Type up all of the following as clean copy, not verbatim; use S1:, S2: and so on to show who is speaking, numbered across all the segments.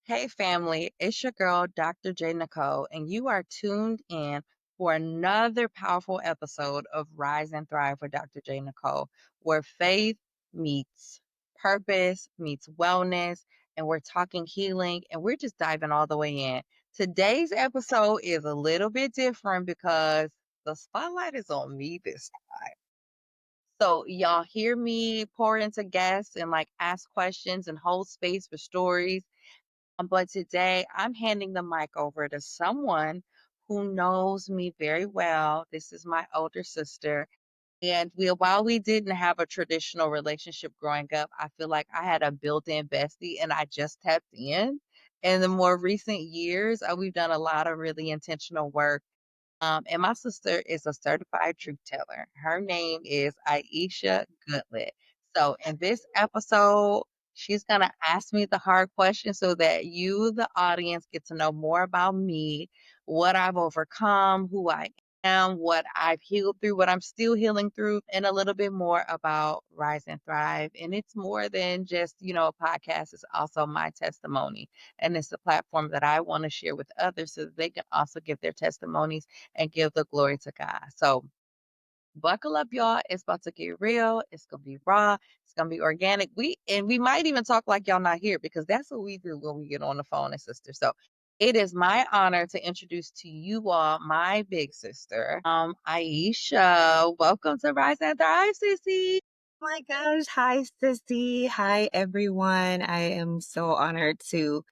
S1: Hey family, it's your girl, Dr. J. Nicole, and you are tuned in for another powerful episode of Rise and Thrive with Dr. J. Nicole, where faith meets purpose, meets wellness, and we're talking healing, and we're just diving all the way in. Today's episode is a little bit different because the spotlight is on me this time. So y'all hear me pour into guests and like ask questions and hold space for stories, but today I'm handing the mic over to someone who knows me very well. This is my older sister. And while we didn't have a traditional relationship growing up, I feel like I had a built in bestie and I just tapped in. In the more recent years, we've done a lot of really intentional work, and my sister is a certified truth teller. Her name is Aisha Goodlett. So in this episode, she's going to ask me the hard questions so that you, the audience, get to know more about me, what I've overcome, who I am, what I've healed through, what I'm still healing through, and a little bit more about Rise and Thrive. And it's more than just, a podcast. It's also my testimony. And it's a platform that I want to share with others so that they can also give their testimonies and give the glory to God. So buckle up, y'all. It's about to get real. It's gonna be raw. It's gonna be organic. We might even talk like y'all not here because that's what we do when we get on the phone and sister. So it is my honor to introduce to you all my big sister, Aisha. Welcome to Rise and Thrive, sissy.
S2: My gosh. Hi, Sissy. Hi, everyone. I am so honored to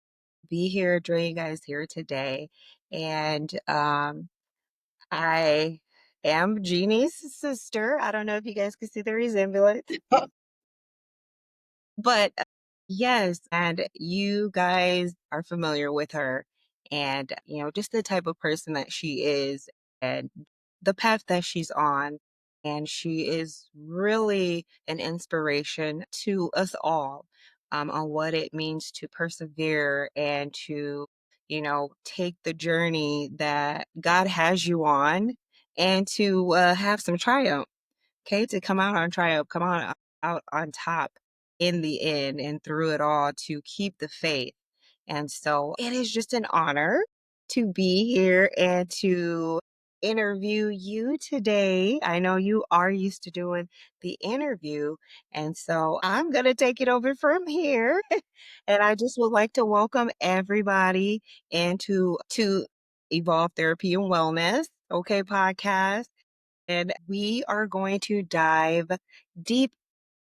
S2: be here, join you guys here today. And I am Jeannie's sister. I don't know if you guys can see the resemblance. But yes, and you guys are familiar with her and, just the type of person that she is and the path that she's on. And she is really an inspiration to us all on what it means to persevere and to, take the journey that God has you on and to have some triumph. Okay, to come out on triumph, come on out on top in the end and through it all to keep the faith. And so it is just an honor to be here and to interview you today. I know you are used to doing the interview, and so I'm going to take it over from here. And I just would like to welcome everybody into to Evolve Therapy and Wellness, okay, podcast. And we are going to dive deep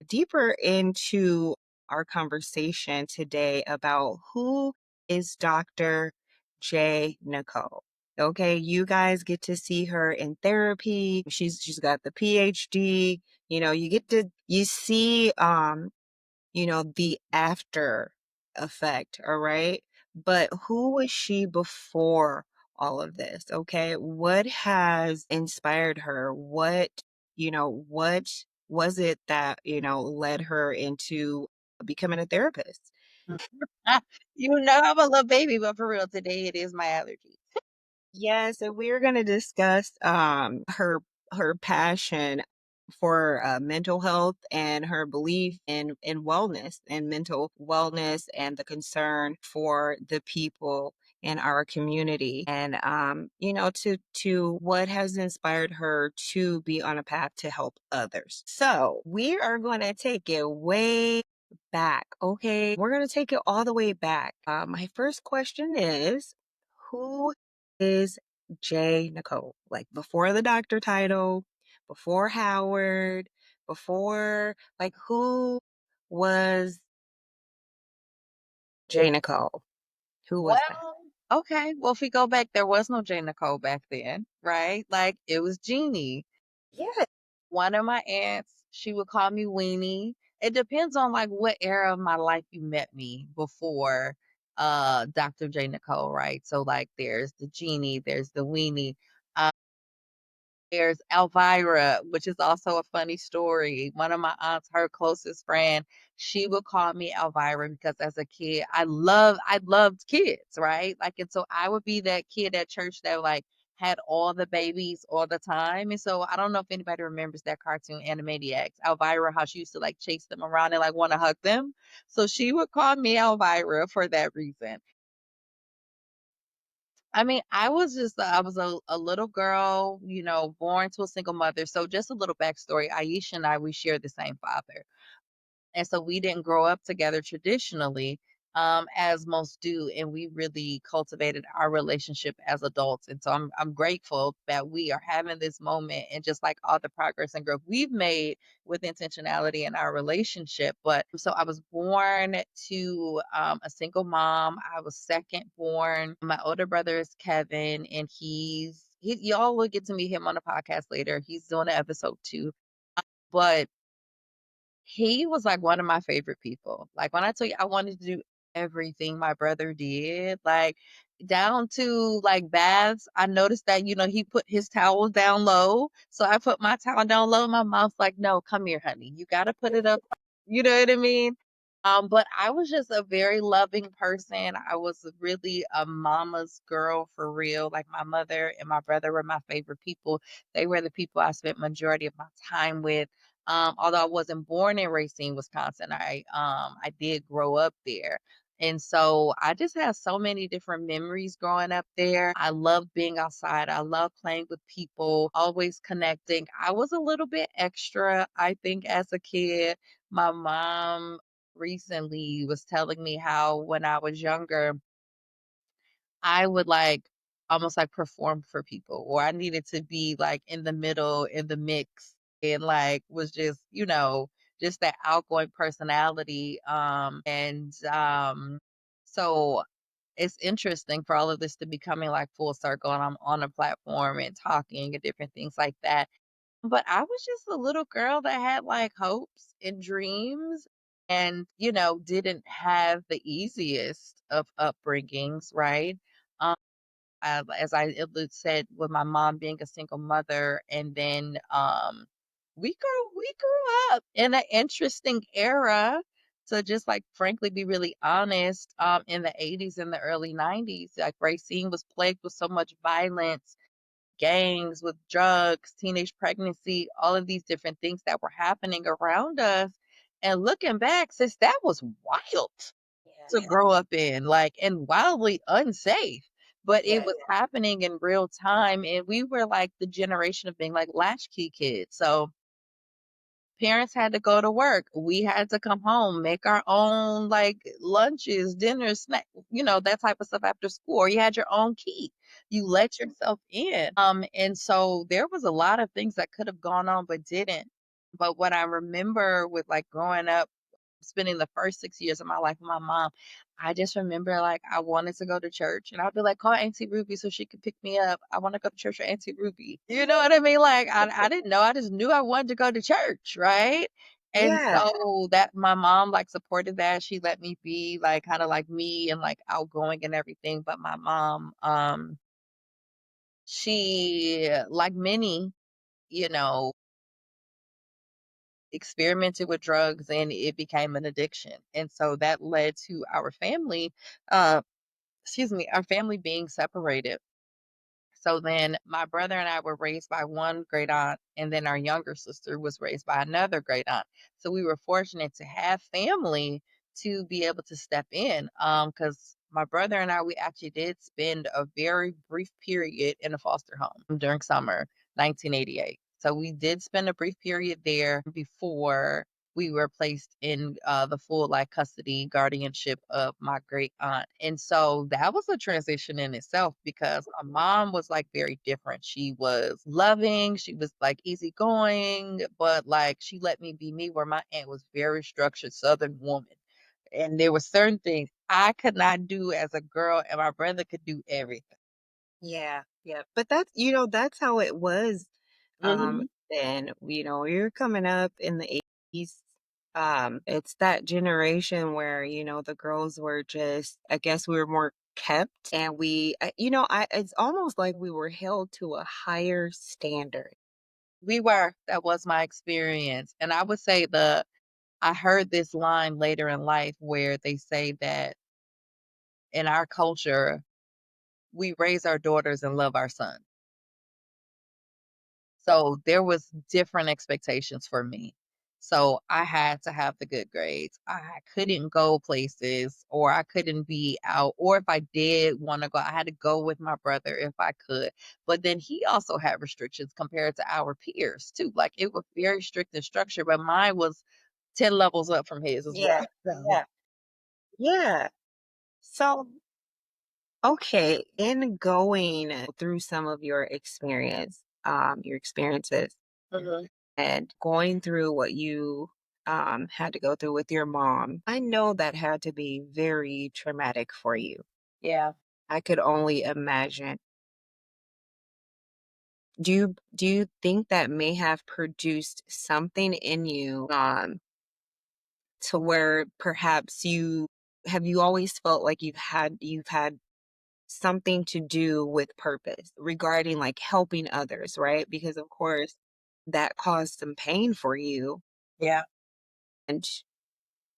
S2: deeper into our conversation today about who is Dr. J. Nicole. Okay, you guys get to see her in therapy. She's got the PhD. You get to you see the after effect, all right? But who was she before all of this? Okay. What has inspired her? What was it that, led her into becoming a therapist?
S1: I'm a little baby, but for real, today it is my allergy.
S2: Yes, and we're going to discuss her passion for mental health and her belief in wellness and mental wellness and the concern for the people in our community and to what has inspired her to be on a path to help others. So we are going to take it way back. Okay, we're going to take it all the way back. My first question is, who is J. Nicole? Like before the doctor title, before Howard, before, like, who was J. Nicole? Who was that?
S1: Well, okay. Well, if we go back, there was no Jane Nicole back then, right? Like it was Jeannie.
S2: Yeah.
S1: One of my aunts, she would call me Weenie. It depends on like what era of my life you met me before Dr. J. Nicole, right? So like there's the Jeannie, there's the Weenie. There's Elvira, which is also a funny story. One of my aunts, her closest friend, she would call me Elvira because as a kid, I loved kids, right? Like, and so I would be that kid at church that like had all the babies all the time. And so I don't know if anybody remembers that cartoon Animaniacs, Elvira, how she used to like chase them around and like want to hug them. So she would call me Elvira for that reason. I mean, I was a little girl, you know, born to a single mother. So just a little backstory. Aisha and I, we share the same father. And so we didn't grow up together traditionally, as most do, and we really cultivated our relationship as adults. And so I'm grateful that we are having this moment and just like all the progress and growth we've made with intentionality in our relationship. But so I was born to a single mom. I was second born. My older brother is Kevin, and y'all will get to meet him on the podcast later. He's doing an episode too. But he was, like, one of my favorite people. Like, when I tell you I wanted to do everything my brother did, like, down to, like, baths, I noticed that, you know, he put his towels down low, so I put my towel down low, my mom's like, "No, come here, honey. You gotta put it up." You know what I mean? But I was just a very loving person. I was really a mama's girl for real. Like, my mother and my brother were my favorite people. They were the people I spent majority of my time with. Although I wasn't born in Racine, Wisconsin, I did grow up there. And so I just have so many different memories growing up there. I love being outside. I love playing with people, always connecting. I was a little bit extra, I think, as a kid. My mom recently was telling me how when I was younger, I would, like, almost, like, perform for people, or I needed to be, like, in the middle, in the mix, and, like, was just, you know, just that outgoing personality, so it's interesting for all of this to be coming, like, full circle, and I'm on a platform and talking and different things like that. But I was just a little girl that had, like, hopes and dreams and, you know, didn't have the easiest of upbringings, right? Um, as said, with my mom being a single mother, and then, we grew up in an interesting era, to just, like, frankly be really honest, in the '80s and the early '90s, like, Racine was plagued with so much violence, gangs, with drugs, teenage pregnancy, all of these different things that were happening around us. And looking back, sis, that was wild to
S2: Yeah.
S1: grow up in, like, and wildly unsafe. But it
S2: Yes.
S1: was happening in real time. And we were like the generation of being like latchkey kids. So parents had to go to work. We had to come home, make our own like lunches, dinners, snack, you know, that type of stuff after school. Or you had your own key. You let yourself in. And so there was a lot of things that could have gone on but didn't. But what I remember with like growing up, spending the first 6 years of my life with my mom, I just remember, like, I wanted to go to church, and I'd be like, "Call Auntie Ruby so she could pick me up. I wanna go to church with Auntie Ruby." You know what I mean? Like, I didn't know, I just knew I wanted to go to church, right? And
S2: Yeah.
S1: so that my mom, like, supported that. She let me be, like, kinda like me and, like, outgoing and everything, but my mom, she, like many, you know, experimented with drugs and it became an addiction. And so that led to our family, uh, our family being separated. So then my brother and I were raised by one great aunt, and then our younger sister was raised by another great aunt. So we were fortunate to have family to be able to step in. Because my brother and I, we actually did spend a very brief period in a foster home during summer 1988. So we did spend a brief period there before we were placed in the full like custody guardianship of my great aunt. And so that was a transition in itself because my mom was like very different. She was loving, she was like easygoing, but like she let me be me, where my aunt was very structured southern woman. And there were certain things I could not do as a girl and my brother could do everything.
S2: Yeah, yeah, but that's that's how it was,
S1: Mhm.
S2: then, you're coming up in the '80s, it's that generation where, the girls were just I guess we were more kept, and it's almost like we were held to a higher standard.
S1: We were. That was my experience. And I would say I heard this line later in life where they say that in our culture, we raise our daughters and love our sons. So there was different expectations for me. So I had to have the good grades. I couldn't go places or I couldn't be out. Or if I did want to go, I had to go with my brother if I could. But then he also had restrictions compared to our peers too. Like it was very strict and structured, but mine was 10 levels up from his as well.
S2: Yeah.
S1: So,
S2: Yeah. Yeah. So, okay, in going through some of your experiences
S1: mhm,
S2: and going through what you had to go through with your mom, I know that had to be very traumatic for you.
S1: yeah.
S2: I could only imagine. Do you think that may have produced something in you to where perhaps you always felt like you've had something to do with purpose regarding like helping others, right? Because of course that caused some pain for you.
S1: Yeah.
S2: And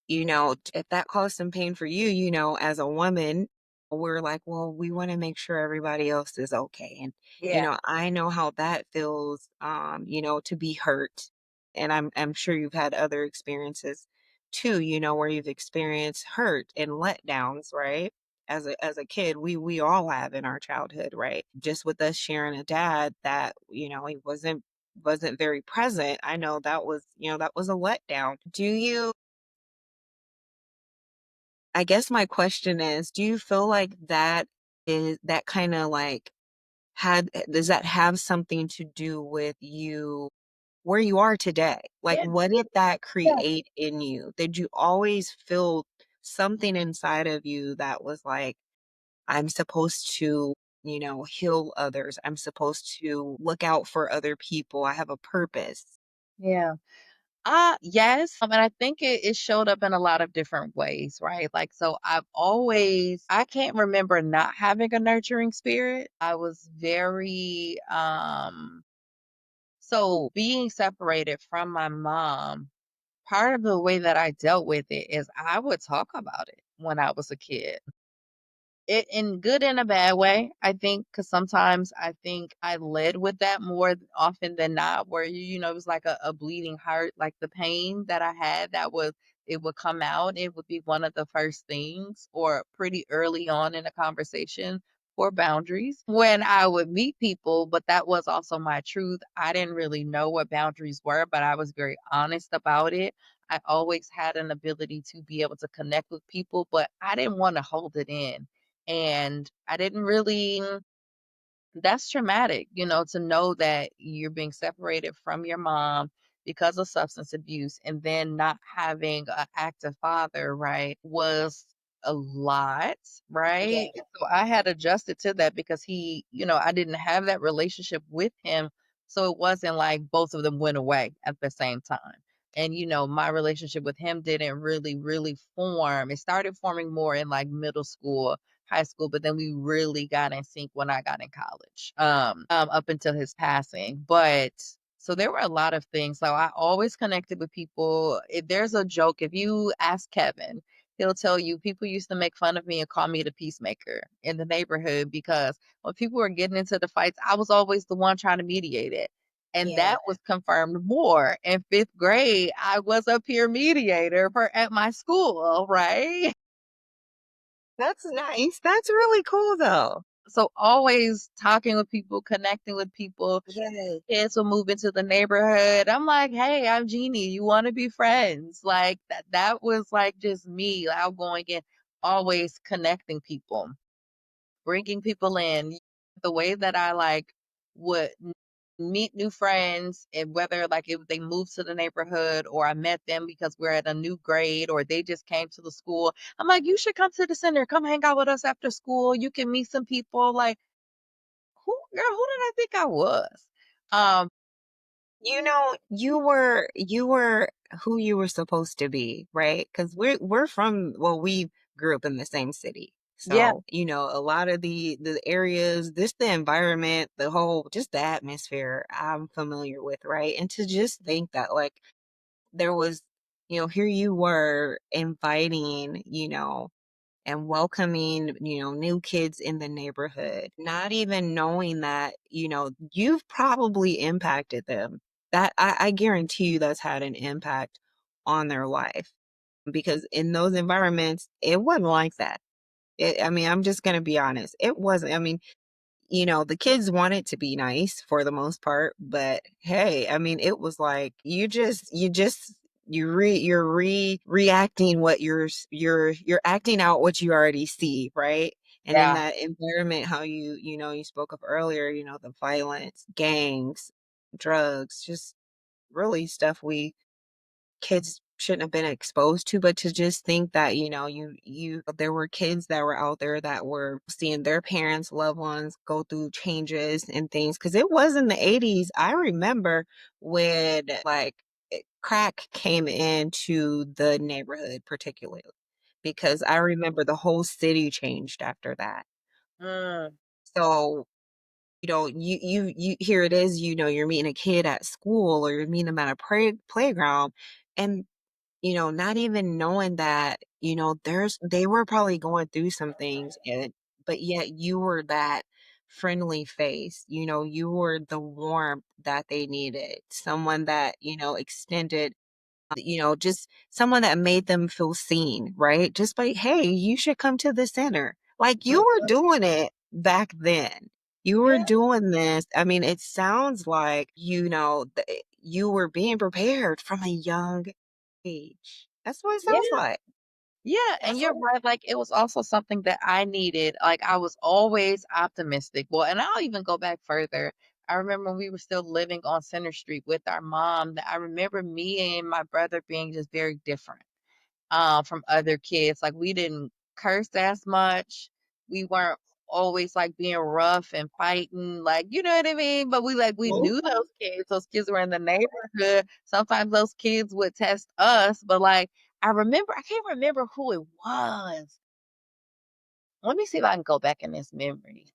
S2: if that caused some pain for you, as a woman, we're like, well, we want to make sure everybody else is okay. And,
S1: Yeah.
S2: I know how that feels, to be hurt. And I'm sure you've had other experiences too, where you've experienced hurt and letdowns, right? As a kid, we all have in our childhood, right? Just with us sharing a dad that, he wasn't very present. I know that was a letdown. I guess my question is, do you feel like that kinda, like, does that have something to do with you where you are today? Like,
S1: Yeah.
S2: what did that
S1: Yeah.
S2: create in you? Did you always feel something inside of you that was like, "I'm supposed to, heal others. I'm supposed to look out for other people. I have a purpose."
S1: Yeah. Yes. And I think it showed up in a lot of different ways, right? Like, so I can't remember not having a nurturing spirit. I was very, so being separated from my mom, part of the way that I dealt with it is I would talk about it when I was a kid. It in good and a bad way, I think, because sometimes I think I led with that more often than not, where it was like a bleeding heart, like the pain that I had it would come out. It would be one of the first things or pretty early on in a conversation for boundaries when I would meet people, but that was also my truth. I didn't really know what boundaries were, but I was very honest about it. I always had an ability to be able to connect with people, but I didn't want to hold it in and I didn't really that's traumatic, to know that you're being separated from your mom because of substance abuse and then not having an active father, right, was a lot,
S2: Yeah.
S1: right? And so I had adjusted to that because I didn't have that relationship with him. So it wasn't like both of them went away at the same time. And, my relationship with him didn't really, really form. It started forming more in like middle school, high school, but then we really got in sync when I got in college, up until his passing. But so there were a lot of things. So I always connected with people. If there's a joke, if you ask Kevin, he'll tell you people used to make fun of me and call me the peacemaker in the neighborhood because when people were getting into the fights, I was always the one trying to mediate it. And
S2: Yeah.
S1: that was confirmed more in fifth grade. I was a peer mediator at my school, right?
S2: That's nice. That's really cool though.
S1: So always talking with people, connecting with people.
S2: Yes.
S1: Kids will move into the neighborhood. I'm like, hey, I'm Jeannie. You want to be friends? Like that was like just me outgoing and always connecting people, bringing people in. The way that I like would meet new friends and whether like if they moved to the neighborhood or I met them because we're at a new grade or they just came to the school. I'm like, you should come to the center. Come hang out with us after school. You can meet some people. Like who did I think I was? Um,
S2: You were who you were supposed to be, right? Because we grew up in the same city.
S1: yeah,
S2: So, a lot of the areas, the environment, the whole just the atmosphere I'm familiar with, right? And to just think that like there was, here you were inviting, and welcoming, new kids in the neighborhood, not even knowing that, you've probably impacted them. that I guarantee you that's had an impact on their life, because in those environments, it wasn't like that. I mean, I'm just gonna be honest. It wasn't. I mean, the kids wanted to be nice for the most part, but hey, I mean, it was like you're reacting what you're acting out what you already see, right? And in
S1: Yeah.
S2: that environment, how you spoke of earlier, the violence, gangs, drugs, just really stuff we kids shouldn't have been exposed to, but to just think that, you there were kids that were out there that were seeing their parents, loved ones go through changes and things. Cause it was in the 80s. I remember when like crack came into the neighborhood particularly, because I remember the whole city changed after that.
S1: Mm,
S2: So you here it is, you're meeting a kid at school or you're meeting them at a playground, and not even knowing that, they were probably going through some things, but yet you were that friendly face, you were the warmth that they needed, someone that, extended, just someone that made them feel seen, right? Just like, hey, you should come to the center. Like you were
S1: mhm.
S2: doing it back then. You were
S1: Yeah,
S2: doing this. I mean, it sounds like, you were being prepared from a young age. That's what it sounds
S1: yeah,
S2: like.
S1: yeah, and you're right, like, it was also something that I needed, like, I was always optimistic. Well, and I'll even go back further. I remember when we were still living on Center Street with our mom, that I remember me and my brother being just very different. From other kids. Like we didn't curse as much. We weren't always like being rough and fighting, like you know what I mean? But we
S2: Well,
S1: knew those kids. Those kids were in the neighborhood. Sometimes those kids would test us, but like I can't remember who it was. Let me see if I can go back in this memory.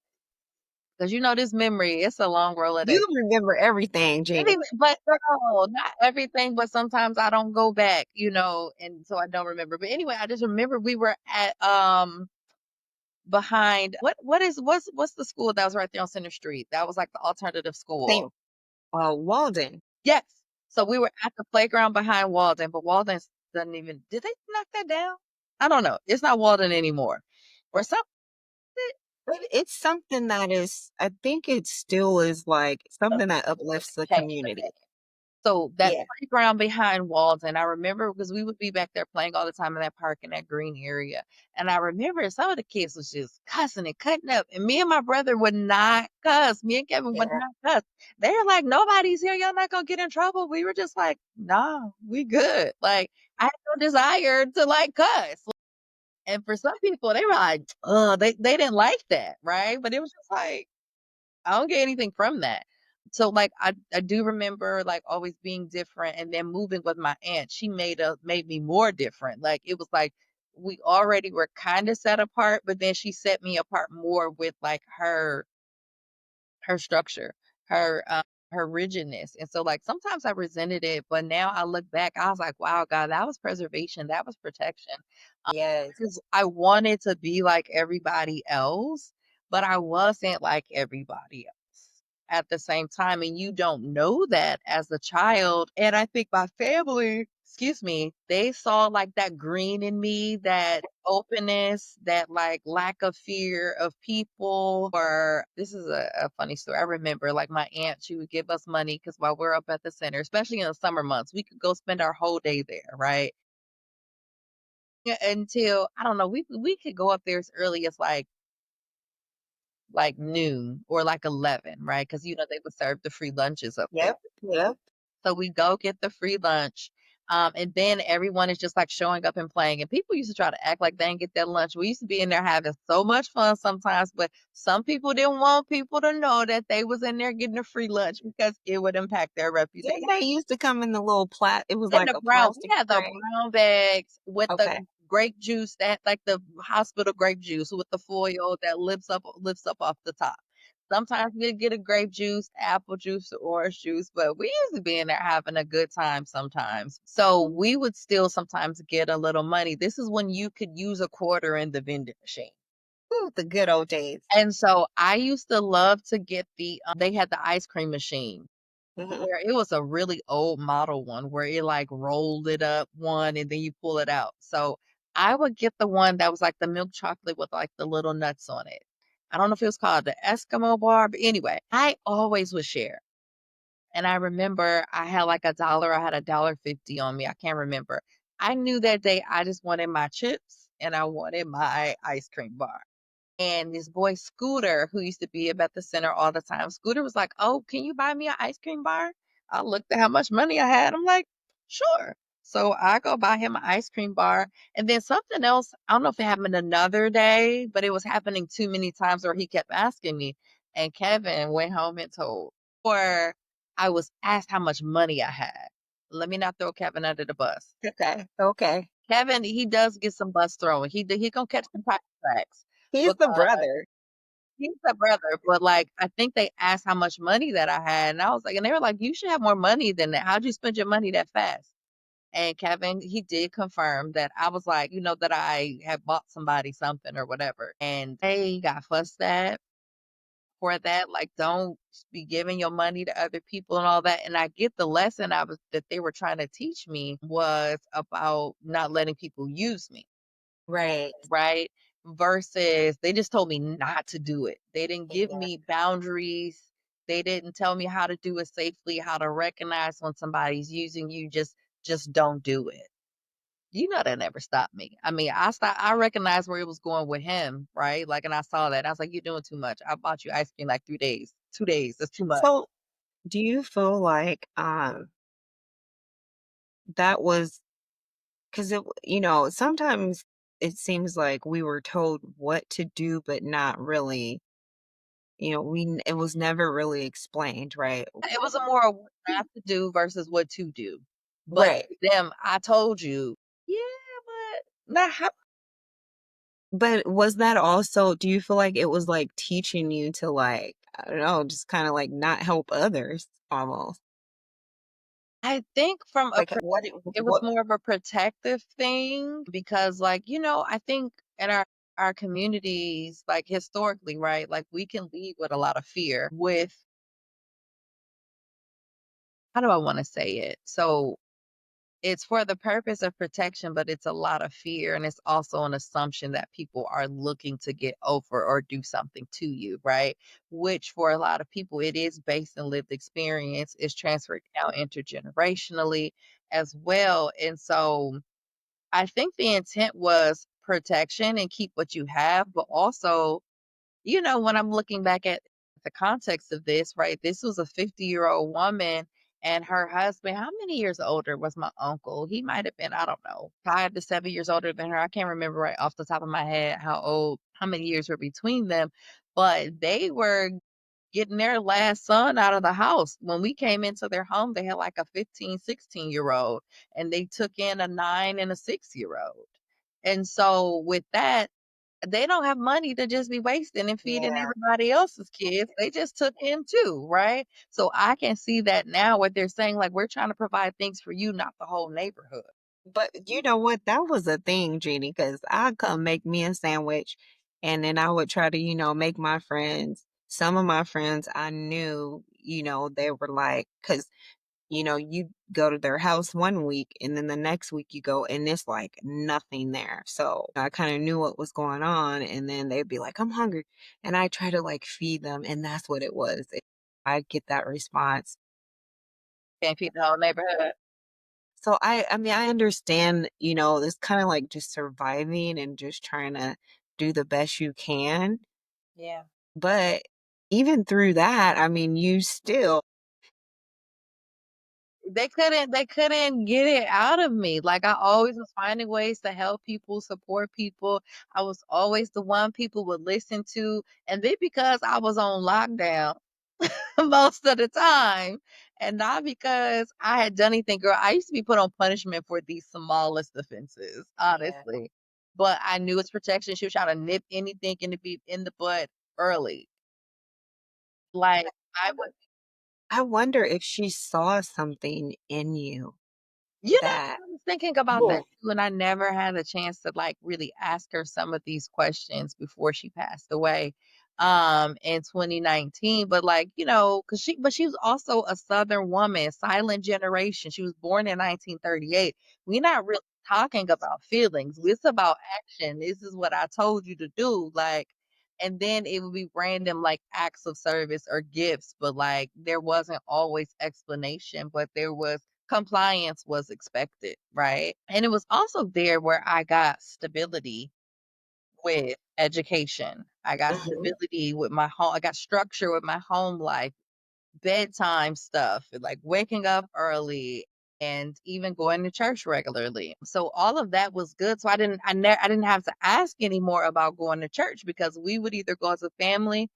S1: Because this memory, it's a long Rolodex.
S2: you remember everything,
S1: It
S2: Jeannie.
S1: even, but no, not everything, but sometimes I don't go back, and so I don't remember. But anyway, I just remember we were at behind what's the school that was right there on Center Street? That was like the alternative school.
S2: St. Walden.
S1: Yes. So we were at the playground behind Walden, but Walden doesn't even did they knock that down? I don't know. It's not Walden anymore. Or something.
S2: It's something that is, I think it still is like something that uplifts the
S1: Change the
S2: community.
S1: name. So that
S2: Yeah.
S1: playground behind Walden, I remember because we would be back there playing all the time in that park in that green area. And I remember some of the kids was just cussing and cutting up. And me and my brother would not cuss. Me and Kevin would
S2: Yeah.
S1: not cuss. They were like, nobody's here. Y'all not gonna get in trouble. We were just like, nah, we good. Like I had no desire to like cuss. And for some people, they were like, they didn't like that, right? But it was just like I don't get anything from that. So, like, I do remember, like, always being different and then moving with my aunt. She made me more different. Like, it was like we already were kinda set apart, but then she set me apart more with, like, her structure, her rigidness. And so, like, sometimes I resented it, but now I look back, I was like, "Wow, God, that was preservation, that was protection."
S2: Yes.
S1: Because I wanted to be like everybody else, but I wasn't like everybody else at the same time, and you don't know that as a child, and I think my family, excuse me, they saw, like, that green in me, that openness, that, like, lack of fear of people, or this is a funny story. I remember, like, my aunt, she would give us money because while we're up at the center, especially in the summer months, we could go spend our whole day there, right? Yeah, until I don't know, we could go up there as early as like noon or like 11, right? Because they would serve the free lunches up there.
S2: Yep. Yep.
S1: So we go get the free lunch. And then everyone is just like showing up and playing. And people used to try to act like they didn't get their lunch. We used to be in there having so much fun sometimes, but some people didn't want people to know that they was in there getting a free lunch because it would impact their reputation.
S2: Didn't they used to come in the little it was
S1: In
S2: like
S1: the
S2: a
S1: brown we
S2: plastic
S1: had the
S2: tray?
S1: brown bags with the
S2: Okay.
S1: grape juice that like the hospital grape juice with the foil that lifts up off the top. Sometimes we'd get a grape juice, apple juice, or orange juice, but we used to be in there having a good time sometimes. So we would still sometimes get a little money. This is when you could use a quarter in the vending machine.
S2: Ooh, the good old days.
S1: And so I used to love to get they had the ice cream machine.
S2: Mhm.
S1: where it was a really old model one where it, like, rolled it up one and then you pull it out. So, I would get the one that was, like, the milk chocolate with, like, the little nuts on it. I don't know if it was called the Eskimo bar, but anyway, I always would share. And I remember I had, like, I had $1.50 on me, I can't remember. I knew that day I just wanted my chips and I wanted my ice cream bar. And this boy Scooter, who used to be up at the center all the time, Scooter was like, "Oh, can you buy me an ice cream bar?" I looked at how much money I had. I'm like, "Sure." So I go buy him an ice cream bar. And then something else, I don't know if it happened another day, but it was happening too many times where he kept asking me. And Kevin went home and told, or I was asked how much money I had. Let me not throw Kevin under the bus.
S2: Okay. Okay.
S1: Kevin, he does get some bus throwing. He gonna catch some private tracks.
S2: He's the brother.
S1: He's a brother, but, like, I think they asked how much money that I had, and I was like and they were like, "You should have more money than that. How'd you spend your money that fast?" And Kevin, he did confirm that I was like, that I had bought somebody something or whatever, and they got fussed at for that, like, "Don't be giving your money to other people," and all that, and I get the lesson I was that they were trying to teach me was about not letting people use me.
S2: Right.
S1: Right? Versus they just told me not to do it. They didn't give
S2: Yeah.
S1: me boundaries. They didn't tell me how to do it safely, how to recognize when somebody's using you. Just don't do it. That never stopped me. I mean, I recognized where it was going with him, right? Like, and I saw that. I was like, "You're doing too much. I bought you ice cream like 3 days. 2 days. That's too much."
S2: So, do you feel like, that was 'cause sometimes it seems like we were told what to do, but not really, it was never really explained, right?
S1: It was a more of what not to do versus what to do. But
S2: Right.
S1: them, I told you, yeah, but not how.
S2: But was that also do you feel like it was, like, teaching you to, like, I don't know, just kinda, like, not help others almost?
S1: I think from a
S2: Like, what it
S1: it was
S2: what
S1: more of a protective thing because, like, I think in our communities, like, historically, right, like, we can lead with a lot of fear with how do I wanna say it? So, it's for the purpose of protection, but it's a lot of fear, and it's also an assumption that people are looking to get over or do something to you, right? Which for a lot of people, it is based in lived experience, it's transferred down intergenerationally as well, and so I think the intent was protection and keep what you have, but also, when I'm looking back at the context of this, right? This was a 50-year-old woman and her husband. How many years older was my uncle? He might have been, I don't know, 5 to 7 years older than her. I can't remember right off the top of my head how many years were between them, but they were getting their last son out of the house. When we came into their home, they had like a 15, 16-year-old, and they took in a 9 and a 6-year-old. And so with that, they don't have money to just be wasting and feeding
S2: Yeah.
S1: everybody else's kids. They just took in too, right? So I can see that now what they're saying, like, we're trying to provide things for you, not the whole neighborhood.
S2: But you know what? That was a thing, Jeannie, because I'd come make me a sandwich and then I would try to, make my friends. Some of my friends I knew, they were like, because, you go to their house one week and then the next week you go and it's like nothing there. So I kind of knew what was going on. And then they'd be like, I'm hungry. And I try to like feed them. And that's what it was. I get that response.
S1: Can't feed the whole neighborhood.
S2: So I mean, I understand, it's kind of like just surviving and just trying to do the best you can.
S1: Yeah.
S2: But even through that, I mean, you still
S1: They couldn't get it out of me. Like, I always was finding ways to help people, support people. I was always the one people would listen to. And then because I was on lockdown most of the time, and not because I had done anything, girl, I used to be put on punishment for the smallest offenses,
S2: yeah.
S1: honestly. But I knew it's protection. She was trying to nip anything in the bud early. Like, I would
S2: I wonder if she saw something in you that
S1: I was thinking about that
S2: Well,
S1: too, and I never had a chance to, like, really ask her some of these questions before she passed away. in 2019. But like, you know, because she was also a Southern woman, silent generation. She was born in 1938. We're not really talking about feelings. It's about action. This is what I told you to do. Like, and then it would be random like acts of service or gifts, but like there wasn't always explanation, but there was compliance was expected, right? And it was also there where I got stability with education. I got
S2: Mhm.
S1: stability with my home. I got structure with my home life, bedtime stuff, and, like waking up early and even going to church regularly. So all of that was good. So I didn't have to ask anymore about going to church because we would either go as a family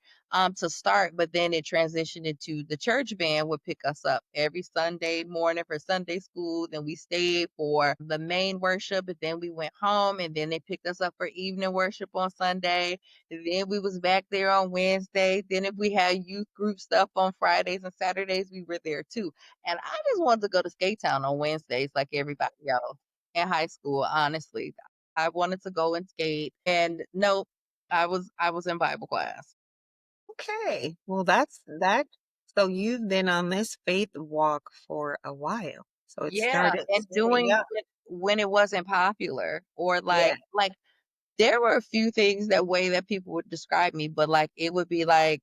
S1: to start, but then it transitioned into the church band would pick us up every Sunday morning for Sunday school. Then we stayed for the main worship, but then we went home and then they picked us up for evening worship on Sunday. Then we was back there on Wednesday. Then if we had youth group stuff on Fridays and Saturdays, we were there too. And I just wanted to go to Skate Town on Wednesdays like everybody else in high school, honestly. I wanted to go and skate. And nope, I was in Bible class.
S2: Okay. Well, that's that. So you've been on this faith walk for a while. So it
S1: Yeah, and
S2: started
S1: doing
S2: young.
S1: it when it wasn't popular or
S2: Yeah.
S1: like there were a few things that way that people would describe me, but like it would be like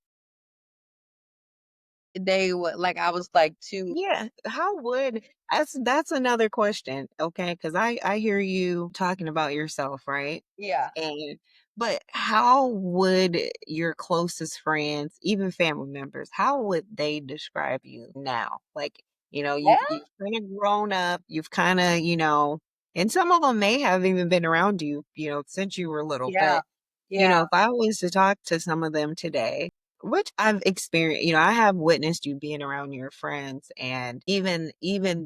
S1: they would like I was like too.
S2: Yeah. How would that's another question, okay? Because I hear you talking about yourself, right?
S1: Yeah.
S2: And but how would your closest friends, even family members, how would they describe you now? Like, you've kind of grown up, you've kind of, and some of them may have even been around you, since you were little.
S1: Yeah.
S2: But,
S1: Yeah.
S2: if I was to talk to some of them today, which I've experienced, I have witnessed you being around your friends, and even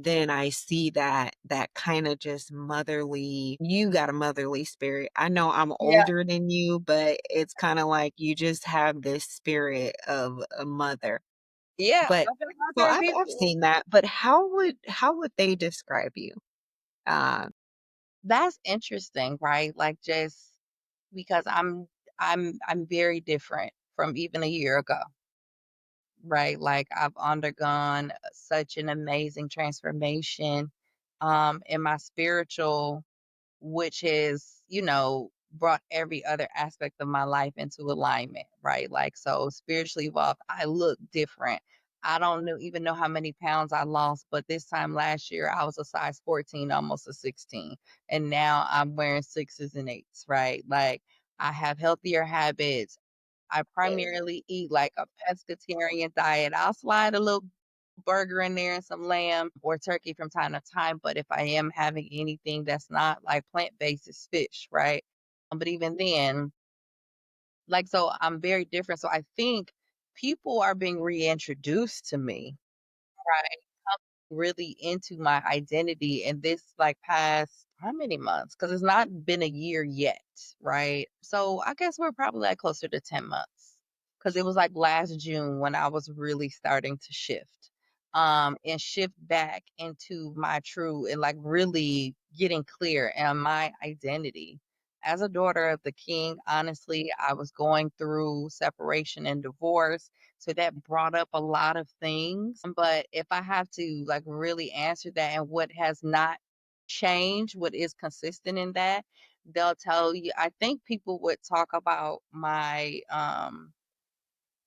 S2: then I see that kind of just motherly, you got a motherly spirit. I know I'm
S1: Yeah.
S2: older than you, but it's kind of like you just have this spirit of a mother.
S1: Yeah,
S2: But
S1: I've been around
S2: so
S1: certain
S2: I've
S1: people.
S2: seen that, but how would they describe you? Uh,
S1: That's interesting, right? Like just because I'm very different from even a year ago, right? Like I've undergone such an amazing transformation in my spiritual, which is, you know, brought every other aspect of my life into alignment, right? Like, so spiritually evolved, I look different. I don't know, even know how many pounds I lost, but this time last year I was a size 14, almost a 16. And now I'm wearing sixes and eights, right? Like, I have healthier habits. I primarily eat like a pescatarian diet. I'll slide a little burger in there and some lamb or turkey from time to time. But if I am having anything that's not like plant-based, it's fish, right? But even then, like, so I'm very different. So I think people are being reintroduced to me, right? Really into my identity in this like past how many months? Because it's not been a year yet, right? So I guess we're probably like closer to 10 months. Because it was like last June when I was really starting to shift. And shift back into my true and like really getting clear on my identity. As a daughter of the king, honestly, I was going through separation and divorce, so that brought up a lot of things. But if I have to like really answer that and what has not changed, what is consistent in that, they'll tell you. I think people would talk about my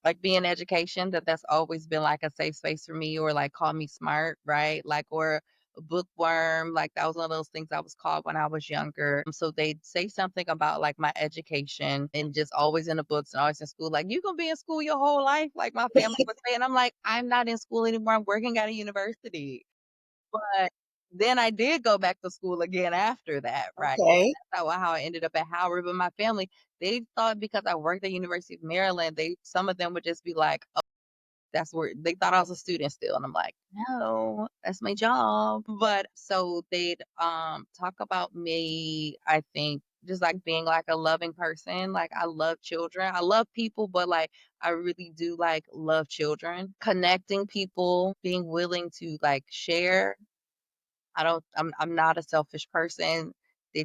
S1: like being education, that's always been like a safe space for me, or like call me smart, right? Like or a bookworm, like that was one of those things I was called when I was younger. So they'd say something about like my education and just always in the books and always in school. Like, you gonna be in school your whole life, like my family would say. And I'm like, I'm not in school anymore. I'm working at a university. But then I did go back to school again after that, right?
S2: okay.
S1: That's how I ended up at Howard. But my family, they thought because I worked at University of Maryland, some of them would just be like, "Oh, that's where," they thought I was a student still. And I'm like, no, that's my job. But so they'd talk about me, I think, just like being like a loving person. Like I love children. I love people, but like I really do like love children. Connecting people, being willing to like share. I'm not a selfish person. They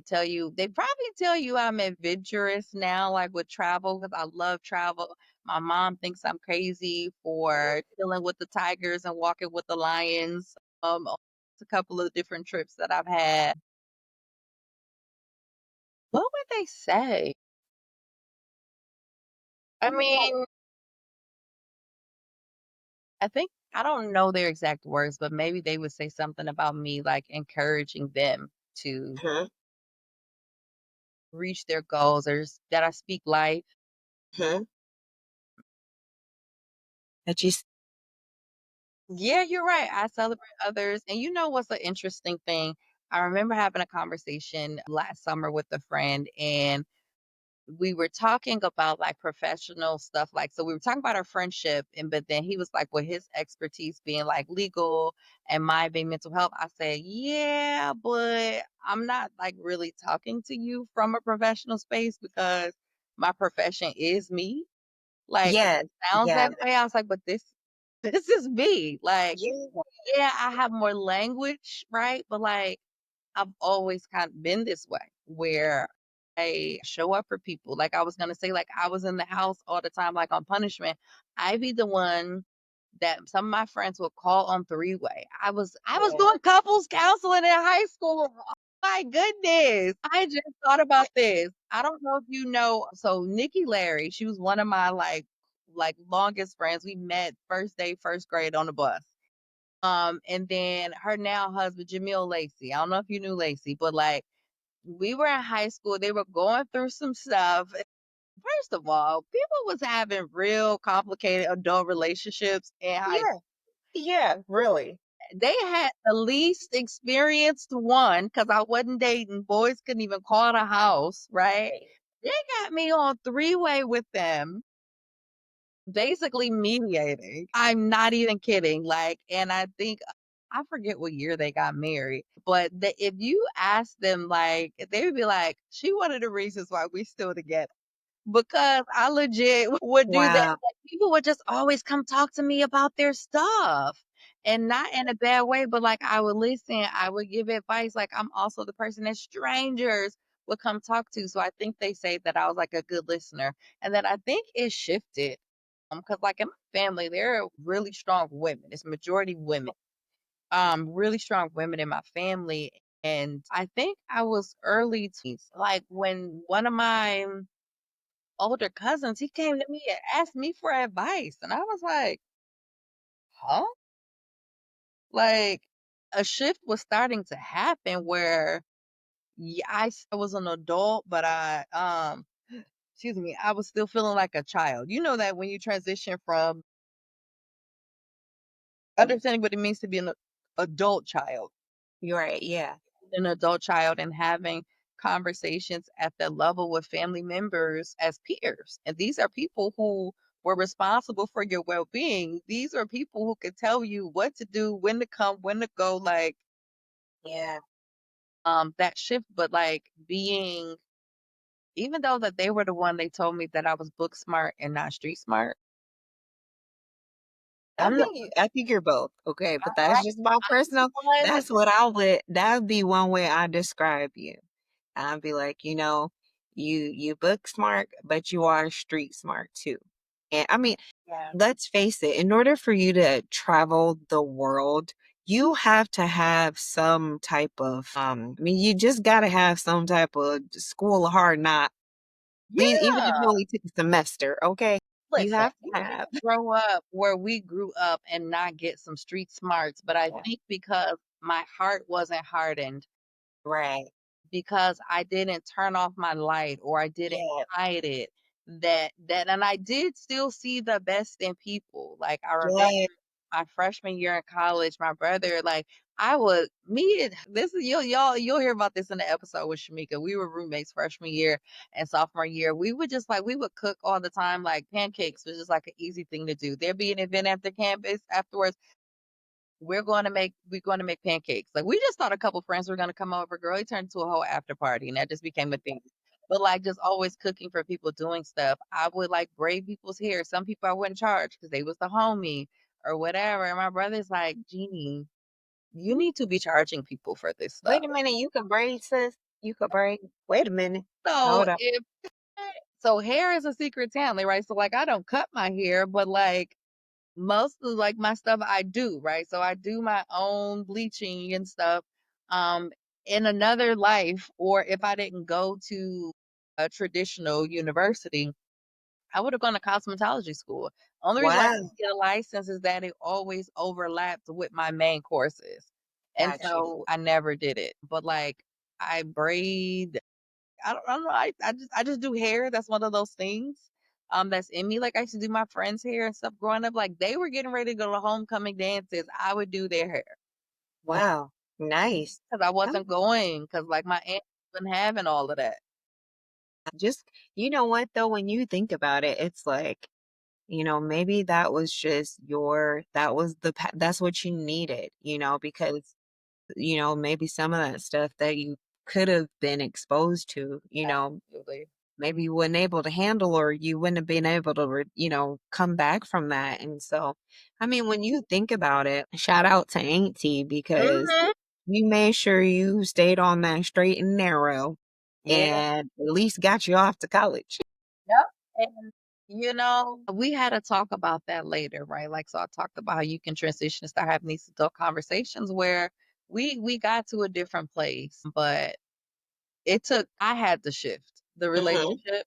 S1: probably tell you I'm adventurous now, like with travel, because I love travel. My mom thinks I'm crazy for chilling with the tigers and walking with the lions. It's a couple of different trips that I've had. What would they say? I mean, I think I don't know their exact words, but maybe they would say something about me, like encouraging them to
S2: Mhm,
S1: reach their goals, or that I speak life.
S2: mhm. That you s
S1: Yeah, you're right. I celebrate others. And you know what's an interesting thing? I remember having a conversation last summer with a friend, and we were talking about like professional stuff. Like, so we were talking about our friendship, and but then he was like, with his expertise being like legal and my being mental health, I said, yeah, but I'm not like really talking to you from a professional space because my profession is me. Like,
S2: Yes,
S1: it sounds
S2: yeah,
S1: that way. I was like, but this is me. Like,
S2: yeah,
S1: yeah, I have more language, right? But like, I've always kind of been this way where I show up for people. Like I was gonna say, like I was in the house all the time, like on punishment. I be the one that some of my friends would call on three-way. I was
S2: yeah,
S1: doing couples counseling in high school. Oh my goodness. I just thought about this. I don't know if you know. So Nikki Larry, she was one of my like longest friends. We met first day, first grade on the bus. And then her now husband, Jamil Lacey. I don't know if you knew Lacey, but like we were in high school, they were going through some stuff. First of all, people was having real complicated adult relationships in high
S2: yeah, yeah, really.
S1: they had the least experienced one because I wasn't dating. Boys couldn't even call the house, right?
S2: Right.
S1: They got me on three-way with them, basically mediating. I'm not even kidding. Like, and I think I forget what year they got married, but if you ask them, like, they would be like, "She one of the reasons why we still together." Because I legit would do that.
S2: Wow,
S1: Like, people would just always come talk to me about their stuff, and not in a bad way, but like I would listen, I would give advice. Like I'm also the person that strangers would come talk to. So I think they say that I was like a good listener, and that I think it shifted. Because like in my family, there are really strong women. It's majority women. Really strong women in my family. And I think I was early teens. Like when one of my older cousins, he came to me and asked me for advice. And I was like, huh? Like a shift was starting to happen where yeah, was an adult, but excuse me, I was still feeling like a child. You know that when you transition from understanding what it means to be an adult child,
S2: you're right, yeah,
S1: and having conversations at that level with family members as peers. And these are people who were responsible for your well-being. These are people who could tell you what to do, when to come, when to go, like
S2: yeah.
S1: that shift. But like being, even though that they were the one, they told me that I was book smart and not street smart. I'm the
S2: I think you're both, okay, but
S1: I,
S2: that's just my
S1: I'm the
S2: personal
S1: one.
S2: that's what I would that would be one way I describe you. I'd be like, you book smart, but you are street smart too. And I mean,
S1: Yeah.
S2: let's face it, in order for you to travel the world, you have to have some type of I mean, you just gotta have some type of school of hard knock. I mean, even if you
S1: Yeah.
S2: only took a semester, okay? You
S1: Listen,
S2: have
S1: we
S2: to have.
S1: didn't grow up where we grew up and not get some street smarts, but I
S2: Yeah.
S1: think because my heart wasn't hardened,
S2: Right.
S1: because I didn't turn off my light or I didn't
S2: Yeah.
S1: hide it, and I did still see the best in people. Like I remember
S2: Yeah.
S1: my freshman year in college, my brother, like I would me and this is you'll hear about this in the episode with Shamika. We were roommates freshman year and sophomore year. We would just like we would cook all the time, like pancakes was just like an easy thing to do. There'd be an event after campus afterwards. We're going to make pancakes. Like we just thought a couple friends were gonna come over. Girl, it turned into a whole after party, and that just became a thing. But like just always cooking for people, doing stuff. I would like braid people's hair. Some people I wouldn't charge because they was the homie or whatever. And my brother's like, Jeannie, you need to be charging people for this stuff.
S2: Wait a minute, you can braid, sis? You could break. Wait a minute.
S1: So
S2: Hold up.
S1: if so hair is a secret talent, right? So like I don't cut my hair, but like most of like my stuff I do, right? So I do my own bleaching and stuff. Um, in another life, or if I didn't go to a traditional university, I would have gone to cosmetology school. Only reason why I
S2: Wow.
S1: didn't get a license is that it always overlapped with my main courses. And
S2: Got you.
S1: so I never did it. But like I braid, I don't know. I just do hair. That's one of those things. That's in me. Like I used to do my friends' hair and stuff growing up. Like they were getting ready to go to homecoming dances. I would do their hair
S2: Wow. Nice.
S1: because I
S2: Um,
S1: wasn't going because like my aunt wasn't having all of that.
S2: just you know what though, when you think about it, it's like, maybe that was just that was that's what you needed, because, maybe some of that stuff that you could have been exposed to,
S1: Absolutely.
S2: maybe you weren't able to handle or you wouldn't have been able to, come back from that. And so, I mean, when you think about it, shout out to Auntie because
S1: Hmm.
S2: you made sure you stayed on that straight and narrow
S1: Yeah.
S2: and at least got you off to college.
S1: Yep. And we had to talk about that later, right? Like, so I talked about how you can transition and start having these adult conversations where we got to a different place, but I had to shift the
S2: Mhm,
S1: relationship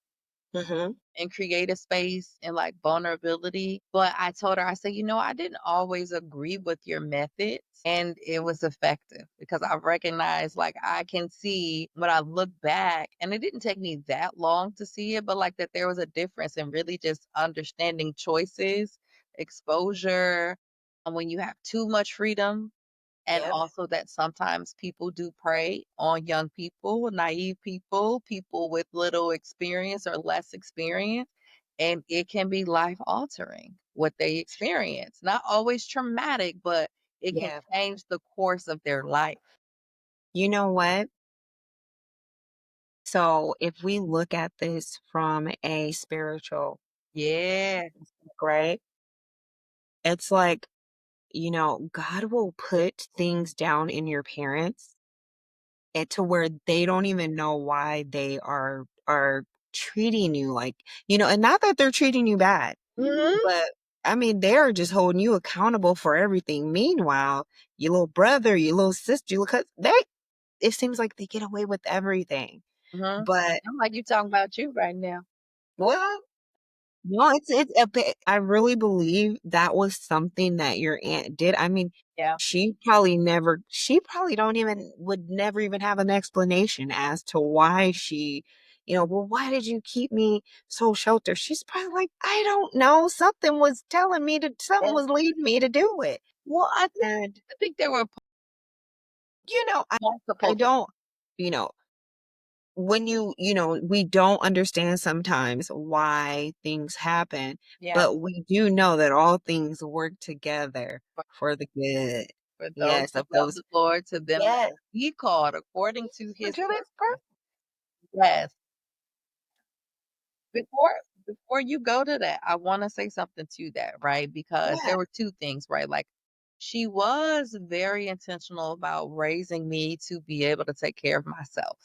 S2: mhm.
S1: and create a space and like vulnerability. But I told her, I said, I didn't always agree with your methods and it was effective because I recognized like I can see when I look back, and it didn't take me that long to see it, but like that there was a difference in really just understanding choices, exposure, and when you have too much freedom and
S2: Yep,
S1: also that sometimes people do prey on young people, naive people, people with little experience or less experience. And it can be life altering what they experience. Not always traumatic, but it can
S2: yeah.
S1: change the course of their life.
S2: You know what? So if we look at this from a spiritual,
S1: Yeah.
S2: right? It's like, God will put things down in your parents and to where they don't even know why they are treating you like, and not that they're treating you bad,
S1: Hmm.
S2: but I mean, they're just holding you accountable for everything. Meanwhile, your little brother, your little sister, your little cousin, it seems like they get away with everything.
S1: Hmm.
S2: But
S1: I'm like you talking about you right now.
S2: well, no, it's a bit I really believe that was something that your aunt did. I mean,
S1: Yeah.
S2: she probably don't even would never even have an explanation as to why well, why did you keep me so sheltered? She's probably like, I don't know. Something
S1: Yeah.
S2: was leading me to do it.
S1: Well,
S2: And,
S1: I think there were
S2: I
S1: multiple things.
S2: don't, you know, when we don't understand sometimes why things happen,
S1: Yeah.
S2: but we do know that all things work together
S1: For,
S2: for the good.
S1: for those
S2: Yes,
S1: who
S2: of
S1: love
S2: those.
S1: the Lord, to them that
S2: Yes.
S1: he called according to his
S2: To this
S1: purpose. Yes. Before you go to that, I wanna say something to that, right? Because
S2: Yeah.
S1: there were 2 things, right? Like, she was very intentional about raising me to be able to take care of myself,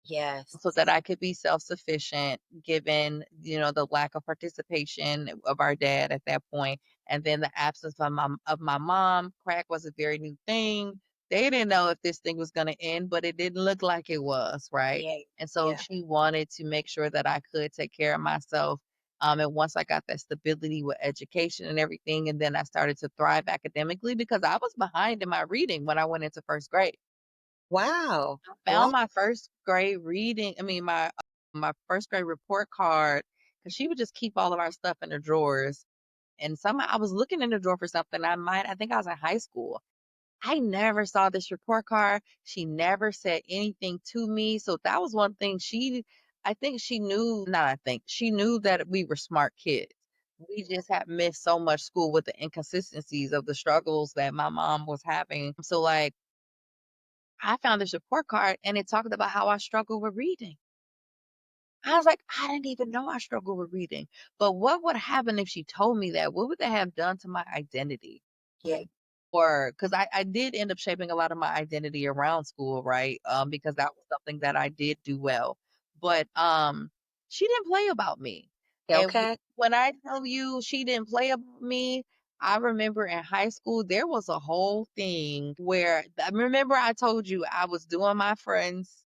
S2: Yes.
S1: so that I could be self-sufficient given, the lack of participation of our dad at that point, and then the absence of my mom. Crack was a very new thing. They didn't know if this thing was gonna end, but it didn't look like it was, right?
S2: Yeah.
S1: And so
S2: Yeah.
S1: she wanted to make sure that I could take care of myself. And once I got that stability with education and everything, and then I started to thrive academically because I was behind in my reading when I went into first grade.
S2: Wow.
S1: Found
S2: What?
S1: my first grade reading, I mean, my first grade report card, because she would just keep all of our stuff in the drawers. And somehow I was looking in the drawer for something. I think I was in high school. I never saw this report card. She never said anything to me. So that was one thing I think she knew, not I think, she knew that we were smart kids. We just had missed so much school with the inconsistencies of the struggles that my mom was having. So, like, I found this report card and it talked about how I struggle with reading. I was like, I didn't even know I struggle with reading. But what would happen if she told me that? What would that have done to my identity?
S2: Yeah.
S1: or because I did end up shaping a lot of my identity around school, right? Because that was something that I did do well. But she didn't play about me. And
S2: Okay.
S1: when I tell you she didn't play about me, I remember in high school there was a whole thing where I remember I told you I was doing my friends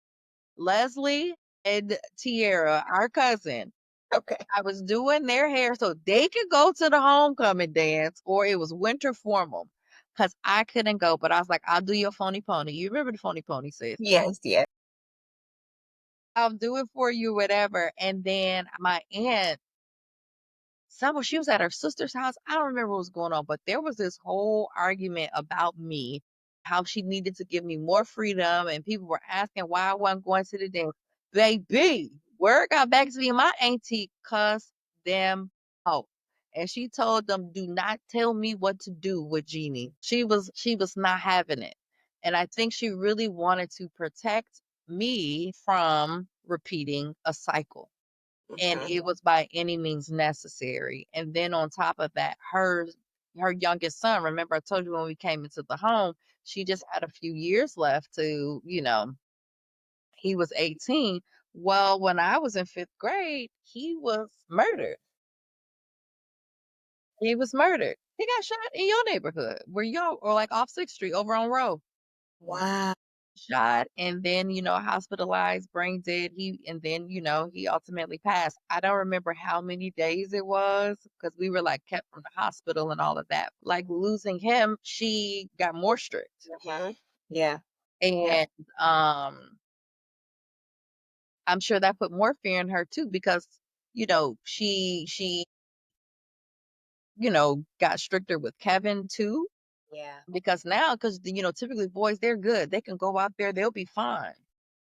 S1: Leslie and Tierra, our cousin.
S2: Okay.
S1: I was doing their hair so they could go to the homecoming dance, or it was winter formal, cause I couldn't go, but I was like, "I'll do your phony pony." You remember the phony pony, sis?
S2: Yes, yes.
S1: "I'll do it for you," whatever, and then my aunt she was at her sister's house. I don't remember what was going on, but there was this whole argument about me, how she needed to give me more freedom, and people were asking why I wasn't going to the dance. Baby, word got back to me. My auntie cussed them out. And she told them, do not tell me what to do with Jeannie. She was not having it. And I think she really wanted to protect me from repeating a cycle, and
S2: Mhm.
S1: it was by any means necessary. And then on top of that, her youngest son, remember I told you when we came into the home, she just had a few years left to, he was 18. Well, when I was in 5th grade, he was murdered. He was murdered. He got shot in your neighborhood where y'all, or like off 6th Street over on Rowe.
S2: Wow.
S1: Shot and then, hospitalized, brain dead. And then, he ultimately passed. I don't remember how many days it was because we were like kept from the hospital and all of that. Like losing him, she got more strict.
S2: Mhm. Yeah. Yeah.
S1: And I'm sure that put more fear in her too because, she, got stricter with Kevin too.
S2: Yeah.
S1: Because now, because typically boys, they're good. They can go out there, they'll be fine.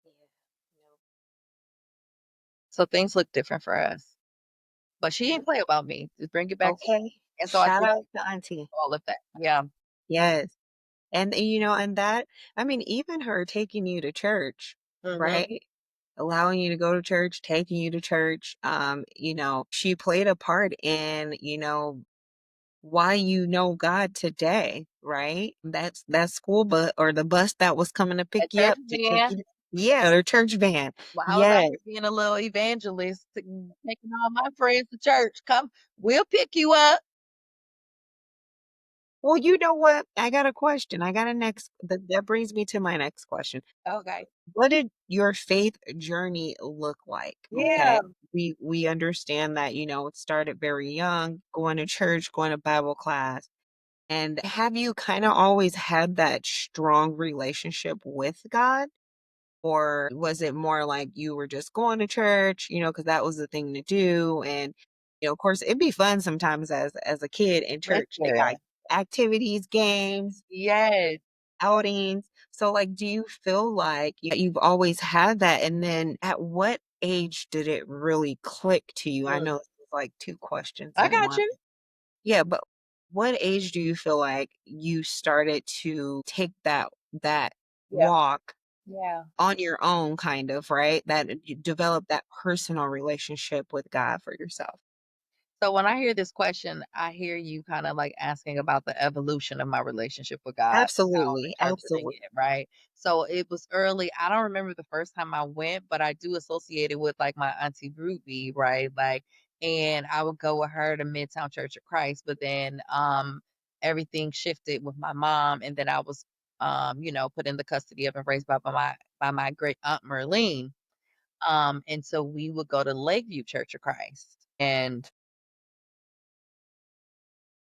S2: Yeah.
S1: So things look different for us. But she
S2: No.
S1: didn't play about me, just bring it back to
S2: Okay.
S1: and so I
S2: Shout
S1: did
S2: out to auntie.
S1: all of that. Yeah.
S2: Yes. And, and that I mean, even her taking you to church,
S1: Mhm.
S2: right? Allowing you to go to church, taking you to church, she played a part in, why you know God today, right? That's that school bus or the bus that was coming to pick
S1: At
S2: you
S1: church
S2: up to take
S1: van,
S2: you. Yeah, their church van.
S1: while I was out
S2: Yes.
S1: here being a little evangelist, taking all my friends to church. Come, we'll pick you up.
S2: Well, you know what? I got a question. I got a next that brings me to my next question.
S1: Okay.
S2: What did your faith journey look like?
S1: Yeah.
S2: Okay. We understand that, it started very young, going to church, going to Bible class. And have you kind of always had that strong relationship with God? Or was it more like you were just going to church, because that was the thing to do? And, of course, it'd be fun sometimes as a kid in church. They got
S1: Listen.
S2: activities, games,
S1: Yes.
S2: outings. So, like, do you feel like you've always had that? And then at what age did it really click to you? I
S1: Mm.
S2: know it's like two questions
S1: I
S2: in
S1: got
S2: one.
S1: you.
S2: Yeah, but what age do you feel like you started to take that
S1: Yeah.
S2: walk
S1: Yeah.
S2: on your own kind of, right? That you develop that personal relationship with God for yourself?
S1: So when I hear this question, I hear you kind of like asking about the evolution of my relationship with God, how I'm
S2: Absolutely,
S1: interpreting
S2: absolutely.
S1: it, right? So it was early. I don't remember the first time I went, but I do associate it with like my auntie Ruby, right? Like, and I would go with her to Midtown Church of Christ, but then everything shifted with my mom, and then I was put in the custody of and raised by my great aunt Merlene. And so we would go to Lakeview Church of Christ. And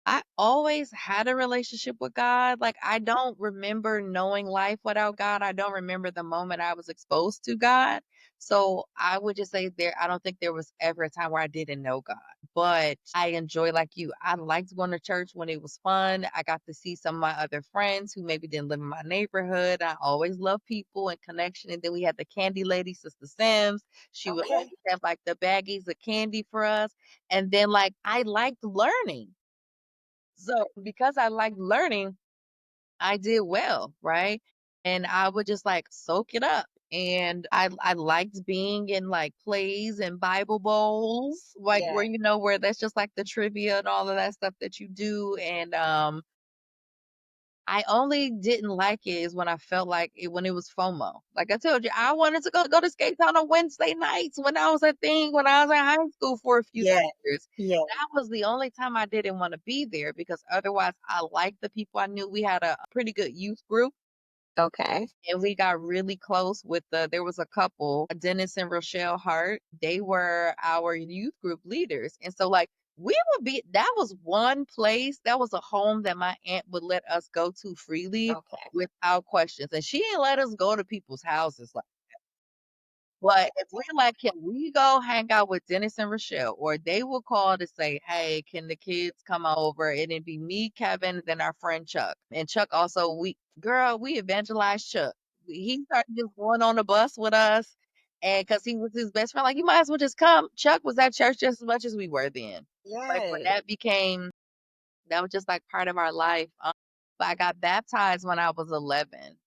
S1: I always had a relationship with God. Like, I don't remember knowing life without God. I don't remember the moment I was exposed to God. So I would just say I don't think there was ever a time where I didn't know God. But I enjoy, like you, I liked going to church when it was fun. I got to see some of my other friends who maybe didn't live in my neighborhood. I always love people and connection. And then we had the candy lady, Sister Sims. She would
S2: Okay.
S1: always have like the baggies of candy for us. And then, like, I liked learning. So because I liked learning, I did well, right? And I would just like soak it up. And I liked being in like plays and Bible bowls, like where
S2: Yeah.
S1: where that's just like the trivia and all of that stuff that you do. And I only didn't like it is when I felt like it when it was FOMO. Like I told you, I wanted to go to Skate Town on Wednesday nights when I was a thing when I was in high school for a few
S2: Yeah,
S1: years.
S2: yeah.
S1: That was the only time I didn't want to be there because otherwise I liked the people I knew. We had a pretty good youth group
S2: Okay.
S1: and we got really close with there was a couple, Dennis and Rochelle Hart. They were our youth group leaders. And so like we would be that was one place, that was a home that my aunt would let us go to freely
S2: Okay.
S1: without questions. And she didn't let us go to people's houses like but if we're like, "Can we go hang out with Dennis and Rochelle?" Or they will call to say, "Hey, can the kids come over?" And it'd be me, Kevin, then our friend Chuck. And Chuck also, we evangelized Chuck. He started just going on the bus with us. And because he was his best friend, like, you might as well just come. Chuck was at church just as much as we were then. Like, when
S2: Yes.
S1: that was just like part of our life. But I got baptized when I was 11.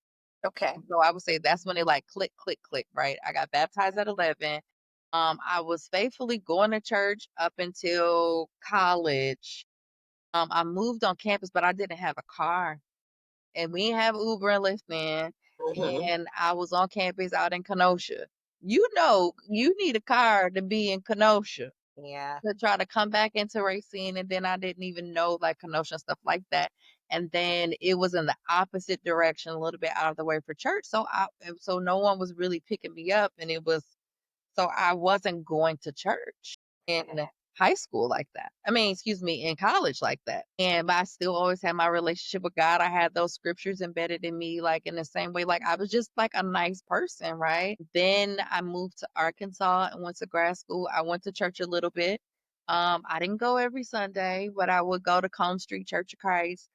S2: Okay.
S1: So I would say that's when it like click, click, click, right? I got baptized at 11. I was faithfully going to church up until college. I moved on campus, but I didn't have a car. And we didn't have Uber and Lyft then.
S2: Hmm.
S1: And I was on campus out in Kenosha. You know, you need a car to be in Kenosha
S2: Yeah.
S1: to try to come back into racing, and then I didn't even know like Kenosha and stuff like that. And then it was in the opposite direction, a little bit out of the way for church. So no one was really picking me up, and so I wasn't going to church in high school like that. I mean, excuse me, in college like that. And but I still always had my relationship with God. I had those scriptures embedded in me, like in the same way, like I was just like a nice person, right? Then I moved to Arkansas and went to grad school. I went to church a little bit. I didn't go every Sunday, but I would go to Combe Street Church of Christ.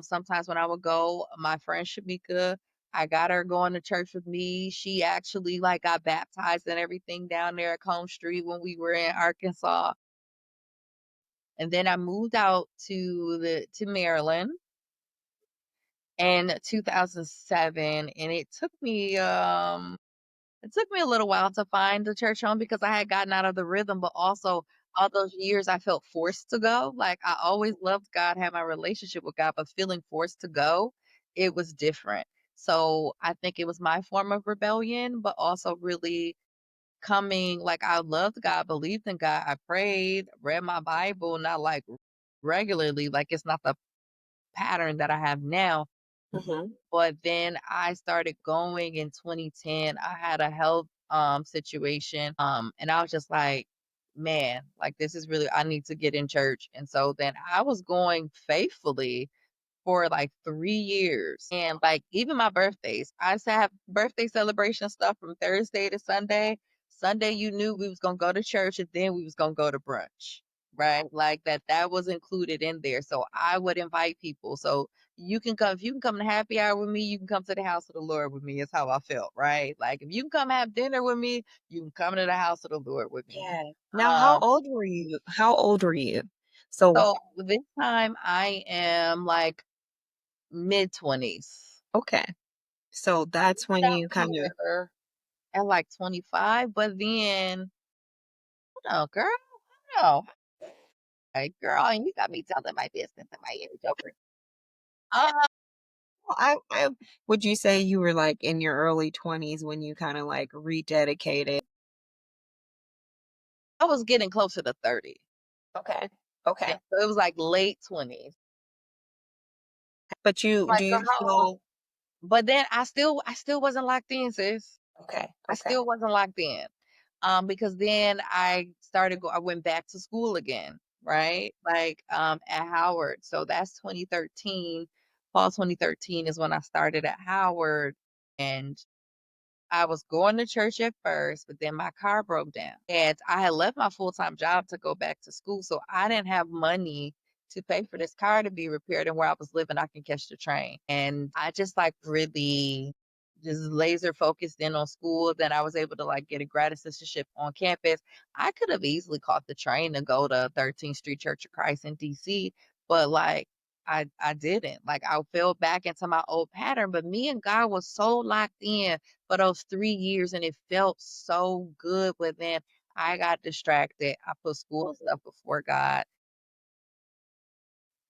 S1: Sometimes when I would go, my friend Shamika, I got her going to church with me. She actually like got baptized and everything down there at Combe Street when we were in Arkansas. And then I moved out to Maryland in 2007 and it took me a little while to find the church home because I had gotten out of the rhythm, but also all those years I felt forced to go. Like I always loved God, had my relationship with God, but feeling forced to go, it was different. So I think it was my form of rebellion, but also really coming like I loved God, believed in God. I prayed, read my Bible, not like regularly, like it's not the pattern that I have now.
S2: Hmm.
S1: But then I started going in 2010. I had a health situation and I was just like, man, like this is really I need to get in church. And so then I was going faithfully for like 3 years. And like even my birthdays, I used to have birthday celebration stuff from Thursday to Sunday. Sunday you knew we was gonna go to church and then we was gonna go to brunch. Right? Like that was included in there. So I would invite people. So you can come if you can come to happy hour with me, you can come to the house of the Lord with me, is how I felt, right? Like if you can come have dinner with me, you can come to the house of the Lord with me.
S2: Yeah. Now, how
S1: Um
S2: old were you? How old were you? So,
S1: so this time I am like mid 20s.
S2: okay. So that's when
S1: Out
S2: you kind of,
S1: here at like 25, but then, no, girl, no. Hey, girl, and you got me telling my business at my age over.
S2: well, I would you say you were like in your early 20s when you kind of like rededicated?
S1: I was getting closer to 30.
S2: Okay.
S1: Yeah,
S2: Okay.
S1: so it was like late 20s.
S2: But you, do
S1: Like,
S2: you
S1: girl,
S2: feel
S1: but then I still wasn't locked in, sis.
S2: okay?
S1: I
S2: Okay.
S1: still wasn't locked in. Because then I went back to school again, right? Like, at Howard. So that's 2013. Fall 2013 is when I started at Howard. And I was going to church at first, but then my car broke down. And I had left my full-time job to go back to school. So I didn't have money to pay for this car to be repaired. And where I was living, I can catch the train. And I just like really just laser focused in on school. Then I was able to like get a grad assistantship on campus. I could have easily caught the train to go to 13th Street Church of Christ in DC, but like I didn't. Like I fell back into my old pattern. But me and God was so locked in for those 3 years, and it felt so good, but then I got distracted. I put school stuff before God.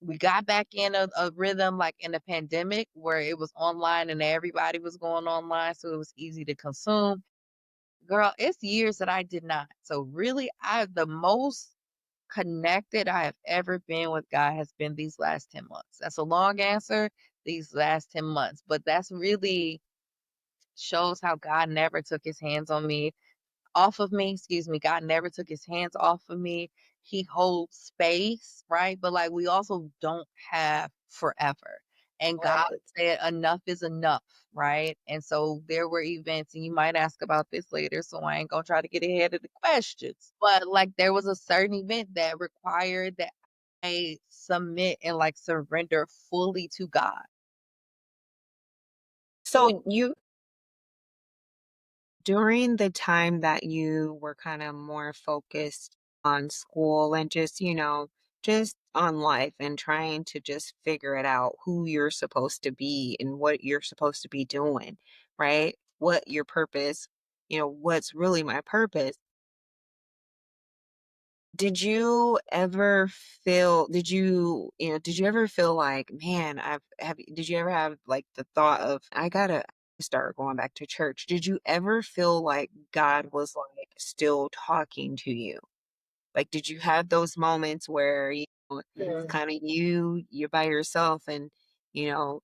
S1: We got back in a rhythm like in the pandemic where it was online and everybody was going online, so it was easy to consume. Girl, it's years that I did not. So really, the most connected I have ever been with God has been these last 10 months. That's a long answer, these last 10 months, but that's really shows how God never took his hands on me off of me, excuse me. God never took his hands off of me. He holds space, right? But like we also don't have forever. And God
S2: Right.
S1: said enough is enough, right? And so there were events, and you might ask about this later, so I ain't gonna try to get ahead of the questions. But like there was a certain event that required that I submit and like surrender fully to God.
S2: So you during the time that you were kind of more focused on school and just, just on life and trying to just figure it out who you're supposed to be and what you're supposed to be doing, right? What your purpose, what's really my purpose. Did you ever feel like, man, did you ever have like the thought of, I gotta start going back to church? Did you ever feel like God was like still talking to you? Like, did you have those moments where, it's
S1: Mm.
S2: kind of you're by yourself you know,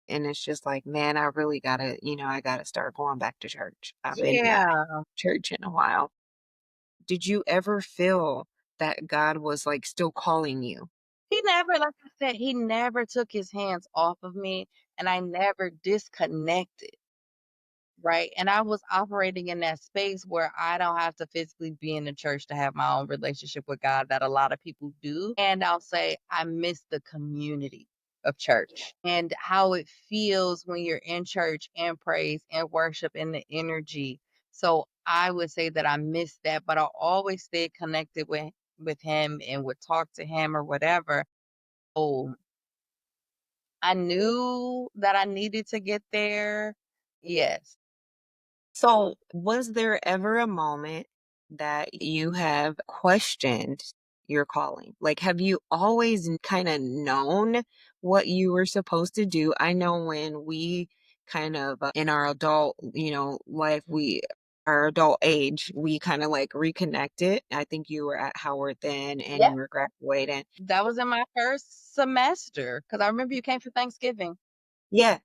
S2: and it's just like, man, I really gotta, I gotta start going back to church. I've been not
S1: Yeah.
S2: to church in a while. Did you ever feel that God was, like, still calling you?
S1: He never, like I said, he never took his hands off of me, and I never disconnected, right? And I was operating in that space where I don't have to physically be in the church to have my own relationship with God that a lot of people do. And I'll say, I miss the community of church and how it feels when you're in church and praise and worship and the energy. So I would say that I miss that, but I always stayed connected with him and would talk to him or whatever. Oh, I knew that I needed to get there. Yes.
S2: So, was there ever a moment that you have questioned your calling? Like, have you always kinda known what you were supposed to do? I know when we kind of, in our adult, life, our adult age, we kinda, like, reconnected. I think you were at Howard then, and
S1: Yeah.
S2: you were graduating.
S1: That was in my first semester because I remember you came for Thanksgiving.
S2: Yeah.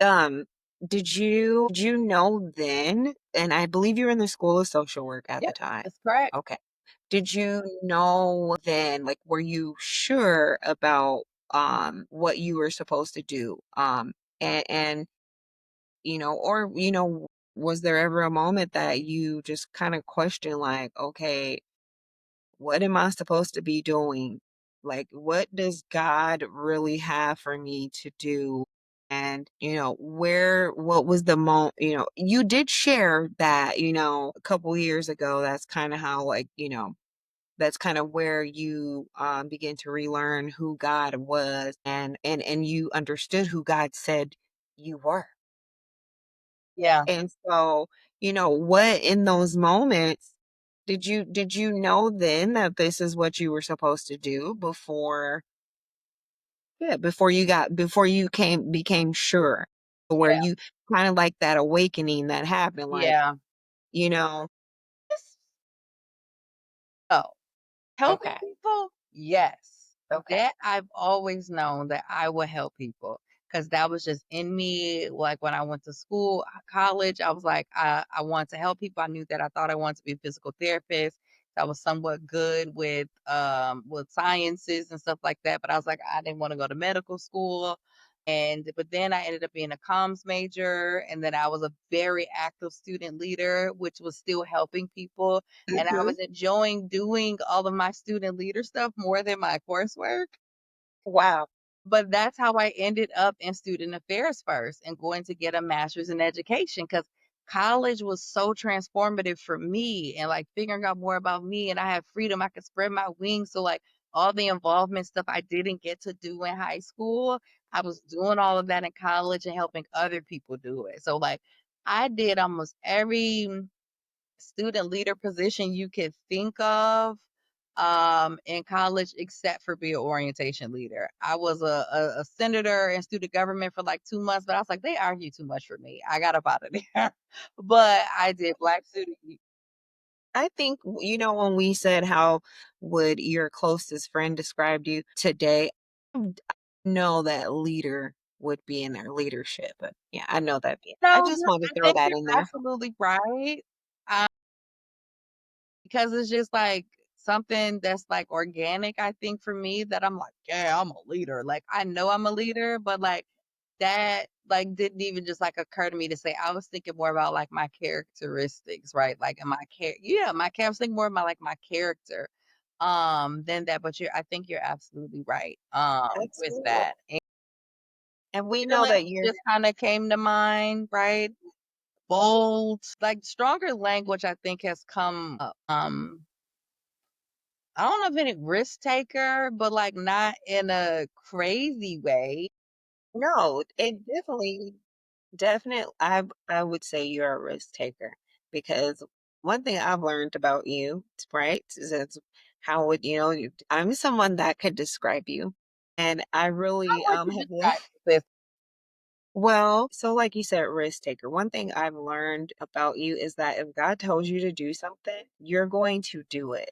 S2: Um, did you know then, and I believe you were in the School of Social Work at the
S1: Yep,
S2: time.
S1: that's correct.
S2: Okay. Did you know then, like, were you sure about, what you were supposed to do? And, or, was there ever a moment that you just kind of questioned, like, okay, what am I supposed to be doing? Like, what does God really have for me to do? And, what was the moment, you did share that, a couple years ago, that's kind of how, like, that's kind of where you begin to relearn who God was and you understood who God said you were.
S1: Yeah,
S2: And so, what in those moments did you know then that this is what you were supposed to do before yeah, before you became sure, where
S1: yeah,
S2: you kind of like that awakening that happened, like,
S1: yeah.
S2: you know,
S1: Yes. Oh. Helping
S2: okay,
S1: people? Yes.
S2: okay.
S1: That I've always known that I would help people because that was just in me. Like when I went to school, college, I was like, I want to help people. I knew that I thought I wanted to be a physical therapist. I was somewhat good with sciences and stuff like that. But I was like, I didn't want to go to medical school. But then I ended up being a comms major, and then I was a very active student leader, which was still helping people, and I
S2: Mhm.
S1: was enjoying doing all of my student leader stuff more than my coursework.
S2: Wow.
S1: But that's how I ended up in student affairs first and going to get a master's in education because college was so transformative for me and like figuring out more about me. And I had freedom. I could spread my wings. So, like, all the involvement stuff I didn't get to do in high school, I was doing all of that in college and helping other people do it. So, like, I did almost every student leader position you could think of, in college except for be an orientation leader. I was a senator in student government for like 2 months, but I was like, they argue too much for me. I got up out of there. But I did black student.
S2: I think, when we said how would your closest friend describe you today, I know that leader would be in their leadership. But yeah, I know that. I
S1: No,
S2: just wanted
S1: I
S2: to throw
S1: think
S2: that
S1: you're
S2: in there.
S1: absolutely right. Because it's just, like, something that's, like, organic, I think, for me that I'm like, "Yeah, I'm a leader." Like, I know I'm a leader, but, like, that, like, didn't even just, like, occur to me to say. I was thinking more about, like, my characteristics, right? Like, am I yeah, I was thinking more about, like, my character, than that, but I think you're absolutely right, with
S2: Absolutely.
S1: that. And
S2: And we know
S1: feelings
S2: that you're
S1: just kinda came to mind, right? Bold, like, stronger language, I think, has come up, I don't know if any risk taker, but, like, not in a crazy way.
S2: no, it definitely, I would say you're a risk taker because one thing I've learned about you, right, is how would I'm someone that could describe you, and I
S1: How
S2: really
S1: would you
S2: have
S1: describe this?
S2: well, so like you said, risk taker. One thing I've learned about you is that if God tells you to do something, you're going to do it.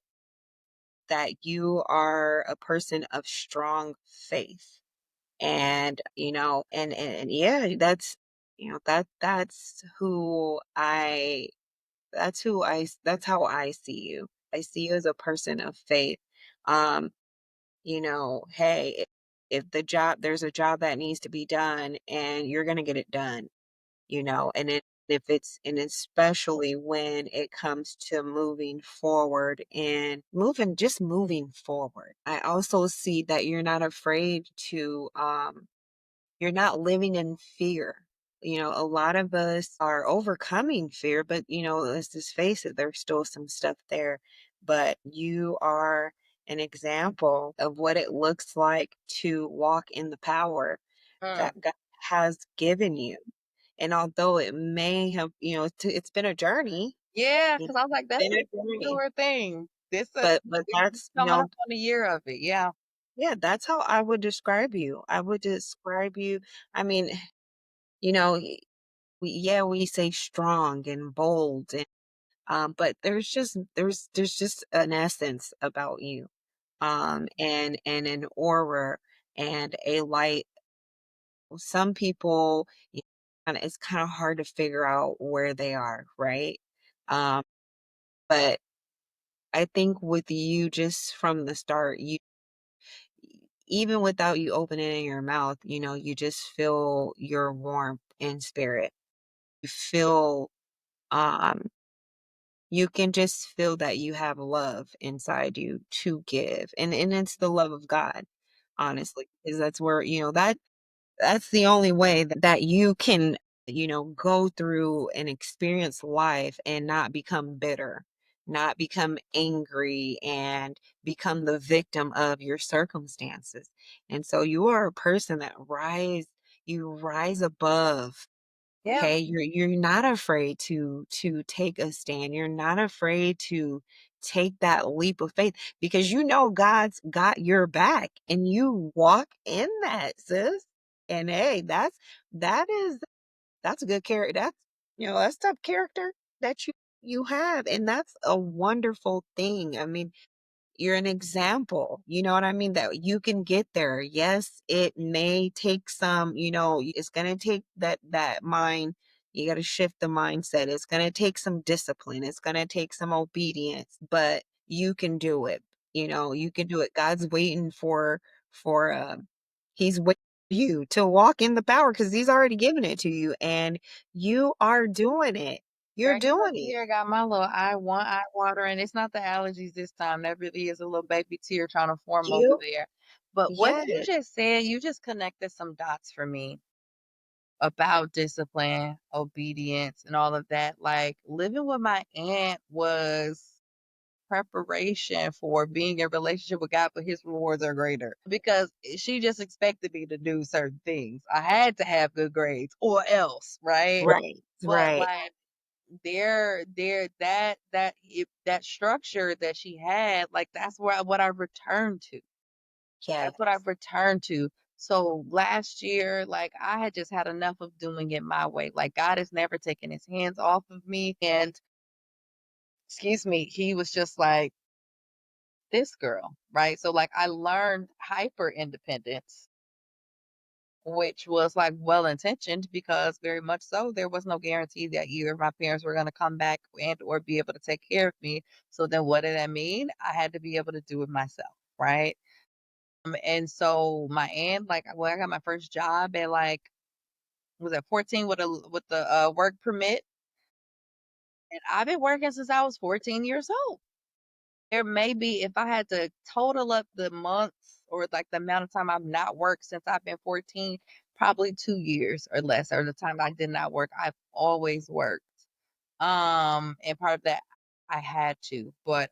S2: That you are a person of strong faith. And, and yeah, that's how I see you. I see you as a person of faith. Um, hey, if there's a job that needs to be done and you're going to get it done, and and especially when it comes to moving forward and moving forward. I also see that you're not afraid to, you're not living in fear. A lot of us are overcoming fear, but let's just face it, there's still some stuff there. But you are an example of what it looks like to walk in the power
S1: Mm.
S2: that God has given you. And although it may have, it's been a journey,
S1: Yeah,
S2: it's
S1: because I was like, that's
S2: been a
S1: a
S2: journey,
S1: newer thing.
S2: but
S1: We
S2: that's,
S1: coming up on a year of it, yeah.
S2: yeah, that's how I would describe you. I would describe you. I mean, you know, y- we say strong and bold, and but there's just an essence about you, and an aura and a light. Some people, and it's kind of hard to figure out where they are, right? Um, but I think with you, just from the start, even without you opening your mouth, you just feel your warmth in spirit. You feel, um, you can just feel that you have love inside you to give. And it's the love of God, honestly, because that's where, that's the only way that you can, go through and experience life and not become bitter, not become angry and become the victim of your circumstances. And so you are a person that you rise above.
S1: Yeah,
S2: Okay, you're not afraid to take a stand. You're not afraid to take that leap of faith because God's got your back and you walk in that, sis. And hey, that is that's a good character. That's tough character that you have, and that's a wonderful thing. I mean, you're an example, you know what I mean? That you can get there. Yes, it may take some, it's going to take that mind. You got to shift the mindset. It's going to take some discipline. It's going to take some obedience, but you can do it. You can do it. God's waiting for he's waiting for you to walk in the power cuz he's already given it to you and you are doing it. You're
S1: girl, you
S2: doing
S1: over
S2: it.
S1: here got my little eye water, and it's not the allergies this time. That really is a little baby tear trying to form over
S2: You
S1: there. But what you
S2: yes.
S1: just said, you just connected some dots for me about discipline, obedience, and all of that. Like, living with my aunt was preparation for being in a relationship with God, but his rewards are greater because she just expected me to do certain things. I had to have good grades or else, right?
S2: Right.
S1: But
S2: Right.
S1: like that structure that she had, like, that's where what I returned to.
S2: Yes.
S1: That's what I've returned to. So last year, like, I had just had enough of doing it my way. Like, God has never taken his hands off of me. And excuse me, he was just like, this girl, right? So like I learned hyper independence, which was like well intentioned because very much so there was no guarantee that either of my parents were going to come back and or be able to take care of me. So then what did that mean? I had to be able to do it myself, right? And so my aunt, like, well, I got my first job at like, was at 14 with the work permit, and I've been working since I was 14 years old. There may be, if I had to total up the months or like the amount of time I've not worked since I've been 14, probably 2 years or less, or the time I did not work. I've always worked. And part of that I had to, but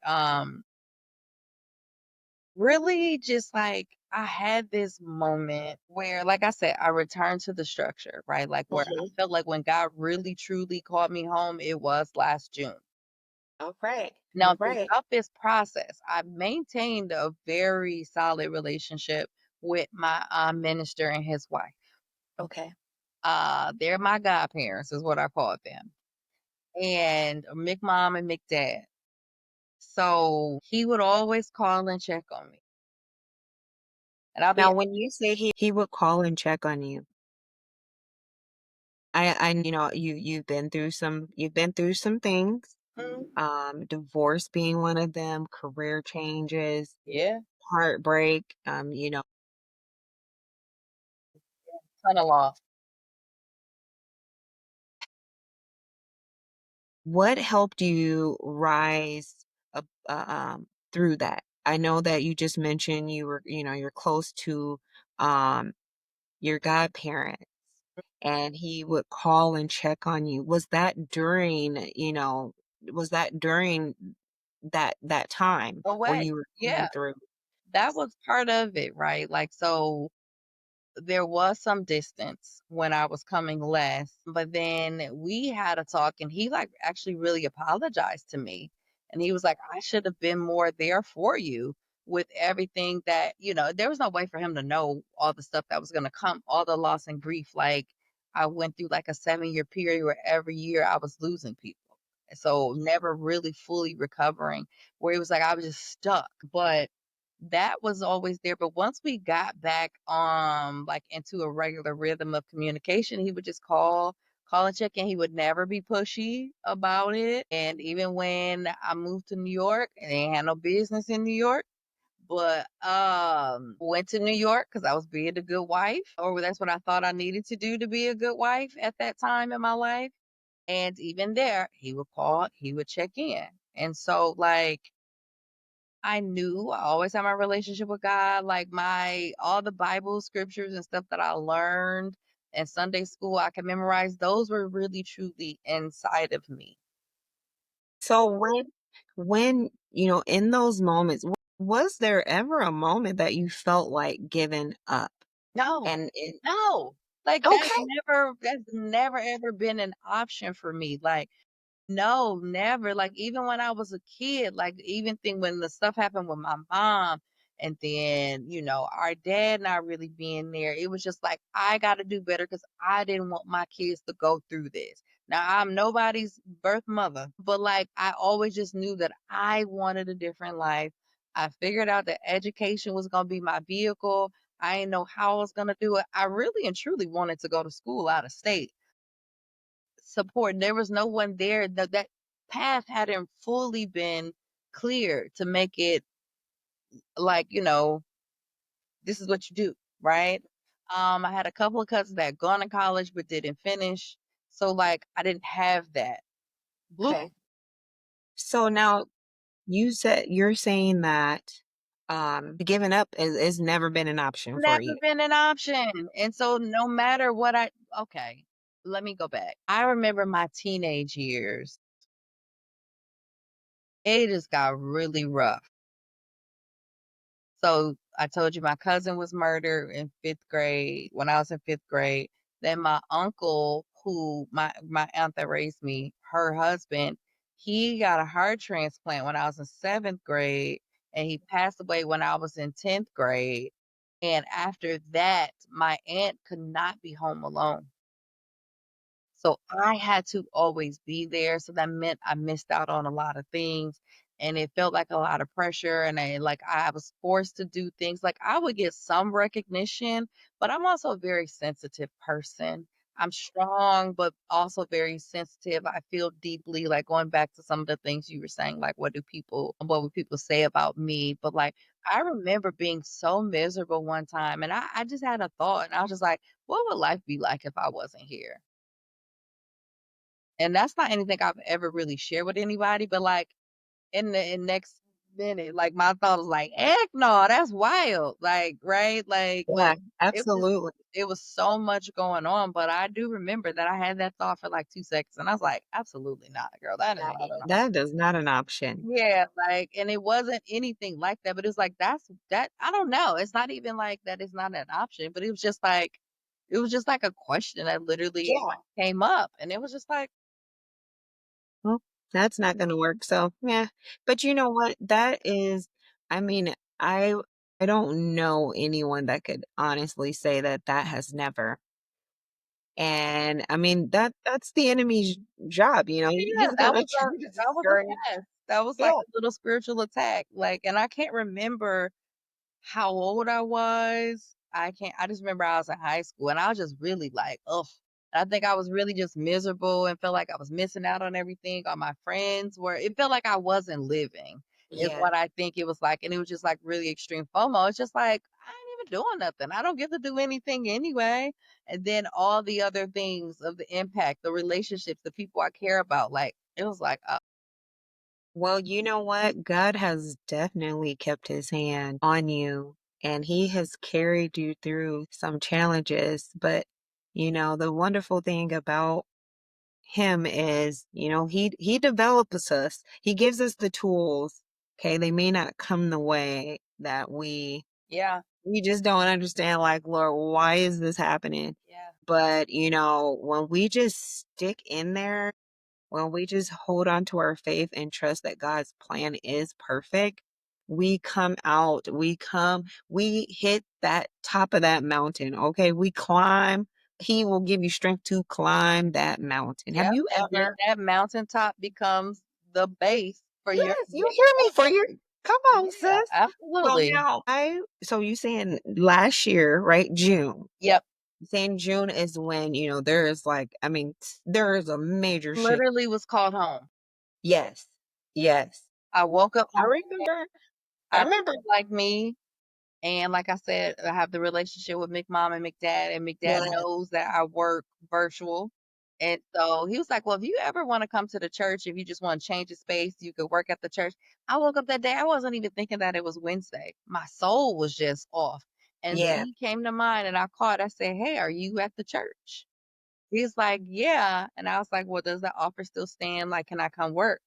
S1: really just like I had this moment where, like I said, I returned to the structure, right? Like where I
S2: Mhm.
S1: felt like when God really truly called me home, it was last June.
S2: All right.
S1: Now,
S2: All right.
S1: throughout this process, I've maintained a very solid relationship with my minister and his wife.
S2: Okay.
S1: They're my godparents, is what I call them, and McMom and McDad. So he would always call and check on me, and I'll be
S2: Now, when you say he would call and check on you, you've been through some things,
S1: "Mm,
S2: divorce being one of them, career changes,
S1: yeah,
S2: heartbreak,
S1: ton of loss."
S2: what helped you rise up, through that? I know that you just mentioned you're close to um, your godparents, and he would call and check on you. Was that during that time where
S1: Away,
S2: you were
S1: yeah,
S2: going through?
S1: that was part of it, right? Like so. There was some distance when I was coming less, but then we had a talk and he like actually really apologized to me. And he was like, I should have been more there for you with everything that, there was no way for him to know all the stuff that was going to come, all the loss and grief. Like I went through like a 7 year period where every year I was losing people. So never really fully recovering, where it was like I was just stuck. But that was always there, but once we got back, like, into a regular rhythm of communication, he would just call and check in. He would never be pushy about it, and even when I moved to New York, and I ain't had no business in New York, but, went to New York because I was being a good wife, or that's what I thought I needed to do to be a good wife at that time in my life, and even there, he would call, he would check in, and so, like, I knew I always had my relationship with God, like my all the Bible scriptures and stuff that I learned in Sunday school, I can memorize. Those were really truly inside of me.
S2: So when in those moments, was there ever a moment that you felt like giving up?
S1: No,
S2: And it
S1: no, like
S2: Okay.
S1: that's never ever been an option for me. Like no, never. Like, even when I was a kid, like, even think when the stuff happened with my mom, and then, our dad not really being there, it was just like, I got to do better because I didn't want my kids to go through this. Now, I'm nobody's birth mother, but like, I always just knew that I wanted a different life. I figured out that education was going to be my vehicle. I didn't know how I was going to do it. I really and truly wanted to go to school out of state support. There was no one there. That path hadn't fully been cleared to make it like, this is what you do, right? I had a couple of cousins that had gone to college but didn't finish. So like I didn't have that. Blue
S2: Okay. So now you're saying that giving up is never been an option for
S1: never
S2: you.
S1: been an option. And so no matter what okay, let me go back. I remember my teenage years. It just got really rough. So I told you my cousin was murdered in 5th grade when I was in 5th grade. Then my uncle, who my aunt that raised me, her husband, he got a heart transplant when I was in 7th grade, and he passed away when I was in 10th grade. And after that, my aunt could not be home alone. So I had to always be there, so that meant I missed out on a lot of things, and it felt like a lot of pressure, and I was forced to do things, like, I would get some recognition, but I'm also a very sensitive person. I'm strong, but also very sensitive. I feel deeply, like, going back to some of the things you were saying, like, what would people say about me? But, like, I remember being so miserable one time, and I just had a thought, and I was just like, "What would life be like if I wasn't here?" And that's not anything I've ever really shared with anybody, but, like, in next minute, like, my thought was like, "Heck no, that's wild." Like, right? Like, but
S2: Yeah,
S1: it was
S2: absolutely.
S1: it was so much going on, but I do remember that I had that thought for, like, 2 seconds, and I was like, "Absolutely not, girl. That is
S2: That
S1: not an option."
S2: that is not an option.
S1: Yeah, like, and it wasn't anything like that, but it was like, that I don't know. It's not even like that it's not an option, but it was just like a question that literally
S2: Yeah.
S1: came up, and it was just like,
S2: Well, that's not gonna work, so, yeah. But you know what? That is I mean, I don't know anyone that could honestly say that that has never. And, I mean, that's the enemy's job, you
S1: yeah,
S2: just gotta try to
S1: that was a
S2: discourage.
S1: test. That was
S2: Yeah,
S1: like a little spiritual attack, like, and I can't remember how old I was. I just remember I was in high school, and I was just really like, ugh. I think I was really just miserable and felt like I was missing out on everything. All my friends were it felt like I wasn't living, is
S2: yeah.
S1: what I think it was like, and it was just, like, really extreme FOMO. It's just like, I ain't even doing nothing. I don't get to do anything anyway, and then all the other things of the impact, the relationships, the people I care about, like, it was like,
S2: Well, you know what? God has definitely kept his hand on you, and he has carried you through some challenges, but, the wonderful thing about him is, he develops us. He gives us the tools. Okay, they may not come the way that
S1: yeah,
S2: we just don't understand, like, Lord, why is this happening?
S1: yeah,
S2: But, when we just stick in there, when we just hold on to our faith and trust that God's plan is perfect, we hit that top of that mountain. Okay. We climb. He will give you strength to climb that mountain. Have
S1: yep,
S2: you
S1: and then
S2: ever
S1: that mountaintop becomes the base for your
S2: Yes, you hear me for your come on,
S1: yeah,
S2: sis. So
S1: absolutely.
S2: now so you saying last year, right? June.
S1: Yep,
S2: Saying June is when, there is like, I mean, there is a major shift.
S1: literally was called home.
S2: Yes. Yes.
S1: I woke up
S2: I
S1: one morning,
S2: remember. I
S1: I
S2: remember.
S1: feel like me, and like I said, I have the relationship with McMom and McDad, and McDad
S2: Yes.
S1: knows that I work virtual, and so he was like, "Well, if you ever wanna come to the church, if you just wanna change the space, you could work at the church." I woke up that day, I wasn't even thinking that it was Wednesday. My soul was just off, and then
S2: Yeah.
S1: he came to mind, and I called, I said, "Hey, are you at the church?" He's like, "Yeah," and I was like, "Well, does the offer still stand? Like, can I come work?"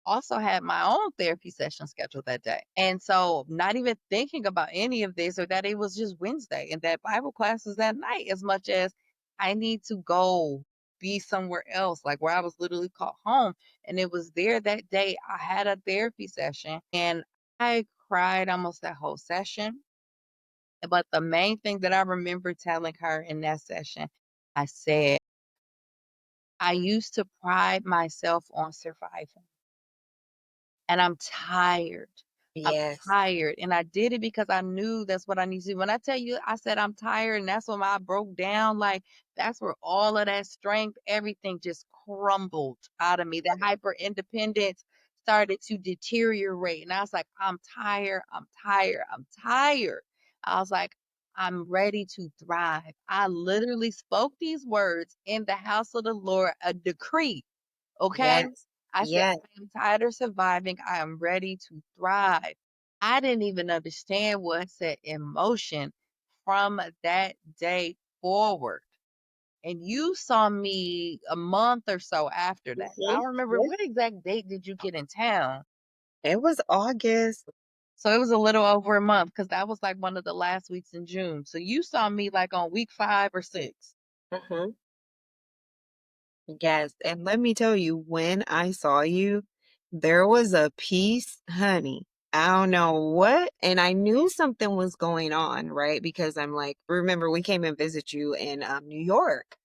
S1: Also had my own therapy session scheduled that day. And so not even thinking about any of this or that it was just Wednesday and that Bible class was that night as much as I need to go be somewhere else, like where I was literally called home. And it was there that day I had a therapy session and I cried almost that whole session. But the main thing that I remember telling her in that session, I said, I used to pride myself on surviving. And I'm tired. I'm
S2: Yes.
S1: tired, and I did it because I knew that's what I need to do. When I tell you I said I'm tired and that's when I broke down, like, that's where all of that strength, everything just crumbled out of me. That hyper independence started to deteriorate, and I was like, "I'm tired, I'm tired, I'm tired." I was like, "I'm ready to thrive." I literally spoke these words in the house of the Lord, a decree. Okay?
S2: Yes.
S1: I said,
S2: Yes.
S1: "I am tired of surviving. I am ready to thrive." I didn't even understand what set in motion from that day forward. And you saw me a month or so after that. I
S2: Mhm.
S1: don't remember
S2: Yes.
S1: what exact date did you get in town?
S2: It was August.
S1: So it was a little over a month because that was like one of the last weeks in June. So you saw me like on week 5 or 6.
S2: Mhm. Yes, and let me tell you, when I saw you, there was a piece, honey. I don't know what, and I knew something was going on, right? Because I'm like, remember we came and visit you in New York,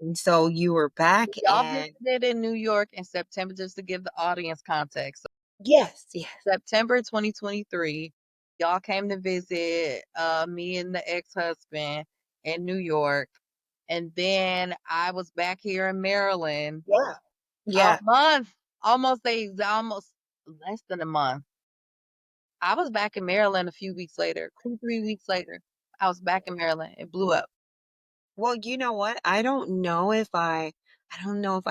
S2: and so you were back,
S1: Y'all
S2: and
S1: visited in New York in September, just to give the audience context.
S2: yes, yes,
S1: September 2023, y'all came to visit, me and the ex-husband in New York, and then I was back here in Maryland
S2: yeah,
S1: a
S2: yeah.
S1: month, almost less than a month. I was back in Maryland a few weeks later, 2, 3 weeks later. I was back in Maryland. It blew up.
S2: Well, you know what? I don't know if I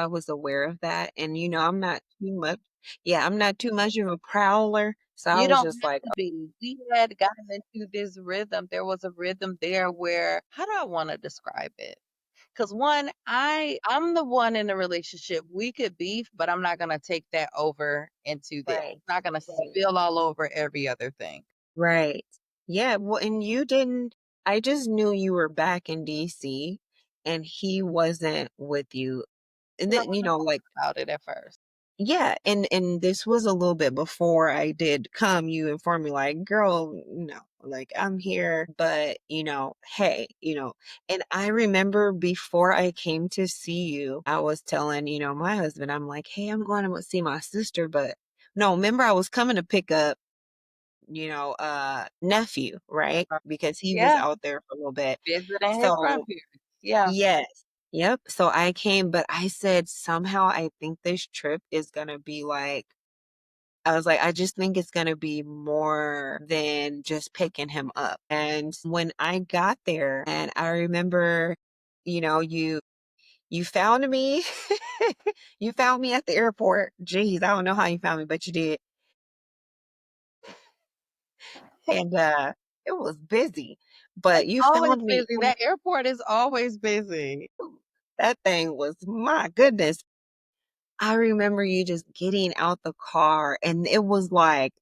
S2: was aware of that, and I'm not too much. Yeah, I'm not too much of a prowler, so I
S1: You
S2: was
S1: don't
S2: just like,
S1: have to be. We had gotten into this rhythm. There was a rhythm there where how do I wanna describe it? 'Cause one, I'm the one in the relationship. We could beef, but I'm not gonna take that over into this.
S2: right,
S1: It's not gonna
S2: right.
S1: spill all over every other thing.
S2: Right. Yeah, well, and you didn't I just knew you were back in DC and he wasn't with you. And
S1: And I
S2: then,
S1: wasn't
S2: like
S1: about it at first.
S2: yeah, and this was a little bit before I did come, you informed me like, "Girl, no, like I'm here, but hey, and I remember before I came to see you, I was telling, my husband, I'm like, "Hey, I'm going to see my sister, but no, remember I was coming to pick up nephew, right? Because he was
S1: Yeah,
S2: out there for a little bit.
S1: visiting his
S2: So,
S1: grandparents. Yeah.
S2: yes. Yep. So I came, but I said, somehow I think this trip is gonna be like, I was like, I just think it's gonna be more than just picking him up. And when I got there, and I remember, you found me, you found me at the airport. Jeez, I don't know how you found me, but you did. And it was busy, but
S1: It's
S2: you
S1: always
S2: found me.
S1: busy. That airport is always busy.
S2: That thing was, my goodness. I remember you just getting out the car and it was like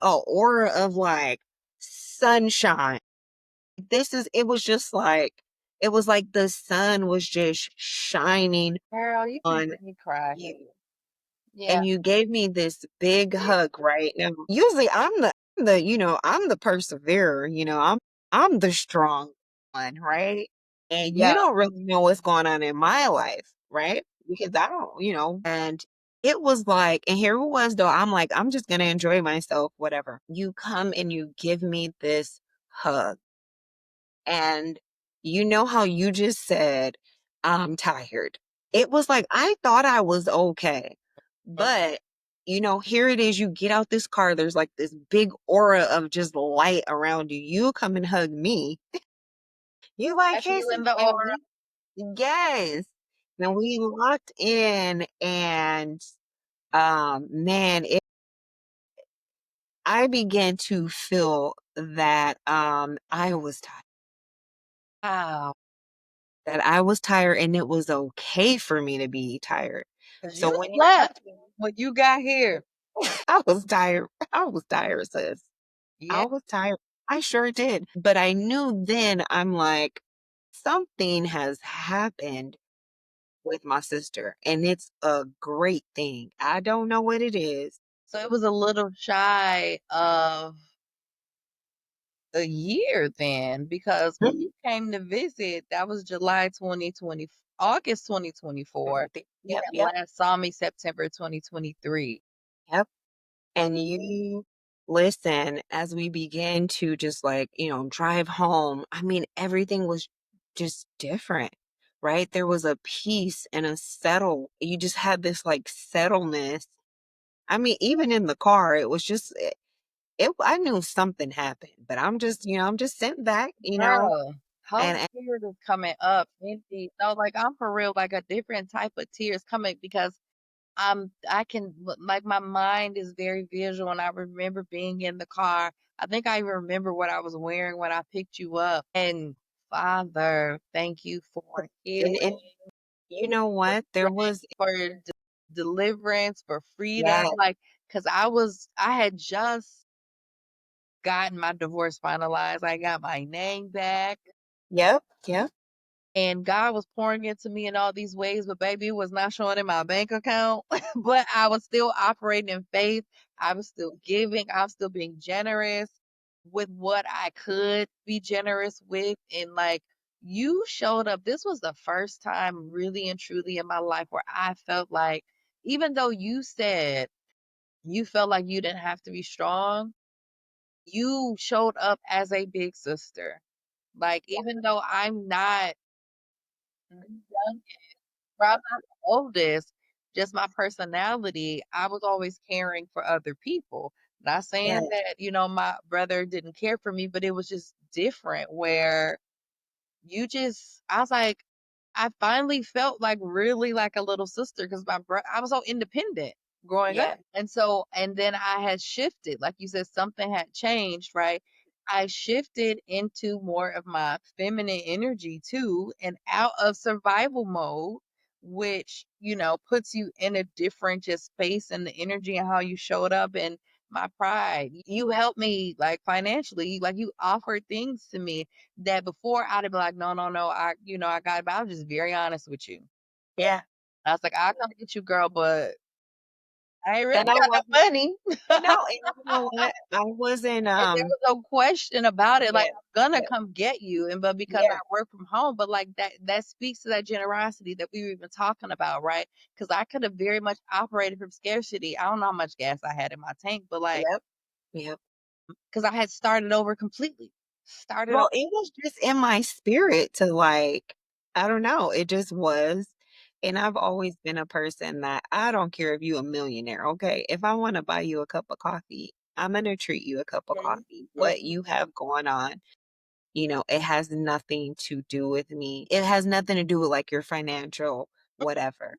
S2: a aura of like sunshine. It was just like it was like the sun was just shining
S1: Girl, you
S2: on
S1: making me cry.
S2: you.
S1: Yeah.
S2: And you gave me this big hug, right? Now, usually I'm the perseverer, I'm the strong one, right? And you
S1: Yeah.
S2: don't really know what's going on in my life, right? Because I don't, and it was like, and here it was though, I'm like, I'm just gonna enjoy myself, whatever. You come and you give me this hug. And you know how you just said, I'm tired. It was like I thought I was okay.
S1: Mhm.
S2: But, here it is. You get out this car, there's like this big aura of just light around you. You come and hug me. You like,
S1: I
S2: hey,
S1: feel
S2: sis,
S1: in the
S2: and
S1: aura.
S2: yes. And we locked in and man, I began to feel that I was tired.
S1: Wow.
S2: That I was tired and it was okay for me to be tired.
S1: 'Cause
S2: So
S1: you
S2: when you
S1: slept
S2: hugged me,
S1: when you got here.
S2: I was tired. I was tired, sis.
S1: Yeah.
S2: I was tired. I sure did. But I knew then I'm like, something has happened with my sister, and it's a great thing. I don't know what it is.
S1: So it was a little shy of a year then because when
S2: Mhm.
S1: you came to visit, that was July 2020, August 2024, and
S2: Yep, yep,
S1: last saw me September 2023.
S2: yep. And you listen, as we began to just like, drive home, I mean, everything was just different, right? There was a peace and a settle. You just had this like settleness. I mean, even in the car, it was just, I knew something happened, but I'm just sitting back,
S1: Girl, Holy
S2: and
S1: Spirit is coming up. Indeed. No, like I'm for real, like a different type of tears coming because I can like my mind is very visual and I remember being in the car. I think I even remember what I was wearing when I picked you up. And Father, thank you for healing,
S2: and you know
S1: for
S2: what? There
S1: strength,
S2: was
S1: for deliverance, for freedom.
S2: yeah,
S1: Like, cause I had just gotten my divorce finalized. I got my name back.
S2: yep, yep.
S1: and God was pouring into me in all these ways, but baby, it was not showing in my bank account. But I was still operating in faith. I was still giving. I was still being generous with what I could be generous with. And like you showed up, this was the first time really and truly in my life where I felt like, even though you said you felt like you didn't have to be strong, you showed up as a big sister. Like, even though I'm not young, I'm not the oldest, just my personality, I was always caring for other people. Not saying
S2: Yes.
S1: that, my brother didn't care for me, but it was just different where I was like, I finally felt like really like a little sister because I was so independent growing up.
S2: Yeah.
S1: And then I had shifted, like you said, something had changed, right? I shifted into more of my feminine energy too and out of survival mode, which, puts you in a different just space and the energy and how you showed up and my pride. You helped me like financially, like you offered things to me that before I'd have been like, no, no, no, I got it. But I was just very honest with you.
S2: Yeah.
S1: I was like, I'll come get you, girl, but I ain't really
S2: And I
S1: got
S2: wasn't,
S1: no money.
S2: and you know what? I wasn't,
S1: And there was no question about it. Like,
S2: yeah,
S1: I'm gonna
S2: yeah,
S1: come get you. But because I
S2: yeah,
S1: work from home, but like that speaks to that generosity that we were even talking about, right? Because I could have very much operated from scarcity. I don't know how much gas I had in my tank, but like,
S2: yep, yep.
S1: because I had started over completely. Started over.
S2: Well, it was just in my spirit to like, I don't know, it just was. And I've always been a person that I don't care if you a millionaire, okay? If I want to buy you a cup of coffee, I'm gonna treat you a cup of
S1: Mhm,
S2: coffee. What
S1: mhm,
S2: you have going on, it has nothing to do with me. It has nothing to do with like your financial whatever.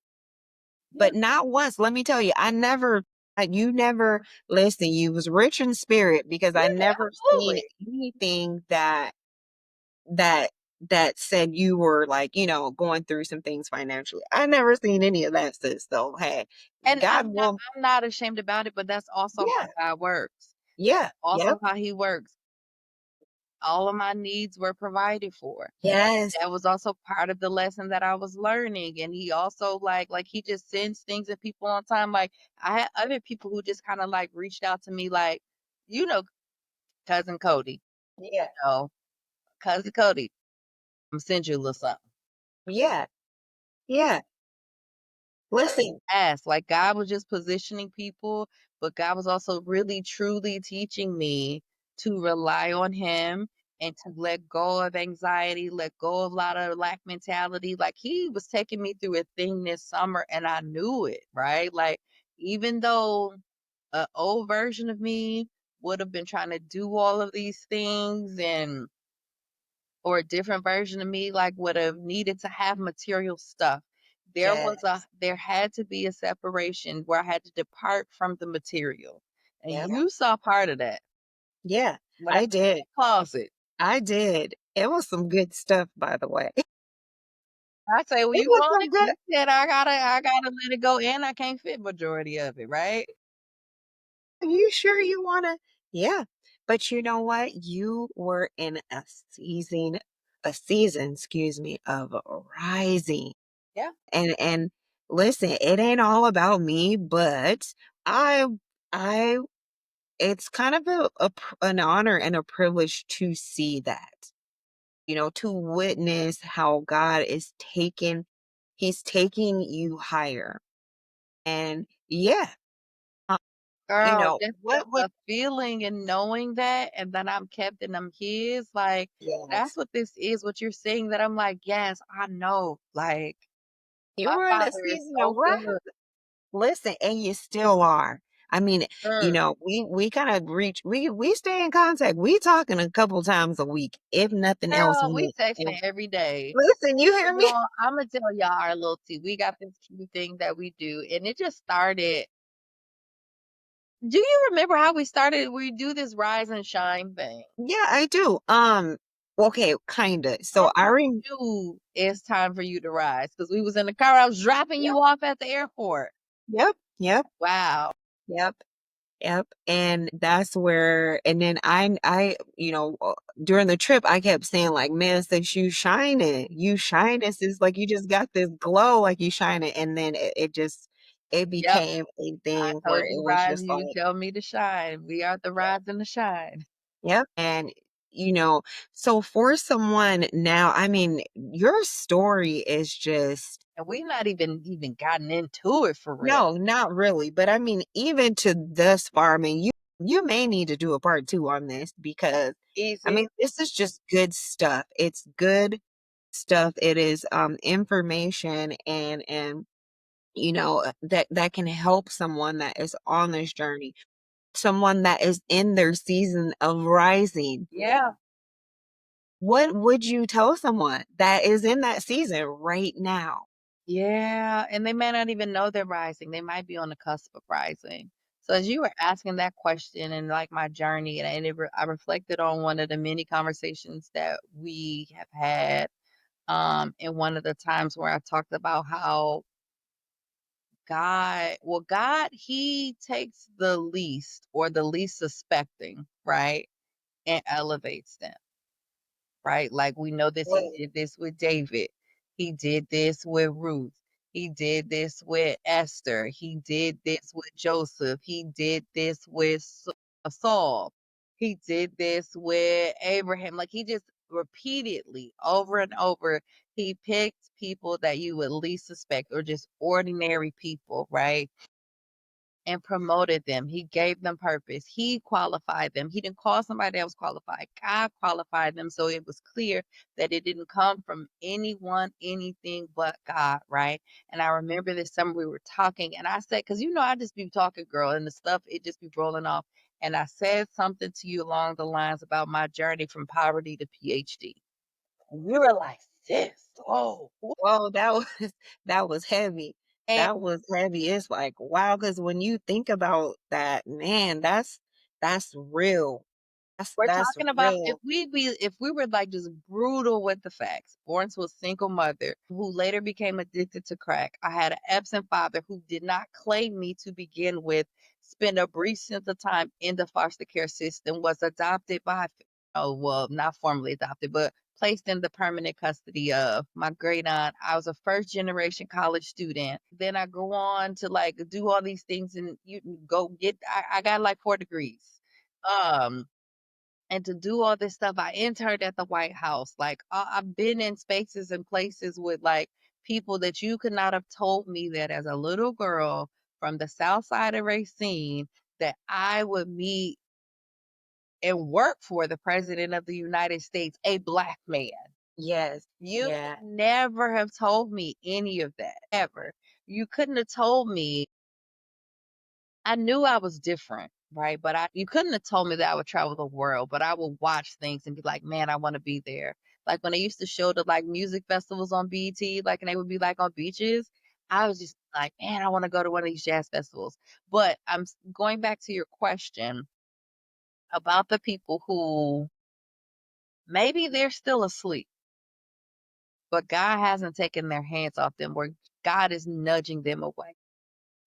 S1: yeah,
S2: But not once, let me tell you, you never listen, you was rich in spirit because I
S1: yeah,
S2: never seen
S1: absolutely.
S2: anything that that said you were like, going through some things financially. I never seen any of that, sis. So hey,
S1: And
S2: God will,
S1: I'm not ashamed about it, but that's also
S2: yeah,
S1: how God works.
S2: yeah,
S1: Also
S2: yep,
S1: how he works. All of my needs were provided for.
S2: yes,
S1: That was also part of the lesson that I was learning. And he also like he just sends things and people on time. Like I had other people who just kind of like reached out to me like, you know, cousin Cody,
S2: yeah,
S1: you know, cousin Cody, I'm send you a little something.
S2: yeah, yeah. Listen,
S1: Ask. Like God was just positioning people, but God was also really truly teaching me to rely on him and to let go of anxiety, let go of a lot of lack mentality. Like he was taking me through a thing this summer and I knew it, right? Like even though an old version of me would have been trying to do all of these things and or a different version of me like would have needed to have material stuff.
S2: yes,
S1: There had to be a separation where I had to depart from the material. And
S2: yep,
S1: you saw part of that
S2: yeah,
S1: when I
S2: I
S1: was in
S2: did.
S1: that closet.
S2: I did. It was some good stuff, by the way.
S1: I say, well,
S2: It
S1: you
S2: was
S1: want
S2: some
S1: it?
S2: good.
S1: You said I gotta let it go and I can't fit majority of it, right?
S2: You sure you wanna? Yeah. But you know what? You were in a season, excuse me, of rising.
S1: Yeah.
S2: And listen, it ain't all about me, but I I it's kind of an honor and a privilege to see that. To witness how God is he's taking you higher. And yeah, uh,
S1: Girl, just
S2: what would
S1: the feeling and knowing that, and that I'm kept and I'm his, like, that's
S2: yes.
S1: what this is, what you're saying that I'm like, yes, I know. Like,
S2: You
S1: my
S2: were in a
S1: father is
S2: season of
S1: so
S2: rest.
S1: good.
S2: Listen, and you still are. I mean,
S1: Sure.
S2: we kind of we stay in contact. We talking a couple times a week, if nothing else
S1: Girl, we
S2: more.
S1: texting every day.
S2: Listen, you hear
S1: And
S2: me?
S1: y'all, Imma tell y'all our little tea. We got this cute thing that we do, and it just started. Do you remember how we started? We do this rise and shine thing.
S2: Yeah, I do. Okay, kinda.
S1: I
S2: So I rem
S1: knew it's time for you to rise because we was in the car. I was dropping
S2: Yep,
S1: you off at the airport.
S2: yep, yep,
S1: Wow.
S2: yep. Yep, and that's where and then during the trip, I kept saying like, "Man, sis, you shining, sis, like, you just got this glow, like, you shining," and then it
S1: Yep,
S2: became a
S1: I
S2: thing where
S1: told
S2: it
S1: you,
S2: was
S1: rise,
S2: just
S1: you
S2: like
S1: tell me to shine. We are the rise and the shine.
S2: yep, and, you know, so for someone now, I mean, your story is just
S1: And we not even gotten into it for real.
S2: no, not really, but I mean, even to thus far, I mean, you may need to do a part 2 on this because, I
S1: Easy.
S2: mean, this is just good stuff. It's good stuff. It is, information and, that can help someone that is on this journey, someone that is in their season of rising.
S1: Yeah.
S2: What would you tell someone that is in that season right now?
S1: Yeah, and they may not even know they're rising. They might be on the cusp of rising. So as you were asking that question and like my journey, I reflected on one of the many conversations that we have had. In one of the times where I talked about how God, He takes the least or the least suspecting, right, and elevates them. Right? Like we know this, he
S2: Well,
S1: did this with David. He did this with Ruth. He did this with Esther. He did this with Joseph. He did this with Saul. He did this with Abraham. Like he just repeatedly over and over, he picked people that you would least suspect or just ordinary people, right? And promoted them. He gave them purpose. He qualified them. He didn't call somebody else qualified. God qualified them. So it was clear that it didn't come from anyone, anything but God, right? And I remember this summer we were talking, and I said, because I just be talking, girl, and the stuff, it just be rolling off. And I said something to you along the lines about my journey from poverty to PhD. And you were like, sis, oh,
S2: whoa, that was that was heavy.
S1: and
S2: That was heavy. It's like, wow, because when you think about that, man, that's real.
S1: we're
S2: That's
S1: talking about
S2: real.
S1: if we were like just brutal with the facts, born to a single mother who later became addicted to crack. I had an absent father who did not claim me to begin with, spent a brief stint of time in the foster care system, was adopted by oh well, not formally adopted, but placed in the permanent custody of my great aunt. I was a first generation college student. Then I go on to like do all these things and you go get I got like 4 degrees. Um and to do all this stuff, I interned at the White House. Like I've been in spaces and places with like people that you could not have told me that as a little girl from the South Side of Racine that I would meet and work for the President of the United States, a Black man.
S2: Yes.
S1: You
S2: Yeah.
S1: could never have told me any of that, ever. You couldn't have told me I knew I was different, right? But you couldn't have told me that I would travel the world, but I would watch things and be like, man, I want to be there. Like when they used to show the like music festivals on BET, like, and they would be like on beaches. I was just like, man, I want to go to one of these jazz festivals. But going back to your question about the people who maybe they're still asleep, but God hasn't taken their hands off them, where God is nudging them away.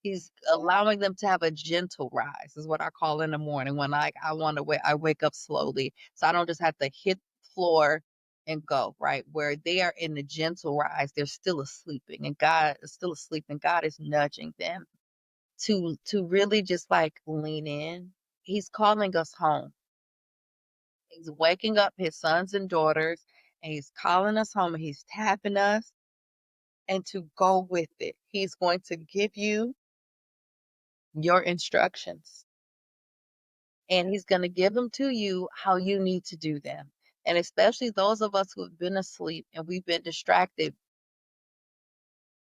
S1: He's allowing them to have a gentle rise is what I call in the morning when I wanna I wake up slowly, so I don't just have to hit the floor and go, right? Where they are in the gentle rise, they're still asleep, and God is still asleep, and God is nudging them to really just, like, lean in. He's calling us home. He's waking up his sons and daughters, and he's calling us home, and he's tapping us, and to go with it. He's going to give you your instructions. And he's going to give them to you how you need to do them. And especially those of us who have been asleep and we've been distracted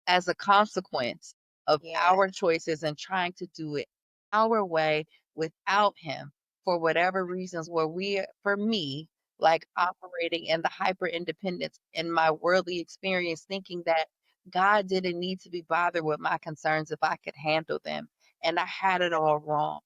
S1: as a consequence of
S2: Yeah.
S1: our choices and trying to do it our way without him for whatever reasons, where for me, like operating in the hyper independence in my worldly experience, thinking that God didn't need to be bothered with my concerns if I could handle them. And I had it all wrong.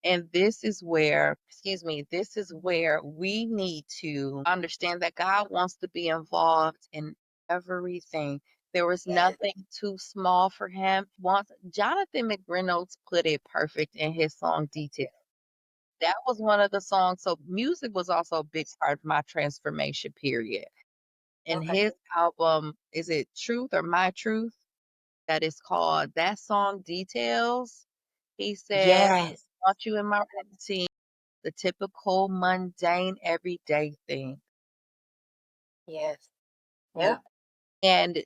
S1: And this is where, excuse me, this is where we need to understand that God wants to be involved in everything. There was
S2: Yes.
S1: nothing too small for him. Once Jonathan McReynolds put it perfect in his song Detail. That was one of the songs. So music was also a big part of my transformation period. And
S2: Okay.
S1: his album, is it Truth or My Truth? That is called that song Details. He said,
S2: Yes.
S1: want you in my routine, the typical mundane everyday thing.
S2: Yes.
S1: Yeah.
S2: Yep.
S1: And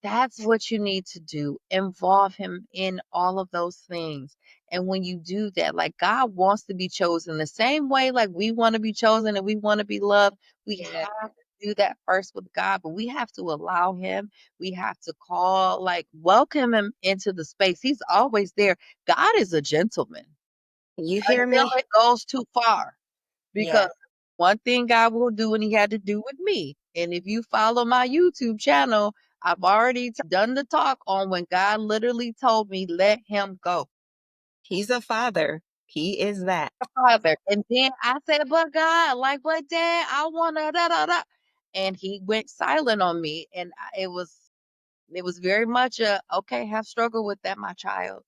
S1: that's what you need to do. Involve him in all of those things. And when you do that, like God wants to be chosen the same way, like we want to be chosen and we want to be loved. We
S2: Yeah.
S1: have to do that first with God, but we have to allow him. We have to call, like, welcome him into the space. He's always there. God is a gentleman
S2: You hear
S1: until
S2: me?
S1: it goes too far. Because
S2: Yes.
S1: one thing God will do, and he had to do with me. And if you follow my YouTube channel, I've already done the talk on when God literally told me, let him go.
S2: He's a father. He is that.
S1: Father. And then I said, but God, like, but dad, I want to da da da. And he went silent on me. And it was very much a okay, have struggled with that, my child.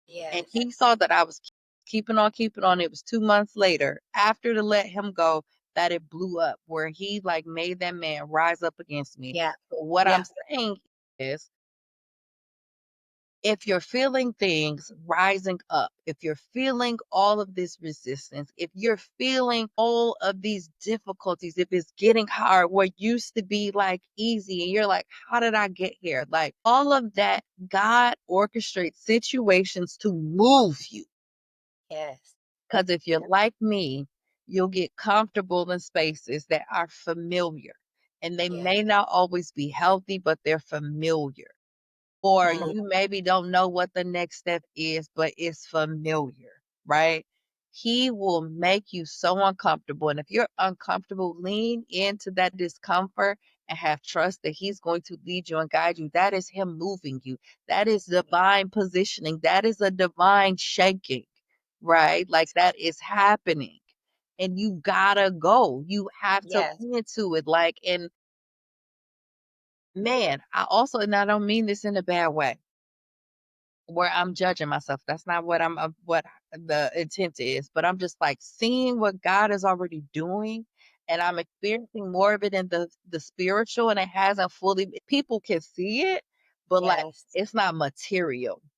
S1: And
S2: Yes.
S1: he saw that I was keeping on, keeping on. It was 2 months later, after to let him go, that it blew up where he, like, made that man rise up against me.
S2: Yeah.
S1: So what
S2: Yeah.
S1: I'm saying is, if you're feeling things rising up, if you're feeling all of this resistance, if you're feeling all of these difficulties, if it's getting hard, what used to be like easy, and you're like, how did I get here? Like all of that, God orchestrates situations to move you.
S2: Yes.
S1: Because if you're
S2: Yep.
S1: like me, you'll get comfortable in spaces that are familiar. And they
S2: Yes.
S1: may not always be healthy, but they're familiar. Or
S2: Mm.
S1: you maybe don't know what the next step is, but it's familiar, right? He will make you so uncomfortable. And if you're uncomfortable, lean into that discomfort and have trust that he's going to lead you and guide you. That is him moving you. That is divine positioning. That is a divine shaking, right? Like that is happening. And you gotta go. You have to
S2: Yes.
S1: lean into it. Like, and man, I also, and I don't mean this in a bad way where I'm judging myself. That's not what what the intent is, but I'm just like seeing what God is already doing, and I'm experiencing more of it in the spiritual, and it hasn't fully. People can see it, but like
S2: Yes.
S1: it's not material. It's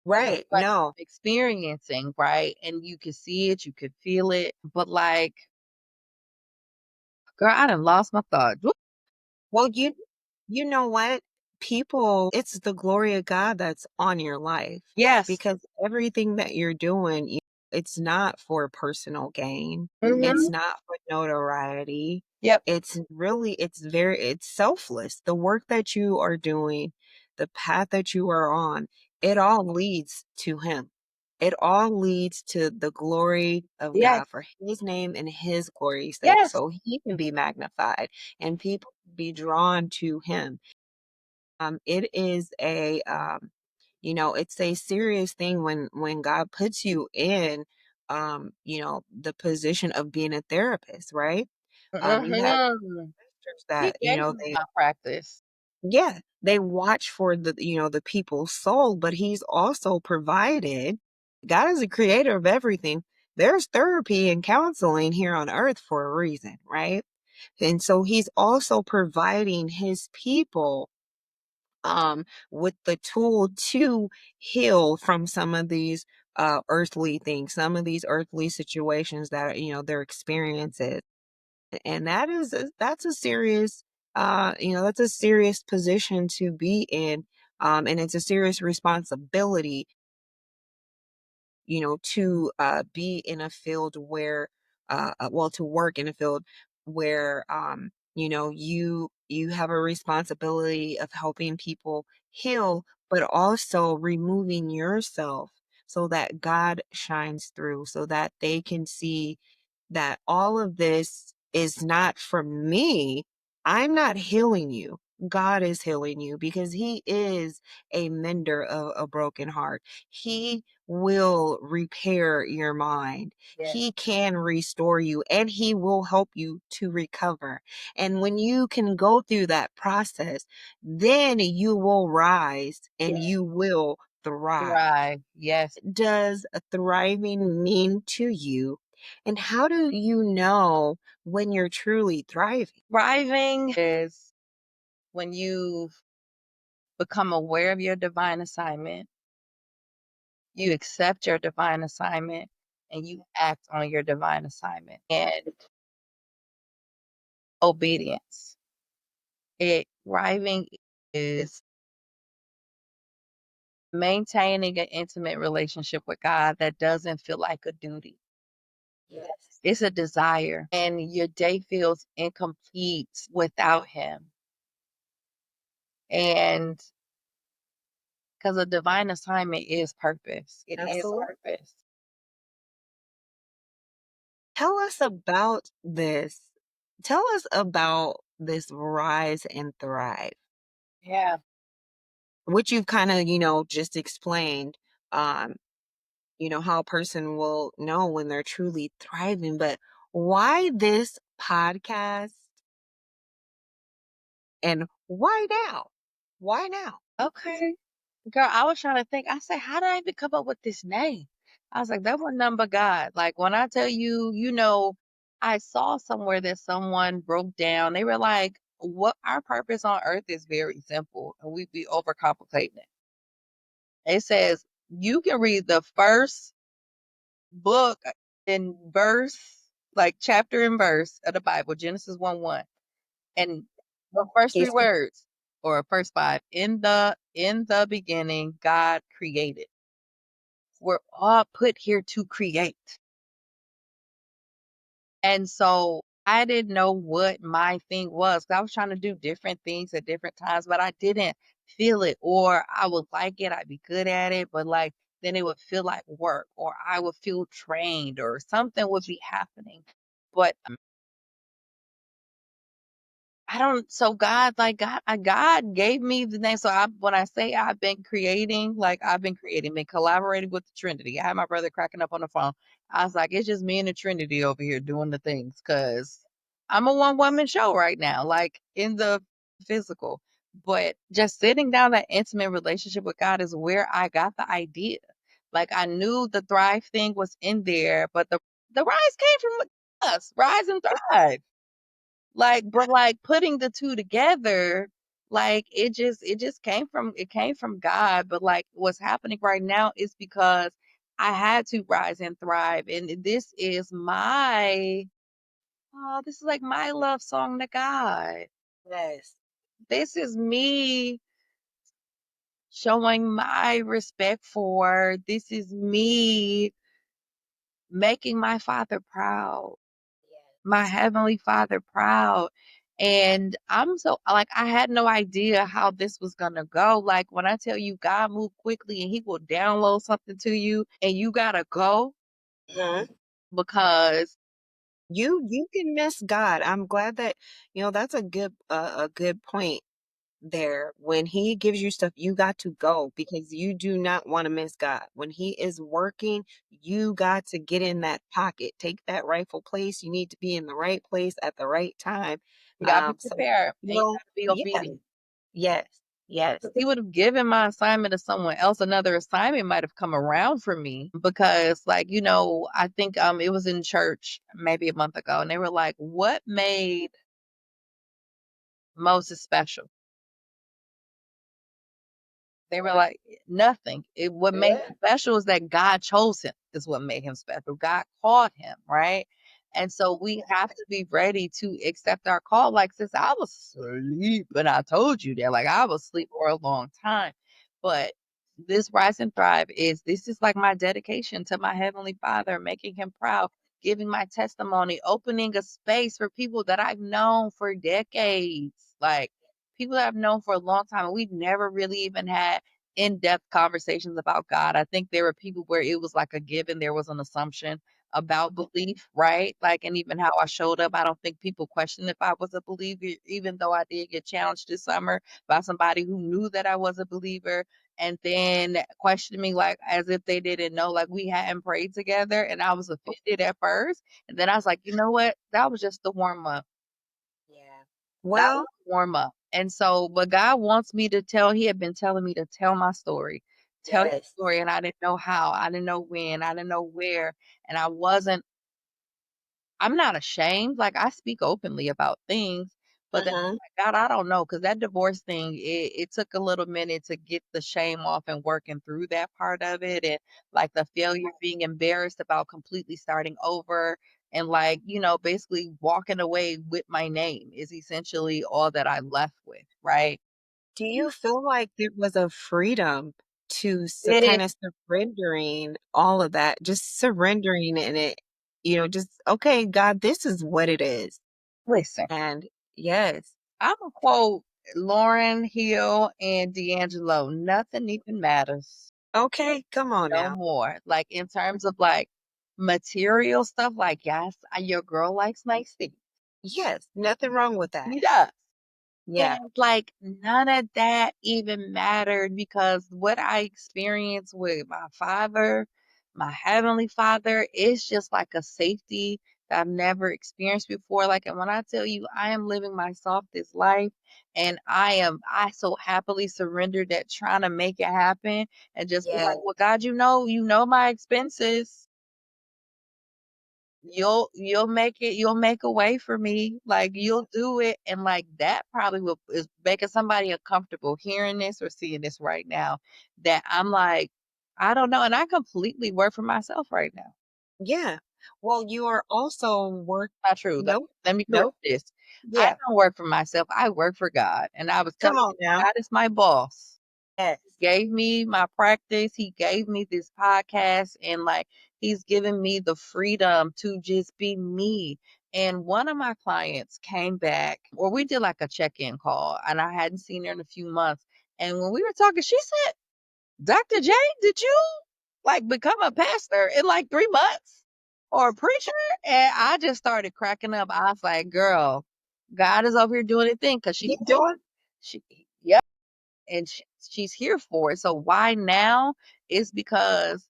S2: Right.
S1: like
S2: No.
S1: experiencing, right? And you can see it, you can feel it, but like, girl, I done lost my thought. Whoop.
S2: Well, you know what? People, it's the glory of God that's on your life
S1: Yes.
S2: because everything that you're doing, it's not for personal gain. It's
S1: Hmm.
S2: not for notoriety.
S1: Yep.
S2: It's selfless. The work that you are doing, the path that you are on, it all leads to Him. It all leads to the glory of
S1: Yes.
S2: God for His name and His glory's sake,
S1: Yes.
S2: so He can be magnified and people be drawn to Him. It is it's a serious thing when God puts you in, the position of being a therapist, right? You have
S1: Hmm.
S2: sisters
S1: He
S2: that,
S1: gave me my practice.
S2: yeah, they watch for the people's soul, but he's also provided. God is the creator of everything. There's therapy and counseling here on earth for a reason, right? And so he's also providing his people with the tool to heal from some of these earthly things, some of these earthly situations that their experiences. And that's a serious that's a serious position to be in, and it's a serious responsibility, to be in a field where to work in a field where you have a responsibility of helping people heal, but also removing yourself so that God shines through, so that they can see that all of this is not from me. I'm not healing you. God is healing you because He is a mender of a broken heart. He will repair your mind.
S1: Yes.
S2: He can restore you and He will help you to recover. And when you can go through that process, then you will rise and
S1: Yes.
S2: you will thrive.
S1: Thrive. Yes.
S2: Does thriving mean to you? And how do you know when you're truly thriving?
S1: Thriving is when you become aware of your divine assignment, you accept your divine assignment, and you act on your divine assignment. And obedience. Thriving is maintaining an intimate relationship with God that doesn't feel like a duty.
S2: Yes.
S1: It's a desire, and your day feels incomplete without Him. And because a divine assignment is purpose, it is
S2: Absolutely.
S1: purpose.
S2: Tell us about this. Tell us about this rise and thrive,
S1: Yeah.
S2: which you've kind of, just explained, um, how a person will know when they're truly thriving. But why this podcast and why now? Why now?
S1: Okay. Girl, I was trying to think. I said, how did I even come up with this name? I was like, that was none but God. Like when I tell you, I saw somewhere that someone broke down. They were like, what our purpose on earth is very simple, and we be overcomplicating it. It says you can read the first book in verse, like chapter and verse of the Bible, Genesis 1:1. And the first three
S2: Casey?
S1: words, or first five, in the beginning, God created. We're all put here to create. And so I didn't know what my thing was. 'Cause I was trying to do different things at different times, but I didn't feel it, or I would like it, I'd be good at it, but like then it would feel like work, or I would feel trained, or something would be happening. But I don't so God, like God gave me the name. So when I say I've been creating, like I've been creating, been collaborating with the Trinity. I had my brother cracking up on the phone. I was like, it's just me and the Trinity over here doing the things because I'm a one woman show right now, like in the physical. But just sitting down that intimate relationship with God is where I got the idea. Like I knew the thrive thing was in there, but the rise came from us, rise and thrive. But like putting the 2 together, like it just came from God, but like what's happening right now is because I had to rise and thrive. And this is like my love song to God.
S2: Yes.
S1: This is me showing my respect for, this is me making my Father proud, my heavenly Father proud. And I'm so like I had no idea how this was gonna go. Like when I tell you God moved quickly and He will download something to you and you gotta go
S2: Mhm.
S1: because
S2: You can miss God. I'm glad that, that's a good point there. When He gives you stuff, you got to go because you do not want to miss God. When He is working, you got to get in that pocket, take that rightful place. You need to be in the right place at the right time.
S1: you gotta be
S2: So,
S1: prepared and you gotta be
S2: yeah,
S1: obedient.
S2: yes, yes.
S1: 'Cause He would have given my assignment to someone else. Another assignment might have come around for me because, like, I think it was in church maybe a month ago, and they were like, "What made Moses special?" They were like, "Nothing. What made him special is that God chose him, is what made him special. God called him, right?" And so we have to be ready to accept our call. Like, since I was asleep, and I told you that, like, I was asleep for a long time. But this Rise and Thrive this is like my dedication to my Heavenly Father, making him proud, giving my testimony, opening a space for people that I've known for decades. Like, people that I've known for a long time, and we've never really even had in-depth conversations about God. I think there were people where it was like a given, there was an assumption, about belief, right? Like, and even how I showed up, I don't think people questioned if I was a believer, even though I did get challenged this summer by somebody who knew that I was a believer and then questioned me like as if they didn't know, like we hadn't prayed together. And I was offended at first. And then I was like, you know what? That was just the warm up.
S2: Yeah.
S1: That was
S2: Well,
S1: the warm up. And so, but God wants me to tell, He had been telling me to tell my story, tell your
S2: yes.
S1: story. And I didn't know how, I didn't know when, I didn't know where. And I wasn't I'm not ashamed, like, I speak openly about things, but then
S2: Mhm.
S1: like, God, I don't know, cause that divorce thing, it took a little minute to get the shame off and working through that part of it, and, like, the failure, being embarrassed about completely starting over, and, like, basically walking away with my name is essentially all that I left with, right?
S2: Do you feel like there was a freedom to
S1: It is.
S2: kind of surrendering all of that, just surrendering in it, just, okay, God, this is what it is.
S1: Listen,
S2: And yes,
S1: Imma quote Lauryn Hill and D'Angelo, "Nothing even matters."
S2: okay, come on
S1: No
S2: now.
S1: more. Like, in terms of, like, material stuff, like, yes, your girl likes nice things.
S2: Yes, nothing wrong with that.
S1: She does.
S2: Yeah,
S1: And, like, none of that even mattered because what I experienced with my father, my heavenly father, is just like a safety that I've never experienced before. Like, and when I tell you I am living my softest life and I so happily surrendered that trying to make it happen and just be
S2: yeah,
S1: like, well, God, you know my expenses. You'll make a way for me, like, you'll do it, and, like, that probably will is making somebody uncomfortable hearing this or seeing this right now, that I'm like, I don't know, and I completely work for myself right now.
S2: yeah. Well, you are also
S1: Not true,
S2: nope,
S1: let me correct
S2: nope,
S1: this. I
S2: yeah.
S1: don't work for myself, I work for God, and I was
S2: Come
S1: telling
S2: on
S1: you,
S2: now.
S1: God is my boss.
S2: Yes.
S1: Gave me my practice. He gave me this podcast and like he's given me the freedom to just be me. And one of my clients came back, or we did like a check-in call, and I hadn't seen her in a few months. And when we were talking, she said, Dr. J, did you like become a pastor in like 3 months or a preacher? And I just started cracking up. I was like, girl, God is over here doing a thing because
S2: He doing
S1: she, and she's here for it. So why now is because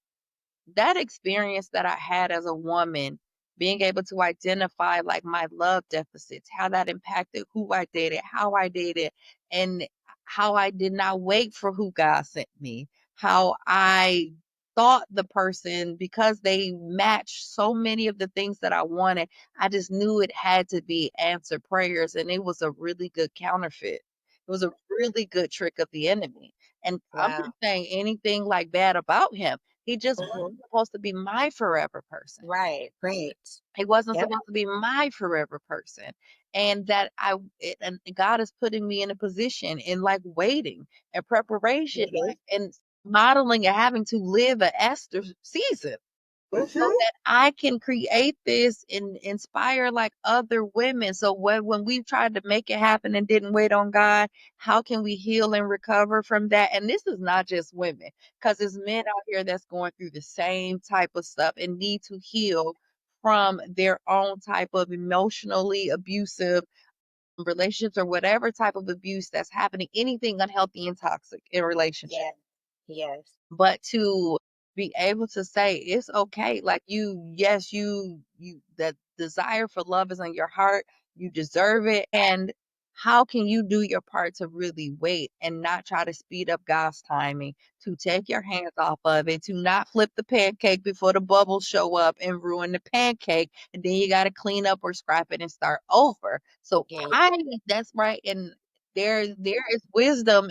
S1: that experience that I had as a woman, being able to identify like my love deficits, how that impacted who I dated, how I dated, and how I did not wait for who God sent me, how I thought the person because they matched so many of the things that I wanted, I just knew it had to be answered prayers, and it was a really good counterfeit. It was a really good trick of the enemy. And I'm not
S2: wow.
S1: saying anything like bad about him. He just wasn't
S2: Mhm.
S1: supposed to be my forever person.
S2: Right, great.
S1: He wasn't
S2: Yep.
S1: supposed to be my forever person. And that and God is putting me in a position in like waiting and preparation
S2: Mhm.
S1: and modeling and having to live a Esther season so
S2: Mhm.
S1: that I can create this and inspire like other women. So when we tried to make it happen and didn't wait on God, how can we heal and recover from that? And this is not just women, because there's men out here that's going through the same type of stuff and need to heal from their own type of emotionally abusive relationships or whatever type of abuse that's happening, anything unhealthy and toxic in relationship.
S2: Yeah. Yes.
S1: But to be able to say it's okay, like yes, that desire for love is in your heart, you deserve it. And how can you do your part to really wait and not try to speed up God's timing, to take your hands off of it, to not flip the pancake before the bubbles show up and ruin the pancake, and then you got to clean up or scrap it and start over. So
S2: Yeah.
S1: that's right. And there is wisdom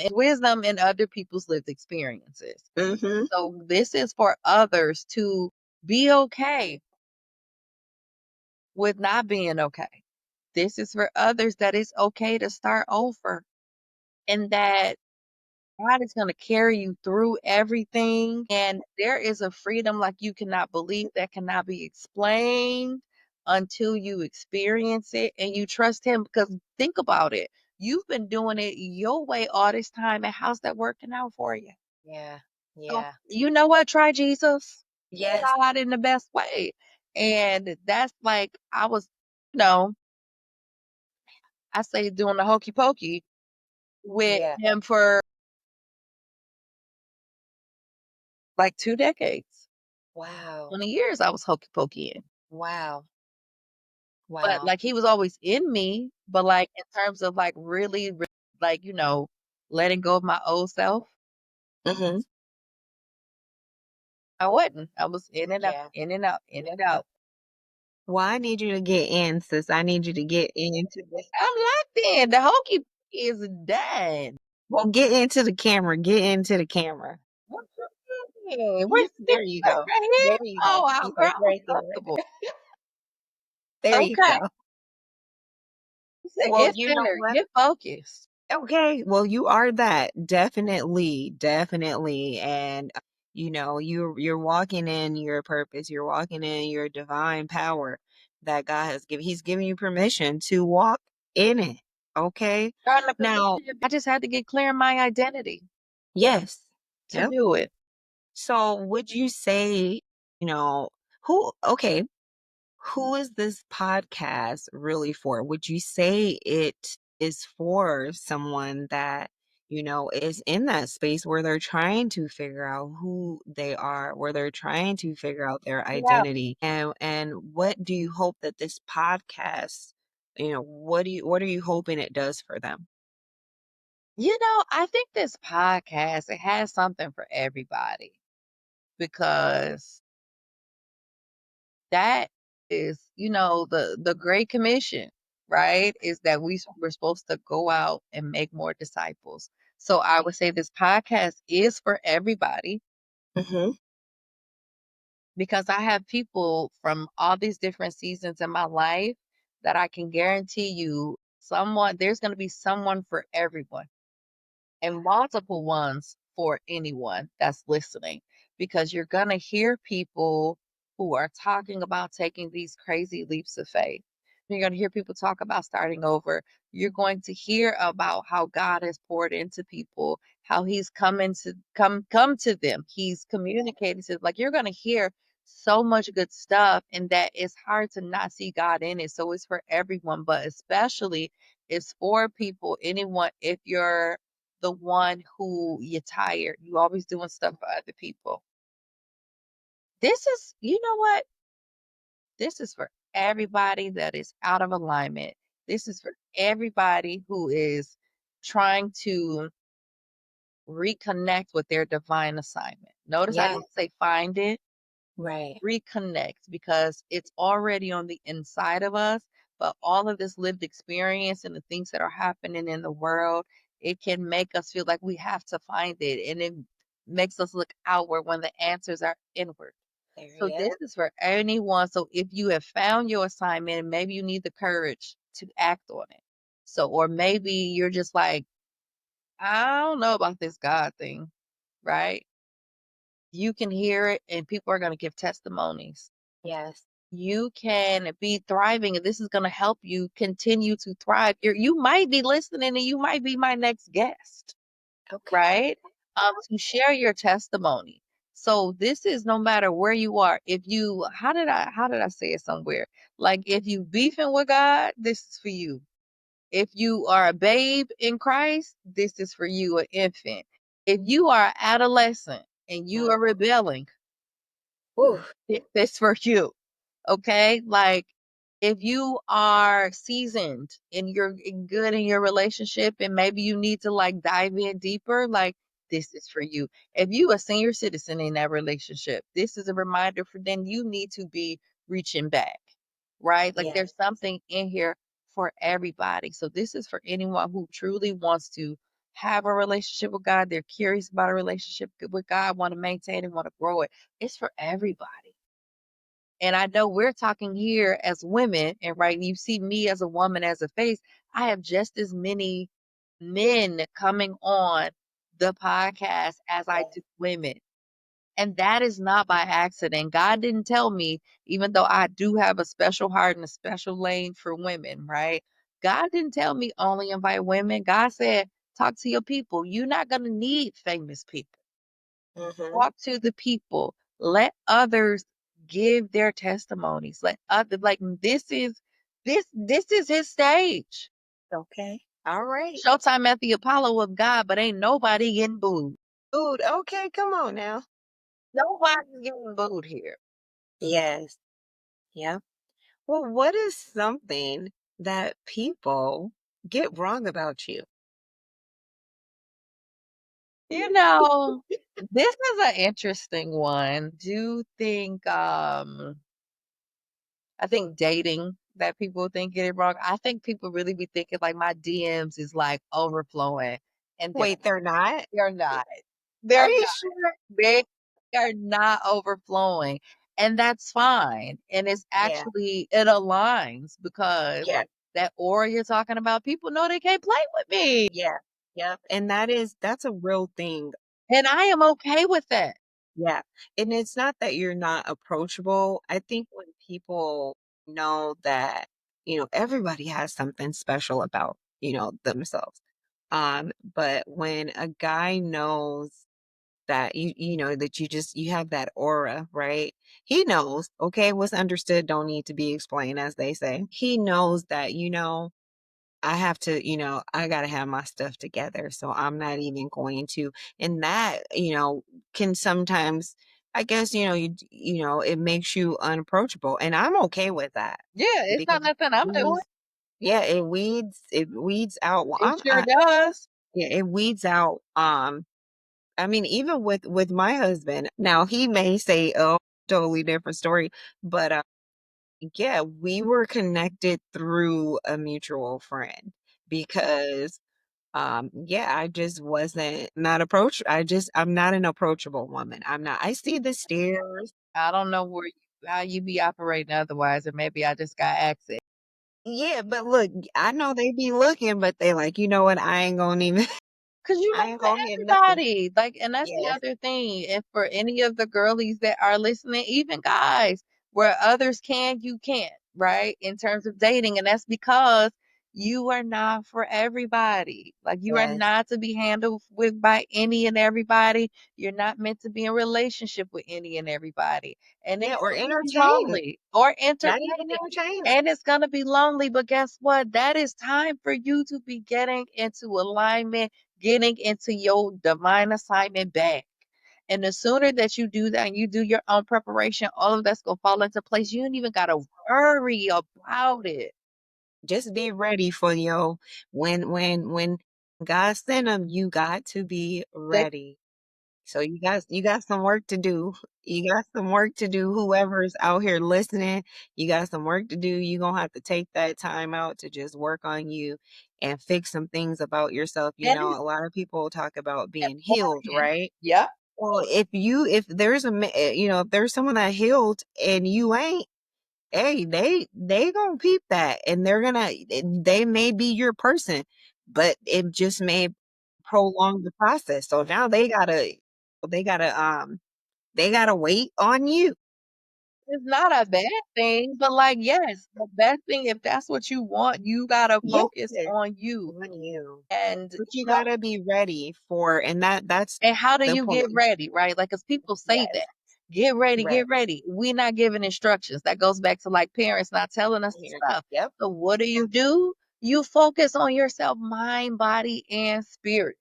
S1: in other people's lived experiences.
S2: Mhm.
S1: So this is for others to be okay with not being okay. This is for others that it's okay to start over and that God is going to carry you through everything. And there is a freedom like you cannot believe that cannot be explained until you experience it and you trust Him. Because think about it. You've been doing it your way all this time. And how's that working out for you?
S2: Yeah.
S1: So,
S2: Yeah.
S1: you know what? Try Jesus.
S2: Yes.
S1: God in the best way. And that's like I was, you know, I say doing the hokey pokey with
S2: Yeah.
S1: him for like 2 decades.
S2: Wow.
S1: 20 years I was hokey pokeying.
S2: Wow.
S1: But,
S2: Wow.
S1: like, he was always in me, but, like, in terms of, like, really, like, letting go of my old self,
S2: Mhm.
S1: I wasn't. I was in and out,
S2: Yeah.
S1: in and out, in and out.
S2: Well, I need you to get in, sis. I need you to get into this.
S1: I'm locked in. The hokey pokey is done.
S2: Well, get into the camera. Get into the camera.
S1: What you mean? Where's
S2: You
S1: this
S2: there you
S1: right
S2: go.
S1: right here?
S2: There you go.
S1: Oh, wow, girl,
S2: Yes,
S1: I'm
S2: right there.
S1: comfortable.
S2: There you
S1: Okay.
S2: go.
S1: He said,
S2: Well,
S1: "Get
S2: you know
S1: centered,
S2: what?
S1: get focused."
S2: Okay, well, you are that. Definitely, definitely. And you're walking in your purpose. You're walking in your divine power that God has given. He's giving you permission to walk in it. Okay?
S1: Got in a
S2: Now,
S1: position, I just had to get clear in my identity
S2: yes.
S1: to
S2: Yep.
S1: do it.
S2: So would you say, you know, okay, who is this podcast really for? Would you say it is for someone that, is in that space where they're trying to figure out who they are, where they're trying to figure out their
S1: Yeah.
S2: identity? And what do you hope that this podcast, what are you hoping it does for them?
S1: I think this podcast, it has something for everybody because that is, the Great Commission, right? Is that we're supposed to go out and make more disciples. So I would say this podcast is for everybody
S2: Hmm.
S1: because I have people from all these different seasons in my life that I can guarantee you there's going to be someone for everyone and multiple ones for anyone that's listening because you're going to hear people who are talking about taking these crazy leaps of faith. You're going to hear people talk about starting over. You're going to hear about how God has poured into people, how he's come to them. He's communicating to like you're going to hear so much good stuff and that it's hard to not see God in it. So it's for everyone, but especially it's for people, anyone if you're the one who you're tired. You always doing stuff for other people. This is, you know what? This is for everybody that is out of alignment. This is for everybody who is trying to reconnect with their divine assignment. Notice I
S2: Yeah,
S1: didn't say find it.
S2: right.
S1: Reconnect because it's already on the inside of us. But all of this lived experience and the things that are happening in the world, it can make us feel like we have to find it. And it makes us look outward when the answers are inward.
S2: There,
S1: So
S2: yeah.
S1: this is for anyone. So if you have found your assignment and maybe you need the courage to act on it. So, or maybe you're just like, I don't know about this God thing, right? You can hear it and people are going to give testimonies.
S2: Yes.
S1: You can be thriving and this is going to help you continue to thrive. You might be listening and you might be my next guest,
S2: Okay.
S1: right? To share your testimony. So this is no matter where you are. If you how did I say it somewhere? Like if you beefing with God, this is for you. If you are a babe in Christ, this is for you, an infant. If you are adolescent and you
S2: Mm.
S1: are rebelling,
S2: Whew.
S1: this for you. Okay? Like if you are seasoned and you're good in your relationship and maybe you need to like dive in deeper, like this is for you. If you a senior citizen in that relationship, this is a reminder for then you need to be reaching back, right? Like
S2: Yeah.
S1: there's something in here for everybody. So this is for anyone who truly wants to have a relationship with God. They're curious about a relationship with God, want to maintain and want to grow it. It's for everybody. And I know we're talking here as women, and right, you see me as a woman as a face. I have just as many men coming on the podcast as I
S2: Yeah.
S1: do women. And that is not by accident. God didn't tell me, even though I do have a special heart and a special lane for women, right? God didn't tell me only invite women. God said, talk to your people. You're not going to need famous people.
S2: Mhm.
S1: Talk to the people. Let others give their testimonies. Let other like this is his stage.
S2: Okay. All right.
S1: Showtime at the Apollo of God, but ain't nobody getting booed.
S2: Food. Okay, come on now.
S1: Nobody's getting booed here.
S2: Yes. Yeah. Well, what is something that people get wrong about you?
S1: You know, this is an interesting one. Do you think I think dating that people think get it wrong. I think people really be thinking like my DMs is like overflowing and
S2: Wait, they're not?
S1: they're not.
S2: Are
S1: They're
S2: you
S1: not.
S2: sure?
S1: They are not overflowing. And that's fine. And it's
S2: Yeah.
S1: actually it aligns because
S2: Yeah.
S1: that aura you're talking about, people know they can't play with me.
S2: Yeah. Yep. And that's a real thing.
S1: And I am okay with that.
S2: Yeah. And it's not that you're not approachable. I think when people know that, everybody has something special about, themselves. But when a guy knows that that you have that aura, right? He knows, okay, what's understood don't need to be explained, as they say. He knows that, I have to, I got to have my stuff together. So I'm not even going to. And that, can sometimes, I guess, it makes you unapproachable. And I'm okay with that
S1: Yeah, it's
S2: because
S1: not nothing I'm doing.
S2: yeah, it weeds out. Well,
S1: It sure does.
S2: yeah, it weeds out. I mean, even with my husband, now he may say, oh, totally different story, but yeah, we were connected through a mutual friend because yeah, I just wasn't not approach I'm not an approachable woman. I'm not. I see the stairs.
S1: I don't know how you be operating otherwise, and maybe I just got access.
S2: Yeah, but look, I know they be looking, but they like, you know what? I ain't gonna even
S1: 'Cause you
S2: I
S1: not
S2: ain't
S1: for
S2: gonna hit nothing.
S1: everybody, like, and that's the
S2: Yes,
S1: other thing, and for any of the girlies that are listening, even guys, where others can, you can't, right? In terms of dating, and that's because you are not for everybody. Like, you are
S2: yes.
S1: not to be handled with by any and everybody. You're not meant to be in relationship with any and everybody, and
S2: Yeah,
S1: it's
S2: or
S1: gonna be
S2: entertain.
S1: lonely or
S2: Not even
S1: entertaining.
S2: entertain.
S1: And it's gonna be lonely, but guess what? That is time for you to be getting into alignment, getting into your divine assignment back. And the sooner that you do that and you do your own preparation, all of that's gonna fall into place. You ain't even gotta worry about it.
S2: Just be ready for when God send them, you got to be
S1: They
S2: ready. So you got some work to do. You got some work to do. Whoever's out here listening, you got some work to do. You're gonna have to take that time out to just work on you and fix some things about yourself.
S1: and it's
S2: A lot of people talk about being healed,
S1: important.
S2: right?
S1: Yep.
S2: Well, if there's if there's someone that healed and you ain't, hey, they gonna peep that and they may be your person, but it just may prolong the process. So now they gotta they gotta wait on you.
S1: It's not a bad thing, but like, yes, the best thing, if that's what you want, you gotta
S2: Yes,
S1: focus on you.
S2: on you.
S1: And
S2: But you gotta be ready for and that's
S1: And how do
S2: the
S1: you
S2: point.
S1: get ready, right? Like, cause people say that.
S2: Yes,
S1: Get ready,
S2: right.
S1: get ready. We're not giving instructions. That goes back to like parents not telling us
S2: Here.
S1: stuff.
S2: Yep.
S1: So what do? You focus on yourself, mind, body, and spirit.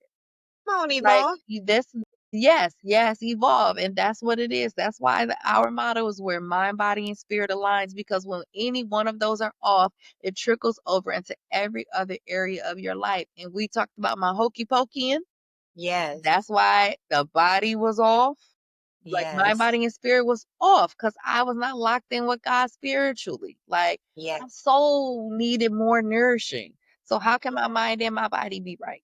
S2: Come on,
S1: Like
S2: Yvonne.
S1: this, yes, yes, evolve. And that's what it is. That's why our motto is where mind, body, and spirit aligns, because when any one of those are off, it trickles over into every other area of your life. And we talked about my hokey pokey.
S2: Yes.
S1: That's why the body was off. Like my
S2: Yes.
S1: body and spirit was off because I was not locked in with God spiritually. Like
S2: Yes.
S1: my soul needed more nourishing. So how can my mind and my body be right?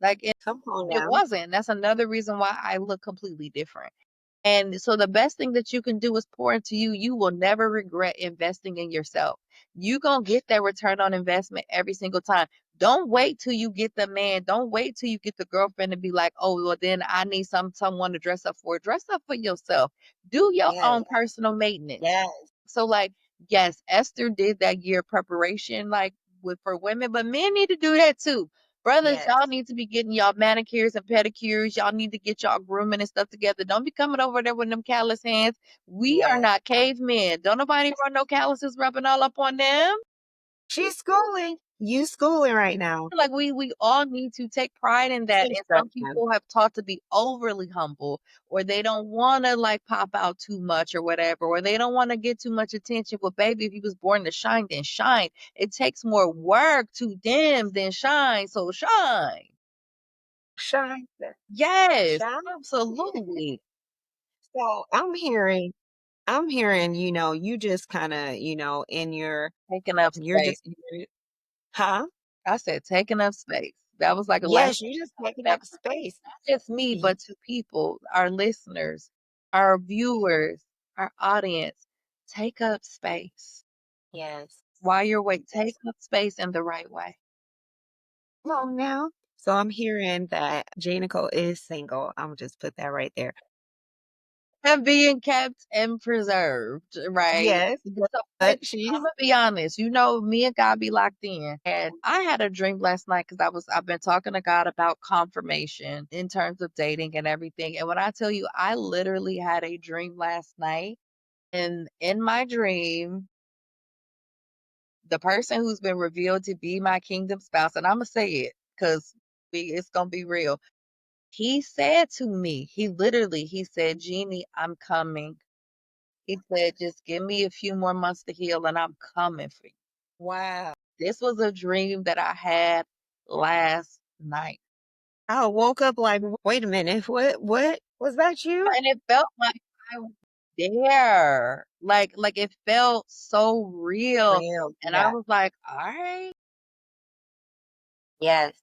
S1: Like
S2: Come on
S1: it
S2: now.
S1: wasn't. That's another reason why I look completely different. And so the best thing that you can do is pour into you. You will never regret investing in yourself. You gonna get that return on investment every single time. Don't wait till you get the man. Don't wait till you get the girlfriend to be like, oh, well, then I need someone to dress up for. Dress up for yourself. Do your
S2: Yes.
S1: own personal maintenance.
S2: Yes.
S1: So, like, yes, Esther did that year preparation, like with for women, but men need to do that too. Brothers,
S2: Yes,
S1: y'all need to be getting y'all manicures and pedicures. Y'all need to get y'all grooming and stuff together. Don't be coming over there with them callous hands. We are
S2: yes.
S1: not cavemen. Don't nobody want no calluses rubbing all up on them.
S2: She's schooling. You schooling right now.
S1: Like we all need to take pride in
S2: It's
S1: that. And some
S2: instruction.
S1: people have taught to be overly humble, or they don't want to like pop out too much or whatever, or they don't want to get too much attention. But baby, if you was born to shine, then shine. It takes more work to dim than shine, so shine.
S2: Shine.
S1: Yes,
S2: Shine.
S1: absolutely.
S2: So I'm hearing, you just kind of, in
S1: Taking up
S2: you're
S1: space.
S2: just, huh?
S1: I said taking up space. That was like the last
S2: Yes,
S1: thing
S2: you just
S1: I
S2: taking up
S1: remember.
S2: space.
S1: Not just me,
S2: Y-
S1: but to people, our listeners, our viewers, our audience. Take up space.
S2: Yes.
S1: While you're waiting, take
S2: Yes.
S1: up space in the right way.
S2: Come on now. So I'm hearing that J. Nicole is single. I'm just put that right there.
S1: And being kept and preserved, right?
S2: Yes,
S1: So, but
S2: but she's
S1: Imma be honest, me and God be locked in, and I had a dream last night because I've been talking to God about confirmation in terms of dating and everything, and when I tell you, I literally had a dream last night, and in my dream, the person who's been revealed to be my kingdom spouse, and Imma say it 'cause it's gonna be real. He said to me, he said, "Jeannie, I'm coming." He said, "Just give me a few more months to heal and I'm coming for you."
S2: wow.
S1: This was a dream that I had last night.
S2: I woke up like, wait a minute, what was that you?
S1: And it felt like I was there. Like it felt so real.
S2: Real,
S1: And I
S2: yeah.
S1: was like, all right.
S2: Yes.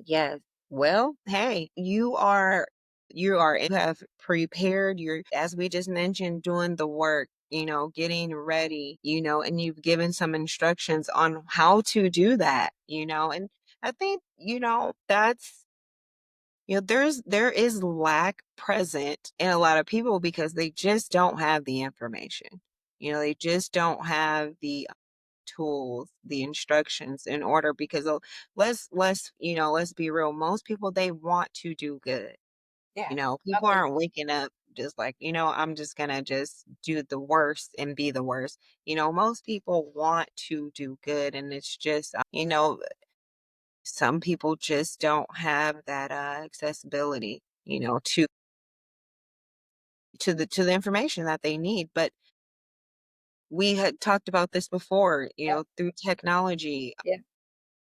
S2: Yes. Well, hey, you have prepared your, as we just mentioned, doing the work, getting ready, and you've given some instructions on how to do that, and I think, there is lack present in a lot of people because they just don't have the information. They just don't have the tools, the instructions in order because let's be real. Most people they want to do good.
S1: Yeah.
S2: People aren't waking up just like, I'm just gonna just do the worst and be the worst. Most people want to do good and it's just some people just don't have that accessibility, to the information that they need. But we had talked about this before,
S1: Yeah.
S2: through technology.
S1: Yeah.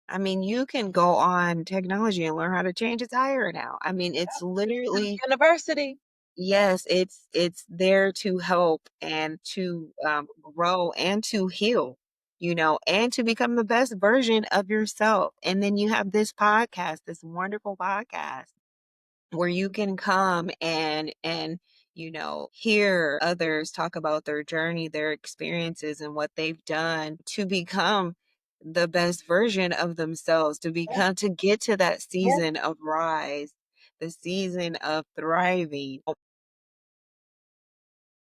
S2: I mean, you can go on technology and learn how to change a tire now. I mean, it's
S1: YouTube
S2: literally
S1: University.
S2: yes, it's there to help and to grow and to heal, and to become the best version of yourself. And then you have this podcast, this wonderful podcast where you can come and hear others talk about their journey, their experiences and what they've done to become the best version of themselves,
S1: Yeah.
S2: to get to that
S1: Yeah.
S2: season of rise, the season of thriving.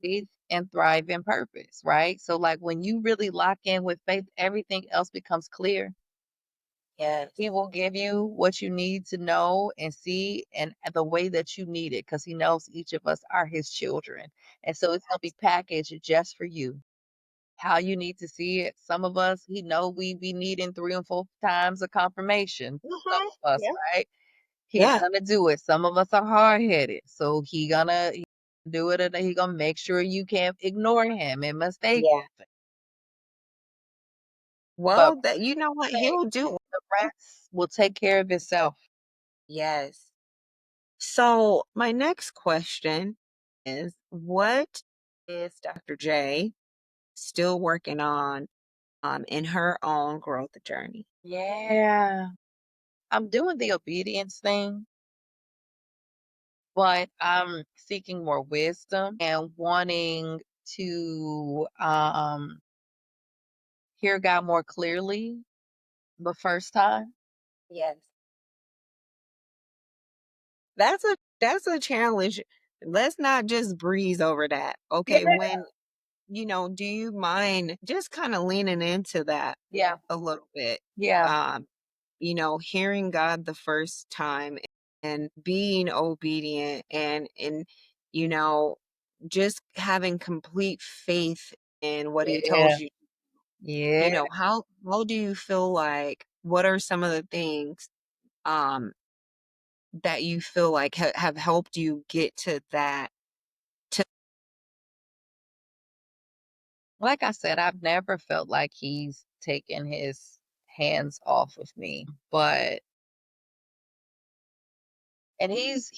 S1: Breathe and thrive in purpose, right? So like when you really lock in with faith, everything else becomes clear.
S2: Yes.
S1: He will give you what you need to know and see and the way that you need it because he knows each of us are his children. And so it's going to be packaged just for you. How you need to see it. Some of us, he know we be needing 3 and 4 times of confirmation. Some
S2: Mhm.
S1: of us,
S2: Yeah.
S1: right? He
S2: Yeah.
S1: gonna do it. Some of us are hard headed, so he do it, and he gonna make sure you can't ignore him and mistake.
S2: Yeah.
S1: But
S2: Well, that you know what
S1: hey,
S2: he'll do.
S1: the rest will take care of itself.
S2: Yes. So, my next question is what is Dr. J still working on in her own growth journey?
S1: Yeah. I'm doing the obedience thing, but I'm seeking more wisdom and wanting to hear God more clearly the first time.
S2: Yes. That's a challenge. Let's not just breeze over that.
S1: Yeah.
S2: Okay, do you mind just kind of leaning into that
S1: Yeah.
S2: a little bit?
S1: Yeah.
S2: Um hearing God the first time and being obedient and you know, just having complete faith in what he
S1: Yeah.
S2: tells you.
S1: Yeah.
S2: How do you feel like what are some of the things um that you feel like have helped you get to that to
S1: Like I said, I've never felt like he's taken his hands off of me, but and he's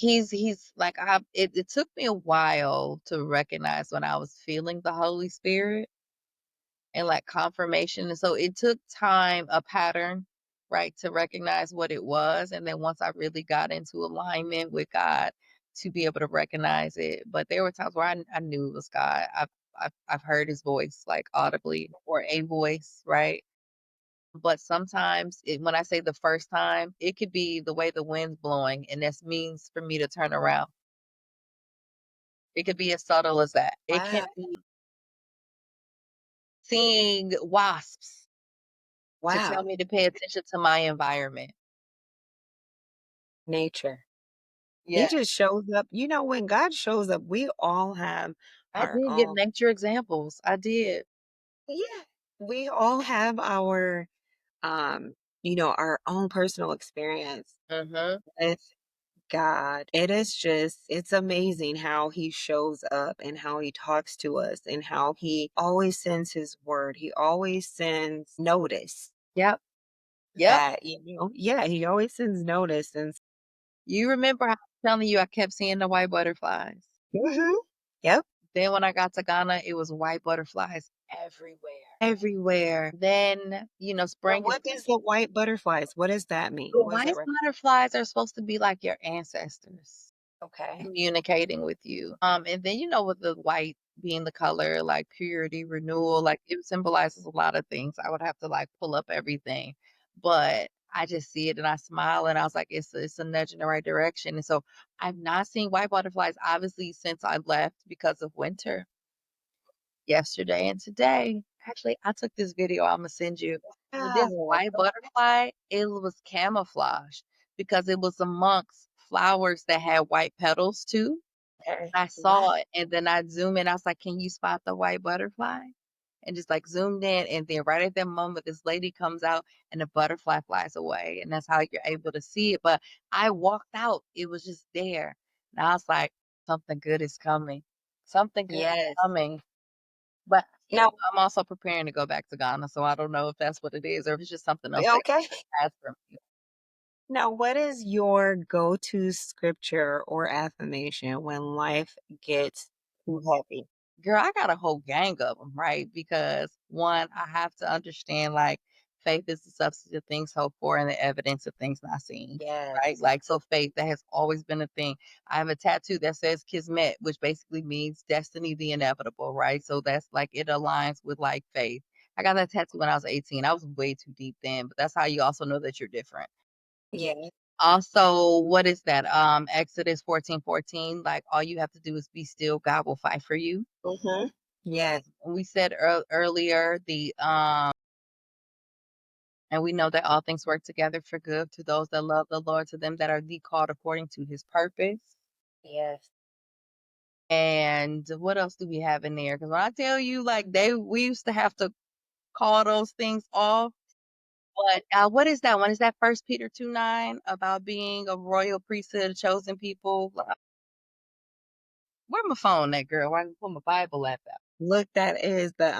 S1: like it took me a while to recognize when I was feeling the Holy Spirit and like confirmation. And so it took time, a pattern, right, to recognize what it was. And then once I really got into alignment with God to be able to recognize it. But there were times where I knew it was God. I've heard his voice like audibly or a voice, right? But sometimes when I say the first time, it could be the way the wind's blowing, and this means for me to turn around. It could be as subtle as that. It can
S2: wow,
S1: be seeing wasps to tell
S2: wow,
S1: me to pay attention to my environment.
S2: nature. He
S1: Yeah,
S2: just shows up. When God shows up, we all have
S1: I
S2: our
S1: did give
S2: own.
S1: nature examples. I did.
S2: Yeah. We all have um, our own personal experience
S1: Mhm.
S2: with God. It's amazing how he shows up and how he talks to us and how he always sends his word. He always sends notice
S1: Yep, yep.
S2: that, yeah, he always sends notice. And
S1: You remember how I was telling you I kept seeing the white butterflies?
S2: Mhm. Yep.
S1: Then when I got to Ghana, it was white butterflies everywhere. Then,
S2: Now,
S1: spring is
S2: what is the white butterflies? What does that mean?
S1: the
S2: What does
S1: white
S2: that
S1: butterflies are supposed to be like your ancestors
S2: okay.
S1: communicating with you. And then with the white being the color, like purity, renewal, like it symbolizes a lot of things. I would have to like pull up everything, but I just see it and I smile and I was like, it's a nudge in the right direction. And so I've not seen white butterflies obviously since I left because of winter yesterday and today. Actually, I took this video Imma send you. This
S2: Wow.
S1: white butterfly, it was camouflage because it was amongst flowers that had white petals too.
S2: Okay.
S1: I
S2: Wow.
S1: saw it, and then I zoomed in, I was like, "Can you spot the white butterfly?" And just, like, zoomed in, and then right at that moment, this lady comes out, and the butterfly flies away, and that's how you're able to see it, but I walked out, it was just there, and I was like, "Something good is coming. Something good is
S2: Yes.
S1: coming." But,
S2: Now,
S1: I'm also preparing to go back to Ghana, so I don't know if that's what it is or if it's just something else that
S2: okay.
S1: has for me.
S2: Now, what is your go-to scripture or affirmation when life gets too heavy?
S1: Girl, I got a whole gang of them, right? Because one, I have to understand, like, faith is the substance of things hoped for and the evidence of things not seen, right?
S2: Yes.
S1: Like, so faith, that has always been a thing. I have a tattoo that says Kismet, which basically means destiny, the inevitable, right? So that's like, it aligns with like faith. I got that tattoo when I was 18. I was way too deep then, but that's how you also know that you're different.
S2: Yes.
S1: Also, what is that? Exodus 14:14, like all you have to do is be still, God will fight for you.
S2: Mm-hmm. Yes.
S1: We said earlier and we know that all things work together for good to those that love the Lord, to them that are the called according to his purpose.
S2: Yes.
S1: And what else do we have in there? Because when I tell you, like we used to have to call those things off. But what is that one? Is that First Peter 2:9 about being a royal priesthood, a chosen people? Where my phone at, girl? Where I can put my Bible at that?
S2: Look, that is the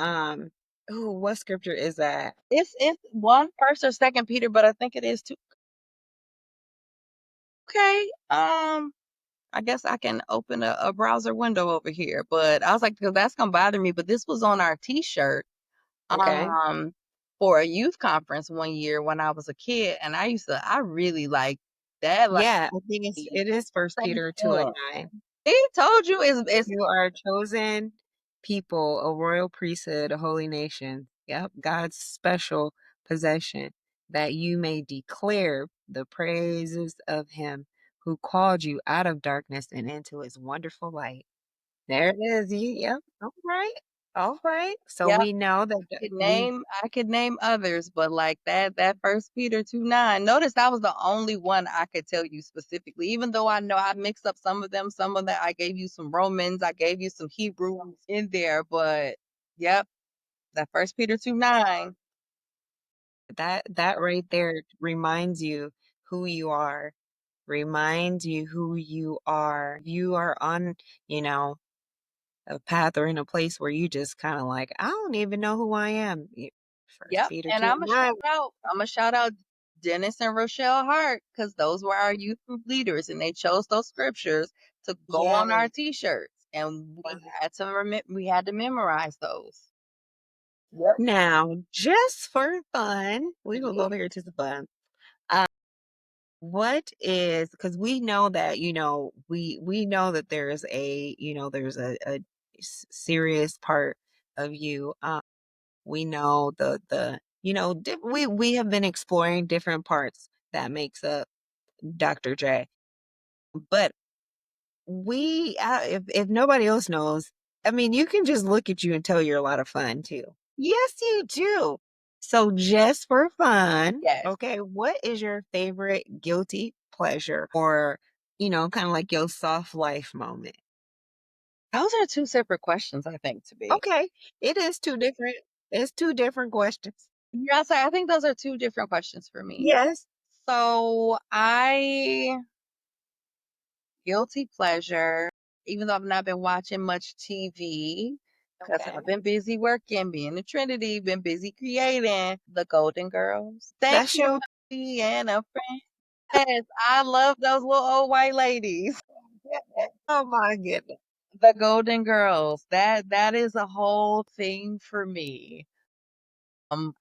S2: oh, what scripture is that?
S1: It's one First or Second Peter, but I think it is two. Okay. I guess I can open a browser window over here, but I was like, because that's gonna bother me. But this was on our T-shirt,
S2: Okay.
S1: um, for a youth conference one year when I was a kid, and I really like that. Like,
S2: Yeah, I think it is First
S1: thank
S2: Peter 2 and
S1: you.
S2: 9.
S1: He told you it's
S2: You are a chosen people, a royal priesthood, a holy nation. Yep, God's special possession, that you may declare the praises of him who called you out of darkness and into his wonderful light. There it is. Yep. All right. All right. So
S1: Yep.
S2: we know that we
S1: I could name others, but like that First Peter 2:9. Notice that was the only one I could tell you specifically, even though I know I mixed up some of them, some of that I gave you some Romans, I gave you some Hebrews in there, but yep, that First Peter 2:9.
S2: that right there reminds you who you are. Reminds you who you are. You are on, you know, a path or in a place where you just kind of like, I don't even know who I am. First
S1: Yep,
S2: Peter
S1: and
S2: 2 9.
S1: Imma shout out Dennis and Rochelle Hart because those were our youth group leaders, and they chose those scriptures to go on our
S2: Yes.
S1: T-shirts, and we had to memorize those. Yep.
S2: Now, just for fun, we will
S1: Mhm.
S2: go here to the fun. Uh, what is because we know that we know that there's there's a serious part of you. We know the we have been exploring different parts that makes up Dr. J. But if nobody else knows, I mean, you can just look at you and tell you're a lot of fun too. Yes, you do. So just for fun,
S1: Yes.
S2: okay, what is your favorite guilty pleasure or, kind of like your soft life moment?
S1: Those are 2 separate questions, I think, to be.
S2: Okay, it is it's two different questions.
S1: Yes, I think those are 2 different questions for me.
S2: Yes.
S1: So, I guilty pleasure, even though I've not been watching much TV, because 'cause
S2: Okay.
S1: I've been busy working, being a Trinity, been busy creating The Golden Girls. Thank
S2: That's
S1: you,
S2: your
S1: Auntie and a friend. Yes, I love those little old white ladies.
S2: oh my goodness.
S1: The Golden Girls, that is a whole thing for me.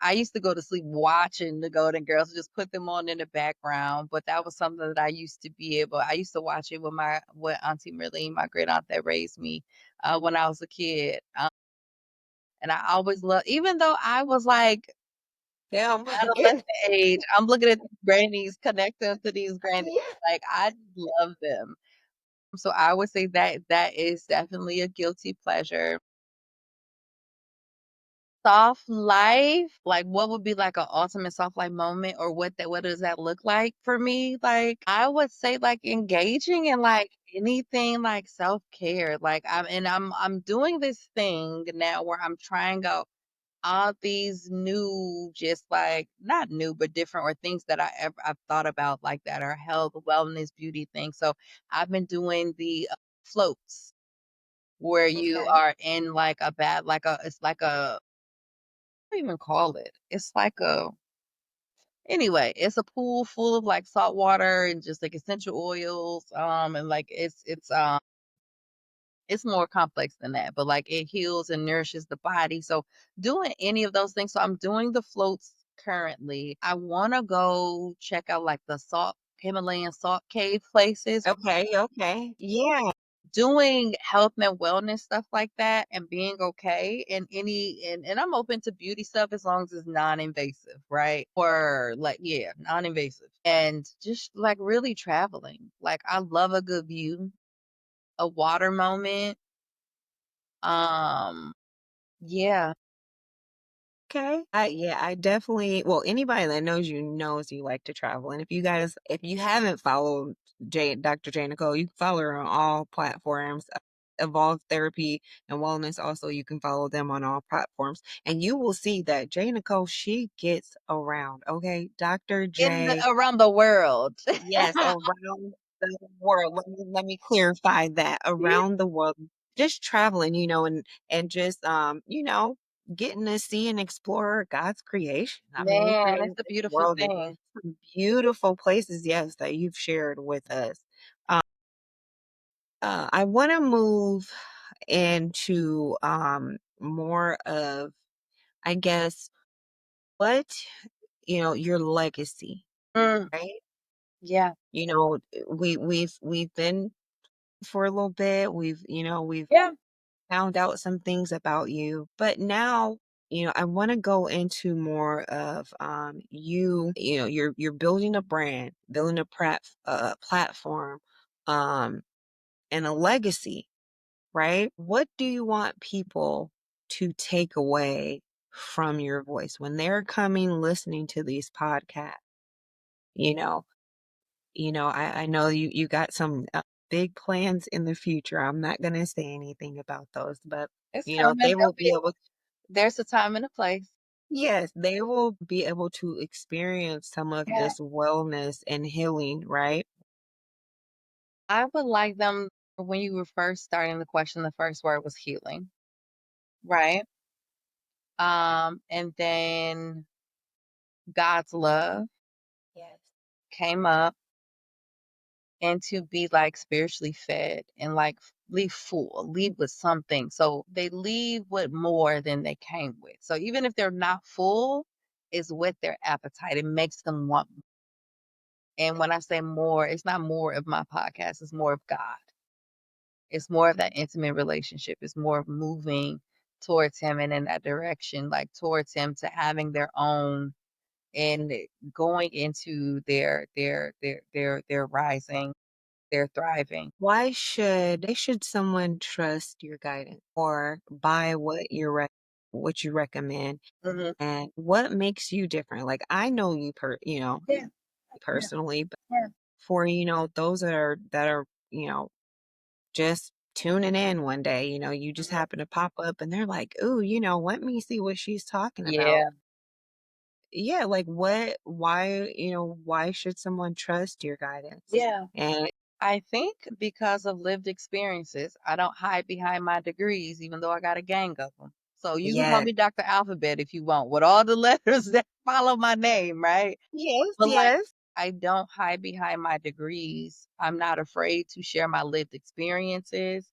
S1: I used to go to sleep watching the Golden Girls, just put them on in the background, but that was something that I used to watch it with Auntie Merlene, my great aunt that raised me, when I was a kid, and I always loved even though I was, like,
S2: Yeah, I'm looking
S1: adolescent
S2: good.
S1: age, I'm looking at these grannies, connecting to these grannies,
S2: Yeah.
S1: like, I love them. So I would say that is definitely a guilty pleasure. Soft life, like, what would be, like, an ultimate soft life moment, or what does that look like for me? Like, I would say, like, engaging in, like, anything, like, self-care, like, I'm doing this thing now where I'm trying out all these new, just, like not new, but different or things that I've thought about, like, that are health, wellness, beauty things, so I've been doing the, floats where you
S2: Okay.
S1: are in, like, a bath like a it's like a do even call it? It's like a anyway, it's a pool full of like salt water and just like essential oils. And like it's more complex than that, but like it heals and nourishes the body. So doing any of those things. So I'm doing the floats currently. I want to go check out like the salt Himalayan salt cave places.
S2: Okay, okay. Yeah.
S1: Doing health and wellness stuff like that and being okay in and I'm open to beauty stuff as long as it's non-invasive, right? Or like yeah, non-invasive. And just like really traveling. Like I love a good view, a water moment. Um yeah.
S2: Okay. I definitely, well, anybody that knows you knows you like to travel. And if you haven't followed Dr. J. Nicole, you can follow her on all platforms. Evolve Therapy and Wellness, also, you can follow them on all platforms. And you will see that J. Nicole, she gets around. Okay. Dr.
S1: In the
S2: J.
S1: around the world.
S2: Yes, around the world. Let me clarify that. Around the world. Just traveling, and just getting to see and explore God's creation. I mean, He
S1: Man,
S2: created
S1: it's a
S2: this
S1: beautiful
S2: world and
S1: thing.
S2: some beautiful places, yes, that you've shared with us. Um, I want to move into more of, I guess, what your legacy,
S1: Mm,
S2: right?
S1: yeah.
S2: We've been for a little bit. We've
S1: Yeah.
S2: found out some things about you, but now, I want to go into more of you're building a brand, building a platform, um, and a legacy, right? What do you want people to take away from your voice. When they're coming listening to these podcasts, you know, I know you got some big plans in the future. I'm not gonna say anything about those, but
S1: It's coming.
S2: they will be able.
S1: There's a time and a place.
S2: Yes, they will be able to experience some of
S1: Yeah.
S2: this wellness and healing, right?
S1: I would like them when you were first starting the question, the first word was healing, right? And then God's love
S2: Yes.
S1: came up and to be like spiritually fed and like leave full, leave with something. So they leave with more than they came with. So even if they're not full, is with their appetite. It makes them want more. And when I say more, it's not more of my podcast, it's more of God. It's more of that intimate relationship. It's more of moving towards him and in that direction, like towards him to having their own and going into their rising, their thriving.
S2: Why should someone trust your guidance or buy what you recommend?
S1: Mhm.
S2: And what makes you different? Like I know
S1: Yeah, yeah,
S2: personally, but
S1: yeah.
S2: for those that are, just tuning in one day, you just
S1: Mhm.
S2: happen to pop up and they're like, "Ooh, let me see what she's talking about."
S1: Yeah,
S2: Yeah, like why should someone trust your guidance?
S1: yeah.
S2: And
S1: I think because of lived experiences, I don't hide behind my degrees, even though I got a gang of them. So you can call
S2: yeah.
S1: me Dr. Alphabet if you want, with all the letters that follow my name, right?
S2: Yes,
S1: But like,
S2: yes.
S1: I don't hide behind my degrees. I'm not afraid to share my lived experiences,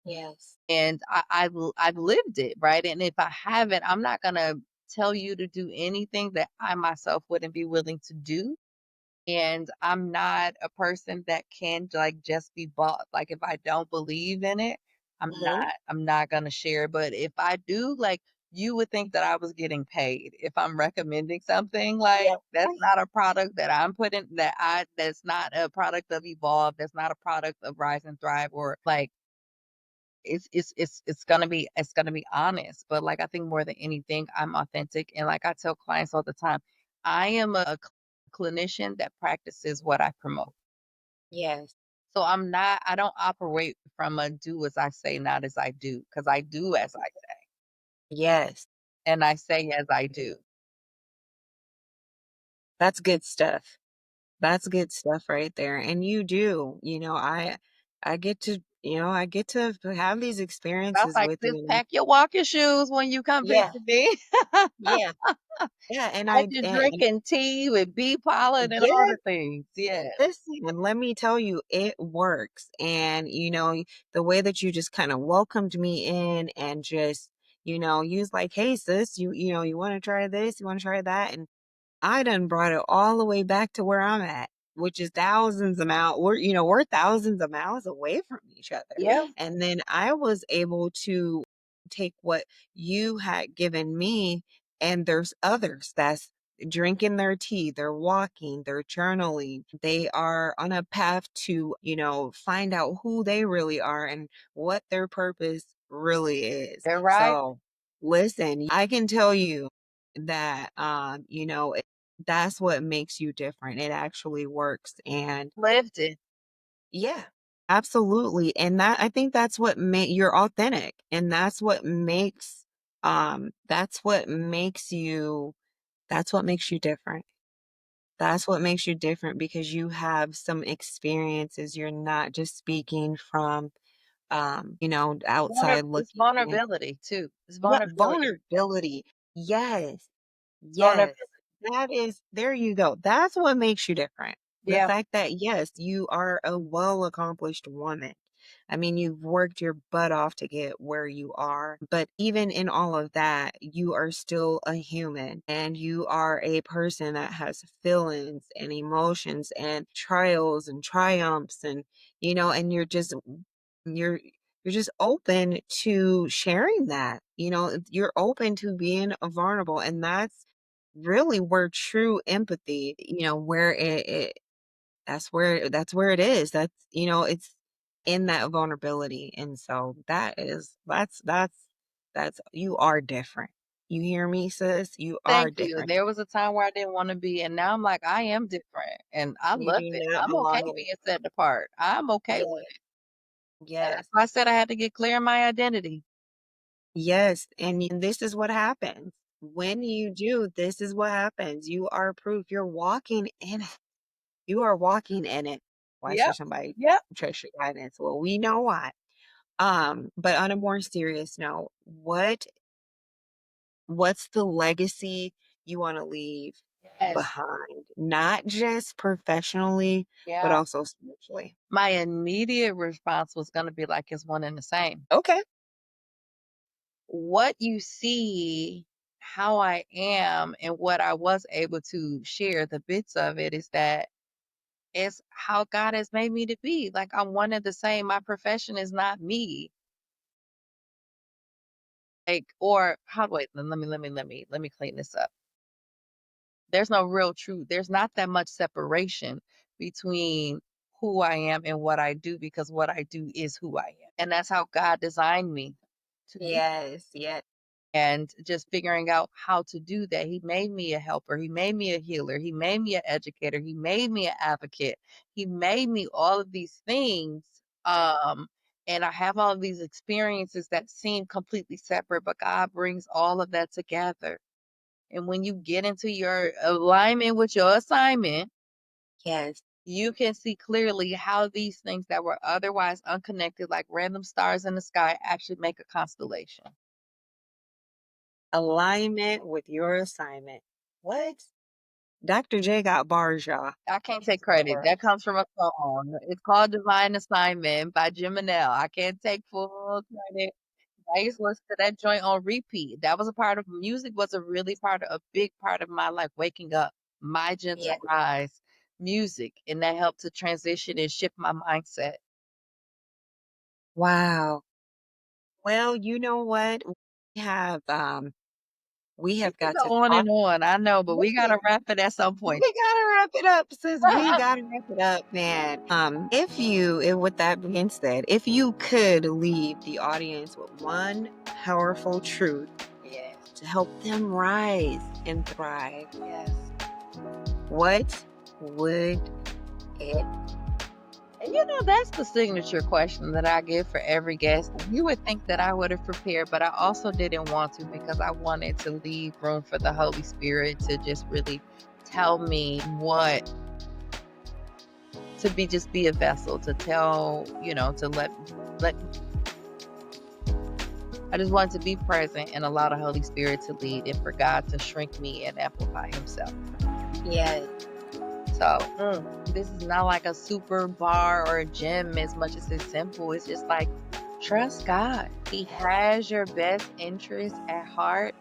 S2: Yes.
S1: and I've lived it, right? And if I haven't, I'm not gonna tell you to do anything that I myself wouldn't be willing to do. And I'm not a person that can like just be bought. Like if I don't believe in it,
S2: Mhm.
S1: I'm not gonna share. But if I do, like you would think that I was getting paid if I'm recommending something like
S2: Yeah.
S1: that's not a product that I'm putting that's not a product of Evolve, that's not a product of Rise and Thrive or like it's gonna be honest. But like I think more than anything, I'm authentic. And like I tell clients all the time, I am a clinician that practices what I promote.
S2: Yes.
S1: So I don't operate from a do as I say, not as I do, because I do as I say
S2: Yes.
S1: and I say as I do.
S2: That's good stuff. That's good stuff right there. And you do, I get to have these
S1: I was
S2: experiences
S1: like,
S2: with
S1: "Sis,
S2: you. And
S1: pack your walking shoes when you come
S2: yeah,
S1: visit me."
S2: yeah, yeah. And
S1: I just drinking tea with bee pollen and all
S2: yes,
S1: the things. Yeah.
S2: listen, let me tell you, it works. And the way that you just kind of welcomed me in and just, you was like, "Hey sis, you want to try this? You want to try that?" And I done brought it all the way back to where I'm at, which is we're thousands of miles away from each other.
S1: Yeah.
S2: And then I was able to take what you had given me, and there's others that's drinking their tea, they're walking, they're journaling, they are on a path to, find out who they really are and what their purpose really is.
S1: They're right.
S2: So listen, I can tell you that that's what makes you different. It actually works. And
S1: Lived it.
S2: yeah, absolutely. And I think that's what you're authentic. And that's what makes you different. That's what makes you different because you have some experiences. You're not just speaking from outside
S1: It's
S2: looking in.
S1: vulnerability too. It's
S2: Yeah,
S1: vulnerability.
S2: vulnerability. Yes.
S1: It's
S2: Yes.
S1: vulnerability.
S2: There you go. That's what makes you different. The
S1: Yeah.
S2: fact that, yes, you are a well accomplished woman. I mean, you've worked your butt off to get where you are. But even in all of that, you are still a human and you are a person that has feelings and emotions and trials and triumphs and you're you're just open to sharing that. You're open to being vulnerable. And that's really where true empathy, where that's where it is. It's in that vulnerability. And so that's You are different. You hear me, sis? You are
S1: Thank you.
S2: different.
S1: There was a time where I didn't wanna be, and now I'm like, I am different, and I
S2: You
S1: love
S2: do
S1: it.
S2: not
S1: I'm okay
S2: belong.
S1: being set apart. I'm okay with
S2: Yes,
S1: it, and that's
S2: yes,
S1: why I said I had to get clear in my identity.
S2: yes. And this is what happens. When you do, this is what happens. You are proof. You're walking in it. You are walking in it. Why should
S1: Yep.
S2: somebody
S1: Yep.
S2: trust your guidance? Well, we know why. But on a more serious note, what's the legacy you want to leave
S1: Yes.
S2: behind? Not just professionally, but
S1: Yeah.
S2: also spiritually.
S1: My immediate response was gonna be like, it's one and the same.
S2: Okay.
S1: What you see, how I am, and what I was able to share, the bits of it is that it's how God has made me to be. Like, I'm one and the same. My profession is not me. Like, or how do I let me clean this up. There's no real truth. There's not that much separation between who I am and what I do because what I do is who I am. And that's how God designed me to be.
S2: Yes, yes.
S1: And just figuring out how to do that. He made me a helper. He made me a healer. He made me an educator. He made me an advocate. He made me all of these things. Um, and I have all of these experiences that seem completely separate, but God brings all of that together. And when you get into your alignment with your assignment,
S2: Yes.
S1: you can see clearly how these things that were otherwise unconnected, like random stars in the sky, actually make a constellation.
S2: Alignment with your assignment. What? Dr. J got bars, y'all.
S1: I can't take
S2: Got
S1: credit.
S2: bars.
S1: That comes from a song. It's called Divine Assignment by Jim and L. I can't take full credit. I used to listen to that joint on repeat. That was a part of music was a really part of a big part of my life, waking up, my gentle
S2: Yeah.
S1: rise, music, and that helped to transition and shift my mindset.
S2: Wow. Well, you know what? We
S1: We
S2: have
S1: could
S2: got to
S1: go on
S2: talk.
S1: and on, I know, but we
S2: We
S1: gotta wrap it at some
S2: we
S1: point.
S2: gotta wrap it up, sis. We gotta wrap it up, man. With that being said, if you could leave the audience with one powerful truth
S1: Yes,
S2: to help them rise and thrive,
S1: yes.
S2: what would it?
S1: And that's the signature question that I give for every guest. You would think that I would have prepared, but I also didn't want to because I wanted to leave room for the Holy Spirit to just really tell me what to be just be a vessel to tell, to let I just wanted to be present and allow the Holy Spirit to lead and for God to shrink me and amplify himself.
S2: Yes,
S1: So this is not like a super bar or a gym as much as it's simple. It's just like trust God. He has your best interest at heart,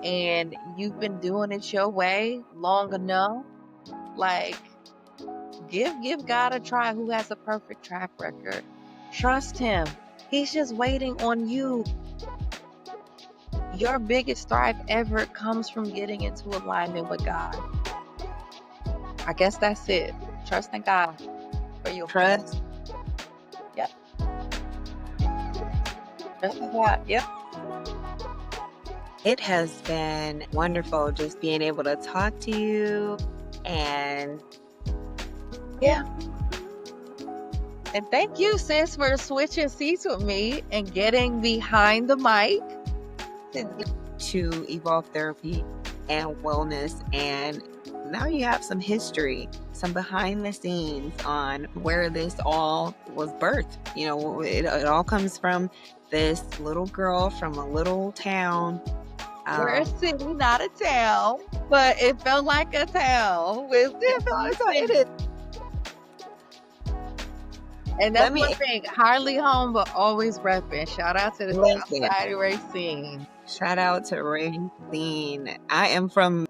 S1: and you've been doing it your way long enough. Like give God a try who has a perfect track record. Trust him. He's just waiting on you. Your biggest thrive ever comes from getting into alignment with God. I guess that's it. Trusting God for your peace.
S2: trust.
S1: Yep. Trusting God. Yep.
S2: It has been wonderful just being able to talk to you and
S1: Yeah. And thank you, sis, for switching seats with me and getting behind the mic.
S2: to evolve therapy and wellness. And now you have some history, some behind the scenes on where this all was birthed. It all comes from this little girl from a little town.
S1: We're a
S2: Um,
S1: city, not a town, but it felt like a town with
S2: yeah, no, it
S1: cities.
S2: is.
S1: And that's
S2: Let
S1: one
S2: me
S1: thing, hardly home, but always repping. Shout out to the
S2: listen.
S1: Southside Racine.
S2: Shout out to Racine. I'm from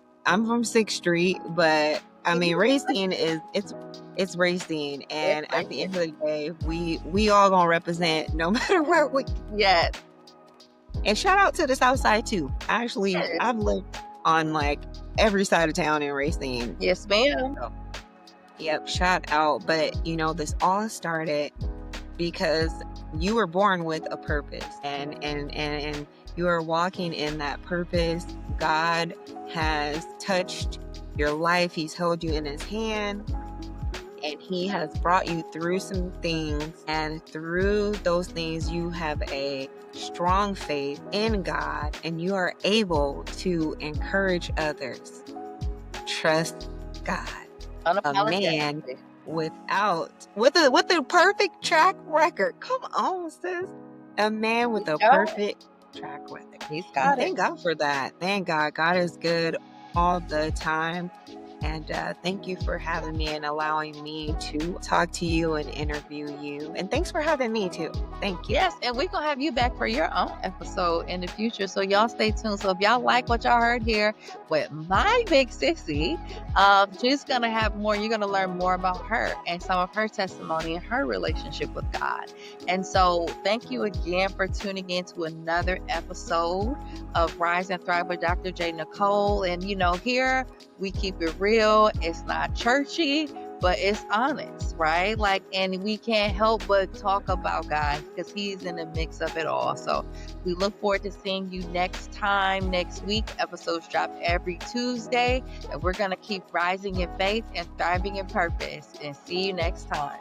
S2: 6th Street, but I mean Racine it's Racine,
S1: It's
S2: and at the
S1: racing.
S2: end of the day, we all gonna represent no matter where we.
S1: Yes.
S2: And shout out to the South Side too.
S1: Yes.
S2: I've lived on like every side of town in Racine.
S1: Yes, ma'am.
S2: So, yep, shout out. But this all started because you were born with a purpose, and You are walking in that purpose. God has touched your life. He's held you in his hand and he has brought you through some things. And through those things, you have a strong faith in God and you are able to encourage others. Trust God. A man
S1: Unapologetically.
S2: with a perfect track record. Come on, sis. A man
S1: He's
S2: with a
S1: got it.
S2: perfect track record.
S1: He's
S2: And
S1: got it.
S2: thank God for that. Thank God. God is good all the time. And thank you for having me and allowing me to talk to you and interview you. And thanks for having me too. Thank you.
S1: Yes, and we're gonna have you back for your own episode in the future. So y'all stay tuned. So if y'all like what y'all heard here with my big sissy, she's gonna have more, you're gonna learn more about her and some of her testimony and her relationship with God. And so thank you again for tuning in to another episode of Rise and Thrive with Dr. J. Nicole. And here we keep it real, it's not churchy, but it's honest, right? Like, and we can't help but talk about God because He's in the mix of it all. So we look forward to seeing you next time, next week. Episodes drop every Tuesday, and we're going to keep rising in faith and thriving in purpose. And see you next time.